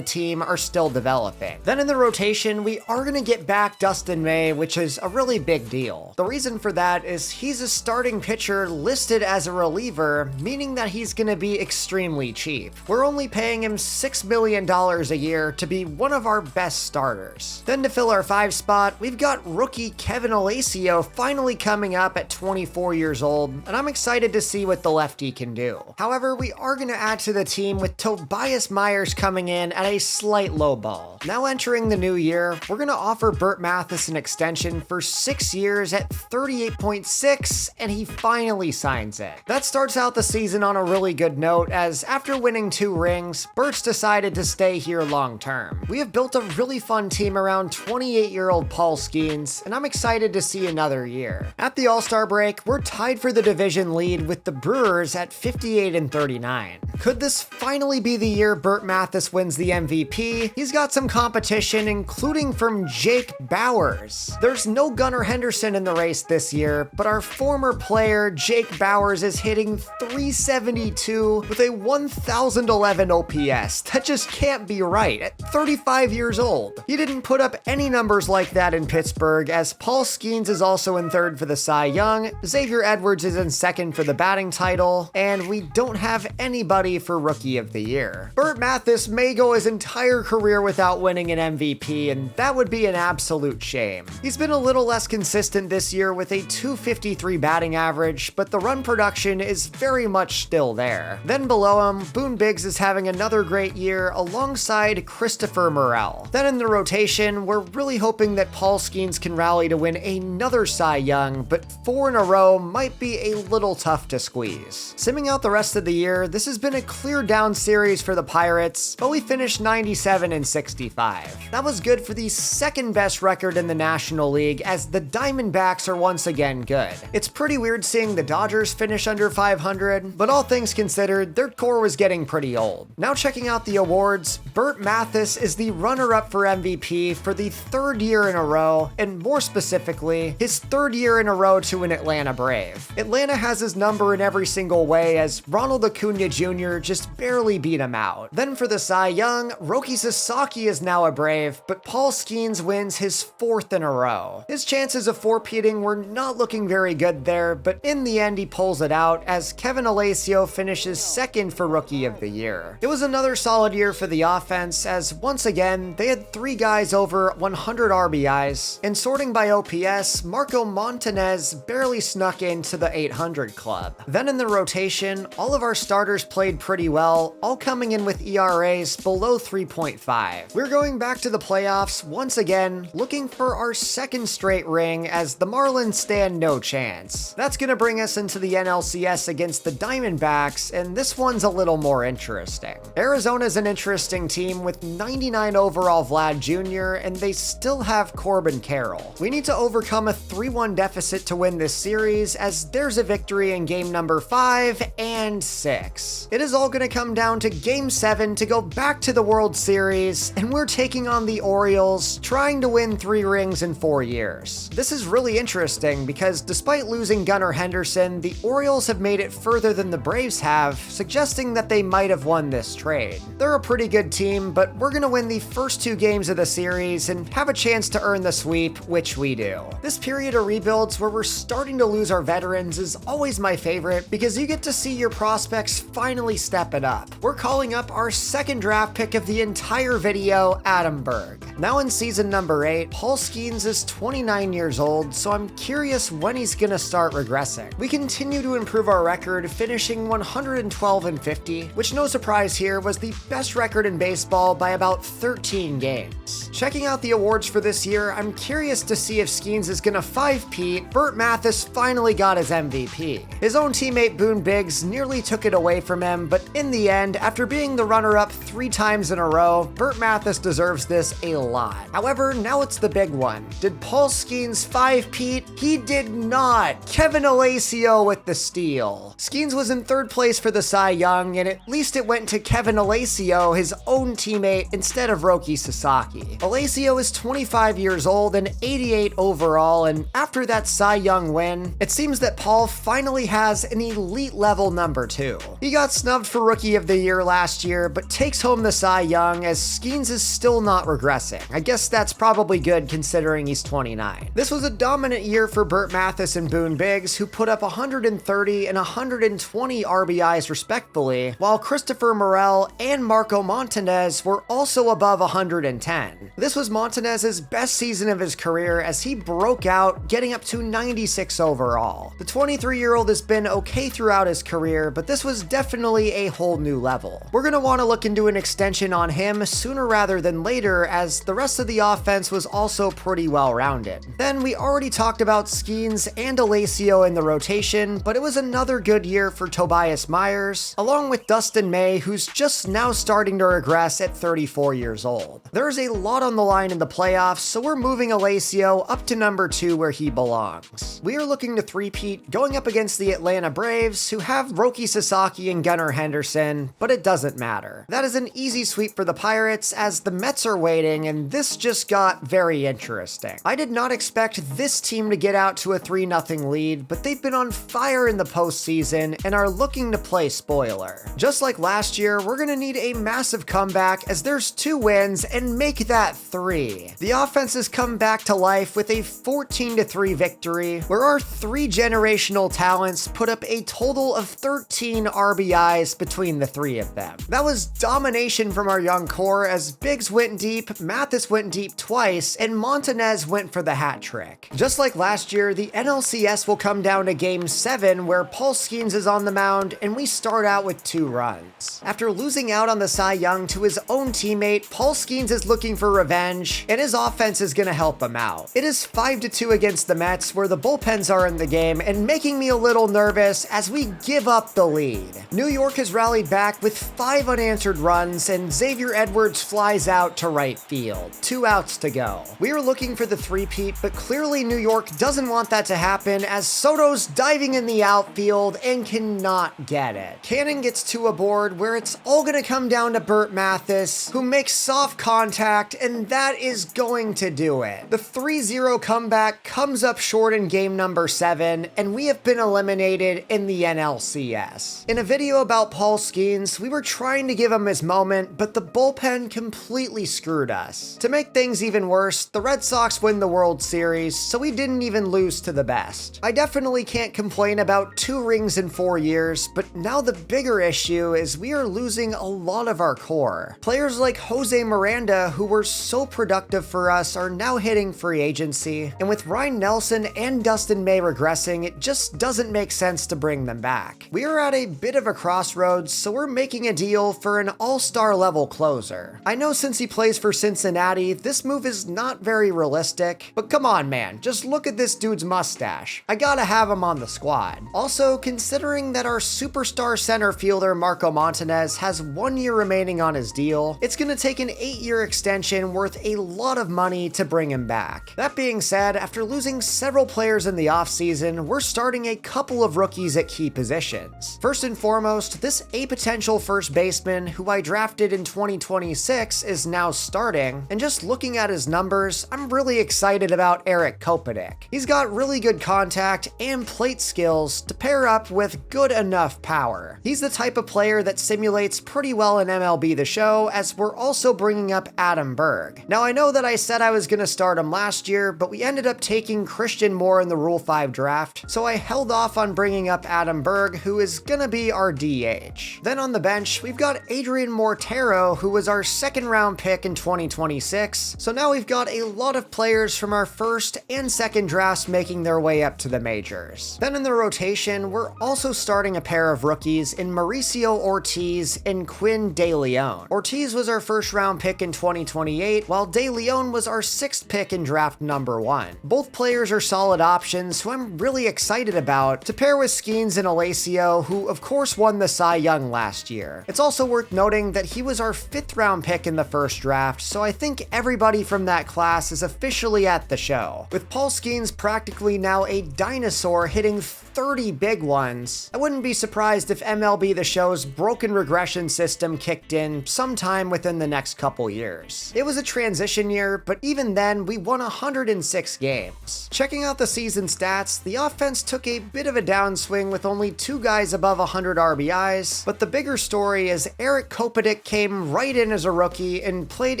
team are still developing. Then in the rotation, we are going to get back Dustin May, which is a really big deal. The reason for that is he's a starting pitcher listed as a reliever, meaning that he's going to be extremely cheap. We're only paying him $6 million a year to be one of our best starters. Then to fill our 5 spot, we've got rookie Kevin Alacio finally coming up at 24 years old, and I'm excited to see what the lefty can do. However, we are going to add to the team with Tobias Myers coming in at a slight low ball. Now entering the new year, we're going to offer Burt Mathis an extension for 6 years at $38.6, and he finally signs it. That starts out the season on a really good note, as after winning 2 rings, Burt's decided to stay here long term. We have built a really fun team around 28-year-old Paul Skenes, and I'm excited to see another year. At the All-Star break, we're tied for the division lead with the Brewers at 58-39. Could this finally be the year Burt Mathis wins the MVP? He's got some competition, including from Jake Bauers. There's no Gunnar Henderson in the race this year, but our former player Jake Bauers is hitting .372 with a 1,011 OPS. That just can't be right at 35 years old. He didn't put up any numbers like that in Pittsburgh, as Paul Skenes is also in third for the Cy Young, Xavier Edwards is in second for the batting title, and we don't have anybody for Rookie of the Year. Burt Mathis may go his entire career without winning an MVP, and that would be an absolute shame. He's been a little less consistent this year with a .253 batting average, but the run production is very much still there. Then below him, Boone Biggs is having another great year alongside Christopher Morel. Then in the rotation, we're really hoping that Paul Skenes can rally to win another Cy Young, but 4 in a row might be a little tough to squeeze. Simming out the rest of the year, this has been a clear down series for the Pirates, but we finished 97-65. That was good for the second best record in the National League, as the Diamondbacks are once again good. It's pretty weird seeing the Dodgers finish under 500, but all things considered, their core was getting pretty old. Now checking out the awards, Burt Mathis is the runner-up for MVP for the third year in a row, and more specifically, his third year in a row to an Atlanta Brave. Atlanta has his number in every single way, as Ronald Acuna Jr. just barely beat him out. Then for the Cy Young, Roki Sasaki is now a Brave, but Paul Skenes wins his 4th in a row. His chances of four-peating were not looking very good there, but in the end he pulls it out as Kevin Alessio finishes 2nd for Rookie of the Year. It was another solid year for the offense, as once again they had 3 guys over 100 RBIs, and sorting by OPS, Marco Montanez barely snuck into the 800 club. Then in the rotation, all of our starters played pretty well, all coming in with ERAs below 3.5. We're going back to the playoffs once again, looking for our second straight ring, as the Marlins stand no chance. That's gonna bring us into the NLCS against the Diamondbacks, and this one's a little more interesting. Arizona's an interesting team with 99 overall Vlad Jr., and they still have Corbin Carroll. We need to overcome a 3-1 deficit to win this series, as there's a victory in game number 5 and 6. It is all gonna come down to game 7 to go back to the World Series, and we're taking on the Orioles, trying to win 3 rings in 4 years. This is really interesting because despite losing Gunnar Henderson, the Orioles have made it further than the Braves have, suggesting that they might have won this trade. They're a pretty good team, but we're gonna win the first 2 games of the series and have a chance to earn the sweep, which we do. This period of rebuilds where we're starting to lose our veterans is always my favorite because you get to see your prospects finally step it up. We're calling up our second draft pick of the entire video, Adam Berg. Now in season number 8, Paul Skenes is 29 years old, so I'm curious when he's gonna start regressing. We continue to improve our record, finishing 112-50, which no surprise here was the best record in baseball by about 13 games. Checking out the awards for this year, I'm curious to see if Skenes is gonna 5-peat. Burt Mathis finally got his MVP. His own teammate Boone Biggs nearly took it away from him, but in the end, after being the runner-up 3 times in a row, Burt Mathis deserves this a lot. However, now it's the big one. Did Paul Skenes 5-peat? He did not. Kevin Alessio with the steal. Skenes was in 3rd place for the Cy Young, and at least it went to Kevin Alessio, his own teammate, instead of Roki Sasaki. Alessio is 25 years old and 88 overall, and after that Cy Young win, it seems that Paul finally has an elite level number 2. He got snubbed for Rookie of the Year last year, but takes home the Cy Young, as Skenes is still not regressing. I guess that's probably good considering he's 29. This was a dominant year for Burt Mathis and Boone Biggs, who put up 130 and 120 RBIs respectively, while Christopher Morel and Marco Montanez were also above 110. This was Montanez's best season of his career, as he broke out, getting up to 96 overall. The 23-year-old has been okay throughout his career, but this was definitely a whole new level. We're going to want to look into an extension on him sooner rather than later, as the rest of the offense was also pretty well-rounded. Then we already talked about Skenes and Alessio in the rotation, but it was another good year for Tobias Myers, along with Dustin May, who's just now starting to regress at 34 years old. There's a lot on the line in the playoffs, so we're moving Alessio up to number 2 where he belongs. We are looking to 3-peat, going up against the Atlanta Braves, who have Roki Sasaki and Gunnar Henderson, but it doesn't matter. That is an easy sweep for the Pirates, as the Mets are waiting, and this just got very interesting. I did not expect this team to get out to a 3-0 lead, but they've been on fire in the postseason and are looking to play spoiler. Just like last year, year, we're gonna need a massive comeback as there's 2 wins and make that 3. The offense has come back to life with a 14-3 victory, where our 3 generational talents put up a total of 13 RBIs between the 3 of them. That was domination from our young core as Biggs went deep, Mathis went deep twice, and Montanez went for the hat trick. Just like last year, the NLCS will come down to Game 7 where Paul Skenes is on the mound and we start out with 2 runs. After losing out on the Cy Young to his own teammate, Paul Skenes is looking for revenge and his offense is going to help him out. It is 5-2 against the Mets where the bullpens are in the game and making me a little nervous as we give up the lead. New York has rallied back with 5 unanswered runs and Xavier Edwards flies out to right field. 2 outs to go. We are looking for the three-peat, but clearly New York doesn't want that to happen as Soto's diving in the outfield and cannot get it. Cannon gets 2 aboard where it's all going to come down to Burt Mathis, who makes soft contact, and that is going to do it. The 3-0 comeback comes up short in game number 7, and we have been eliminated in the NLCS. In a video about Paul Skenes, we were trying to give him his moment, but the bullpen completely screwed us. To make things even worse, the Red Sox win the World Series, so we didn't even lose to the best. I definitely can't complain about 2 rings in 4 years, but now the bigger issue is we are losing a lot of our core. Players like Jose Miranda, who were so productive for us, are now hitting free agency, and with Ryan Nelson and Dustin May regressing, it just doesn't make sense to bring them back. We are at a bit of a crossroads, so we're making a deal for an all-star level closer. I know since he plays for Cincinnati, this move is not very realistic, but come on man, just look at this dude's mustache. I gotta have him on the squad. Also, considering that our superstar center fielder Marco Montanez has 1 year remaining on his deal, it's gonna take an 8-year extension worth a lot of money to bring him back. That being said, after losing several players in the offseason, we're starting a couple of rookies at key positions. First and foremost, this a potential first baseman who I drafted in 2026 is now starting, and just looking at his numbers, I'm really excited about Eric Kopenick. He's got really good contact and plate skills to pair up with good enough power. He's the type of player that simulates pretty well in MLB The Show, as we're also bringing up Adam Berg. Now I know that I said I was going to start him last year, but we ended up taking Christian Moore in the Rule 5 draft, so I held off on bringing up Adam Berg, who is gonna be our DH. Then on the bench, we've got Adrian Mortero, who was our 2nd round pick in 2026, so now we've got a lot of players from our 1st and 2nd drafts making their way up to the majors. Then in the rotation, we're also starting a pair of rookies in Mauricio Ortiz and Quinn De Leon. Ortiz was our 1st round pick in 2028, while De Leon was our 6th pick in draft number 1. Both players are solid options who I'm really excited about to pair with Skenes and Alacio, who of course won the Cy Young last year. It's also worth noting that he was our 5th round pick in the 1st draft, so I think everybody from that class is officially at the show. With Paul Skenes practically now a dinosaur hitting 30 big ones, I wouldn't be surprised if MLB The Show's broken regression system kicked in sometime within the next couple years. It was a transition year, but even then, we won 106 games. Checking out the season stats, the offense took a bit of a downswing with only 2 guys above 100 RBIs, but the bigger story is Eric Kopenick came right in as a rookie and played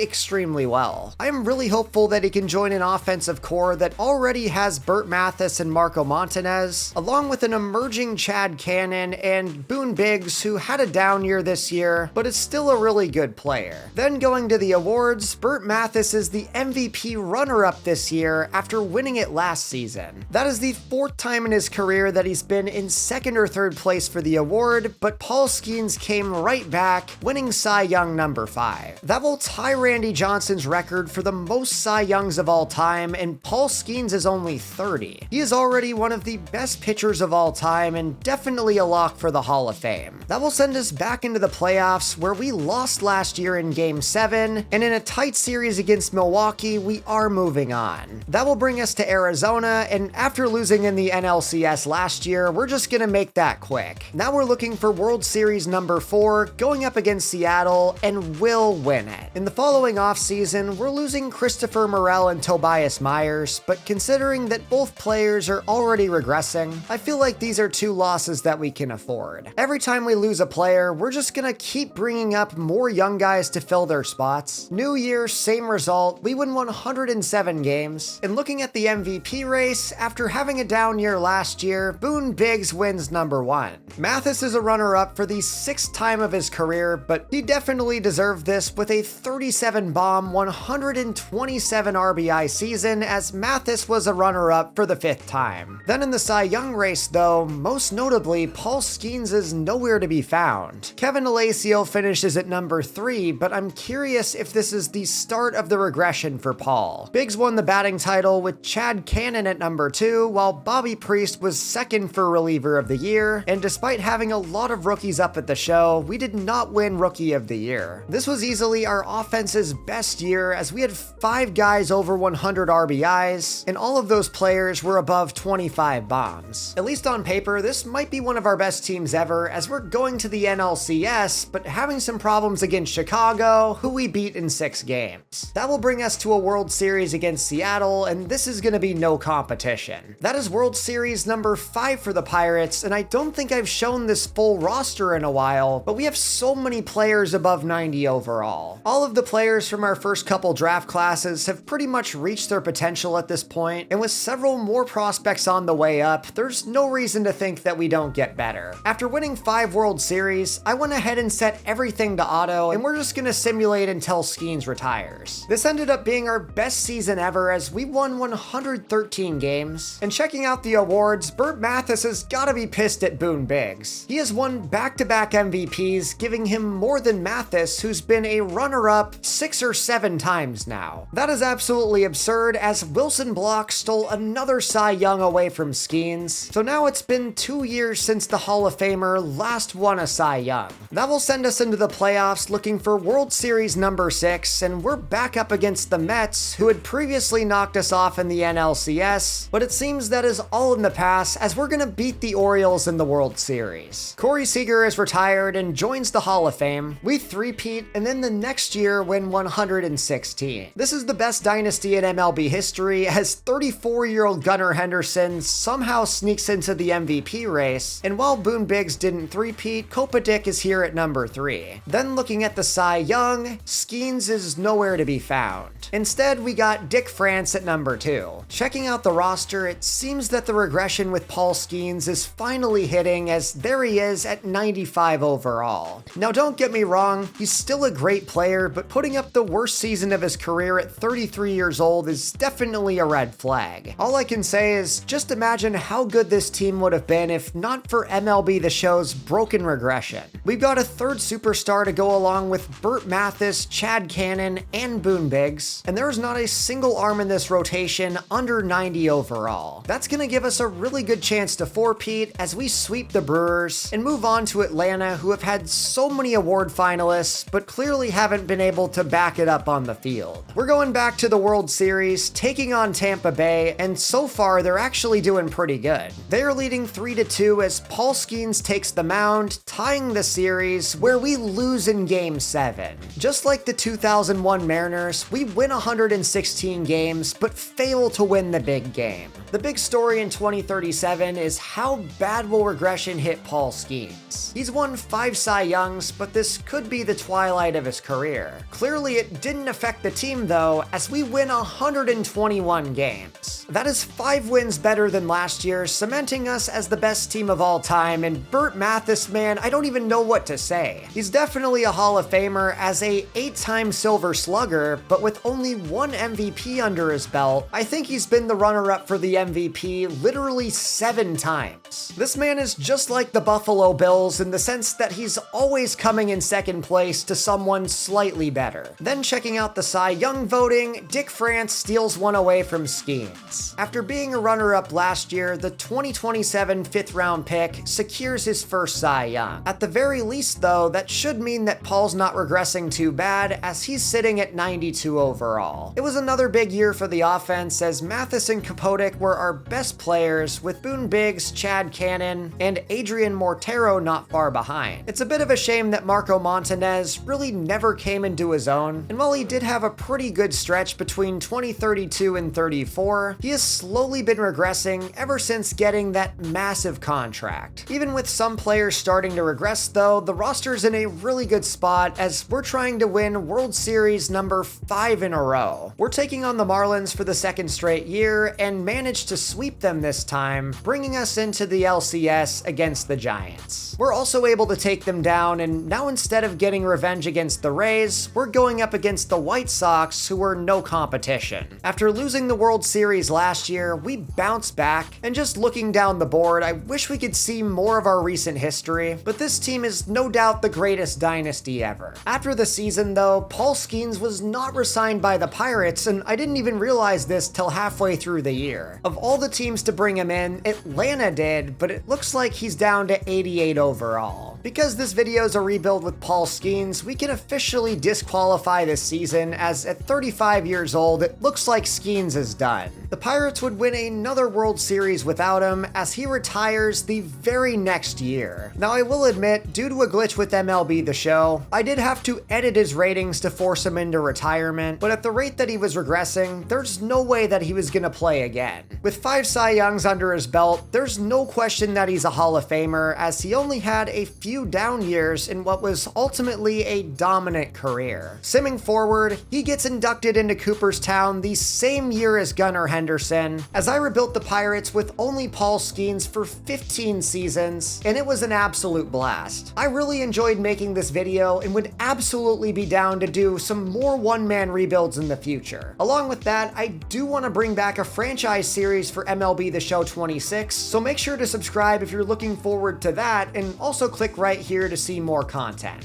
extremely well. I'm really hopeful that he can join an offensive core that already has Burt Mathis and Marco Montanez, along with an emerging Chad Cannon and Boone Biggs, who had a down year this year, but is still a really good player. Then going to the awards, Burt Mathis is the MVP runner-up this year after winning it last season. That is the 4th time in his career that he's been in 2nd or 3rd place for the award, but Paul Skenes came right back, winning Cy Young number 5. That will tie Randy Johnson's record for the most Cy Youngs of all time, and Paul Skenes is only 30. He is already one of the best pitchers of all time and definitely a lock for the Hall of Fame. That will send us back into the playoffs, where we lost last year in Game 7, and in a tight series against Milwaukee, we are moving on. That will bring us to Arizona, and after losing in the NLCS last year, we're just gonna make that quick. Now we're looking for World Series number 4, going up against Seattle, and will win it. In the following offseason, we're losing Christopher Morel and Tobias Myers, but considering that both players are already regressing, I feel like these are two losses that we can afford. Every time we lose a player, we're just gonna keep bringing up more young guys to fill their spots. New year, same result. We win 107 games. And looking at the MVP race, after having a down year last year, Boone Biggs wins number 1. Mathis is a runner-up for the 6th time of his career, but he definitely deserved this with a 37-bomb, 127 RBI season, as Mathis was a runner-up for the 5th time. Then in the Cy Young race though, most notably, Paul Skenes is nowhere to be found. Kevin Alacio finishes at number 3, but I'm curious if this is the start of the regression for Paul. Biggs won the batting title with Chad Cannon at number 2, while Bobby Priest was 2nd for reliever of the year, and despite having a lot of rookies up at the show, we did not win Rookie of the Year. This was easily our offense's best year, as we had 5 guys over 100 RBIs, and all of those players were above 25 bombs. At least on paper, this might be one of our best teams ever, as we're going to the NLCS, but having some problems against Chicago, who we beat in 6 games. That will bring us to a World Series against Seattle, and this is going to be no competition. That is World Series number 5 for the Pirates, and I don't think I've shown this full roster in a while, but we have so many players above 90 overall. All of the players from our first couple draft classes have pretty much reached their potential at this point, and with several more prospects on the way up, there's no reason to think that we don't get better. After winning 5 World Series, I went ahead and set everything to auto, and we're just gonna simulate until Skenes retires. This ended up being our best season ever, as we won 113 games. And checking out the awards, Burt Mathis has gotta be pissed at Boone Biggs. He has won back-to-back MVPs, giving him more than Mathis, who's been a runner-up 6 or 7 times now. That is absolutely absurd, as Wilson Block stole another Cy Young away from Skenes. So now it's been 2 years since the Hall of Famer last won a Cy Young. That will send us into the playoffs looking for World Series number 6, and we're back up against the Mets, who had previously knocked us off in the NLCS, but it seems that is all in the past, as we're gonna beat the Orioles in the World Series. Corey Seager is retired and joins the Hall of Fame. We three-peat, and then the next year win 116. This is the best dynasty in MLB history, as 34-year-old Gunnar Henderson somehow sneaks into the MVP race, and while Boone Biggs didn't three-peat, Kopadick is here at number 3. Then looking at the Cy Young, Skenes is nowhere to be found. Instead, we got Dick France at number 2. Checking out the roster, it seems that the regression with Paul Skenes is finally hitting, as there he is at 95 overall. Now don't get me wrong, he's still a great player, but putting up the worst season of his career at 33 years old is definitely a red flag. All I can say is, just imagine how good this team would have been if not for MLB The Show's broken regression. We've got a 3rd superstar to go along with Burt Mathis, Chad Cannon, and Boone Biggs, and there's not a single arm in this rotation under 90 overall. That's gonna give us a really good chance to four-peat as we sweep the Brewers and move on to Atlanta, who have had so many award finalists, but clearly haven't been able to back it up on the field. We're going back to the World Series, taking on Tampa Bay, and so far they're actually doing pretty good. They are leading 3-2 as Paul Skenes takes the mound, tying the series, where we lose in Game 7. Just like the 2001 Mariners, we win 116 games, but fail to win the big game. The big story in 2037 is how bad will regression hit Paul Skenes. He's won 5 Cy Youngs, but this could be the twilight of his career. Clearly it didn't affect the team though, as we win 121 games. That is 5 wins better than last year, cementing us as the best team of all time, and Burt Mathis, man, I don't even know what to say. He's definitely a Hall of Famer as a 8-time Silver Slugger, but with only 1 MVP under his belt, I think he's been the runner-up for the MVP literally 7 times. This man is just like the Buffalo Bills in the sense that he's always coming in 2nd place to someone slightly better. Then checking out the Cy Young voting, Dick France steals one away from Skenes. After being a runner-up last year, the 2027 5th-round pick secures his first Cy Young. At the very least though, that should mean that Paul's not regressing too bad, as he's sitting at 92 overall. It was another big year for the offense, as Mathis and Kopadick were our best players, with Boone Biggs, Chad Cannon, and Adrian Mortero not far behind. It's a bit of a shame that Marco Montanez really never came into his own, and while he did have a pretty good stretch between 2032 and 34, he has slowly been regressing ever since getting getting that massive contract. Even with some players starting to regress though, the roster's in a really good spot as we're trying to win World Series number 5 in a row. We're taking on the Marlins for the second straight year and managed to sweep them this time, bringing us into the LCS against the Giants. We're also able to take them down, and now instead of getting revenge against the Rays, we're going up against the White Sox, who were no competition. After losing the World Series last year, we bounced back, and just looking down the board, I wish we could see more of our recent history, but this team is no doubt the greatest dynasty ever. After the season though, Paul Skenes was not re-signed by the Pirates, and I didn't even realize this till halfway through the year. Of all the teams to bring him in, Atlanta did, but it looks like he's down to 88 overall. Because this video is a rebuild with Paul Skenes, we can officially disqualify this season, as at 35 years old, it looks like Skenes is done. The Pirates would win another World Series without him, as he retires the very next year. Now I will admit, due to a glitch with MLB The Show, I did have to edit his ratings to force him into retirement, but at the rate that he was regressing, there's no way that he was gonna play again. With 5 Cy Youngs under his belt, there's no question that he's a Hall of Famer, as he only had a few down years in what was ultimately a dominant career. Simming forward, he gets inducted into Cooperstown the same year as Gunnar Henderson, as I rebuilt the Pirates with only Paul Skenes for 15 seasons, and it was an absolute blast. I really enjoyed making this video and would absolutely be down to do some more one-man rebuilds in the future. Along with that, I do want to bring back a franchise series for MLB The Show 26, so make sure to subscribe if you're looking forward to that, and also click right here to see more content.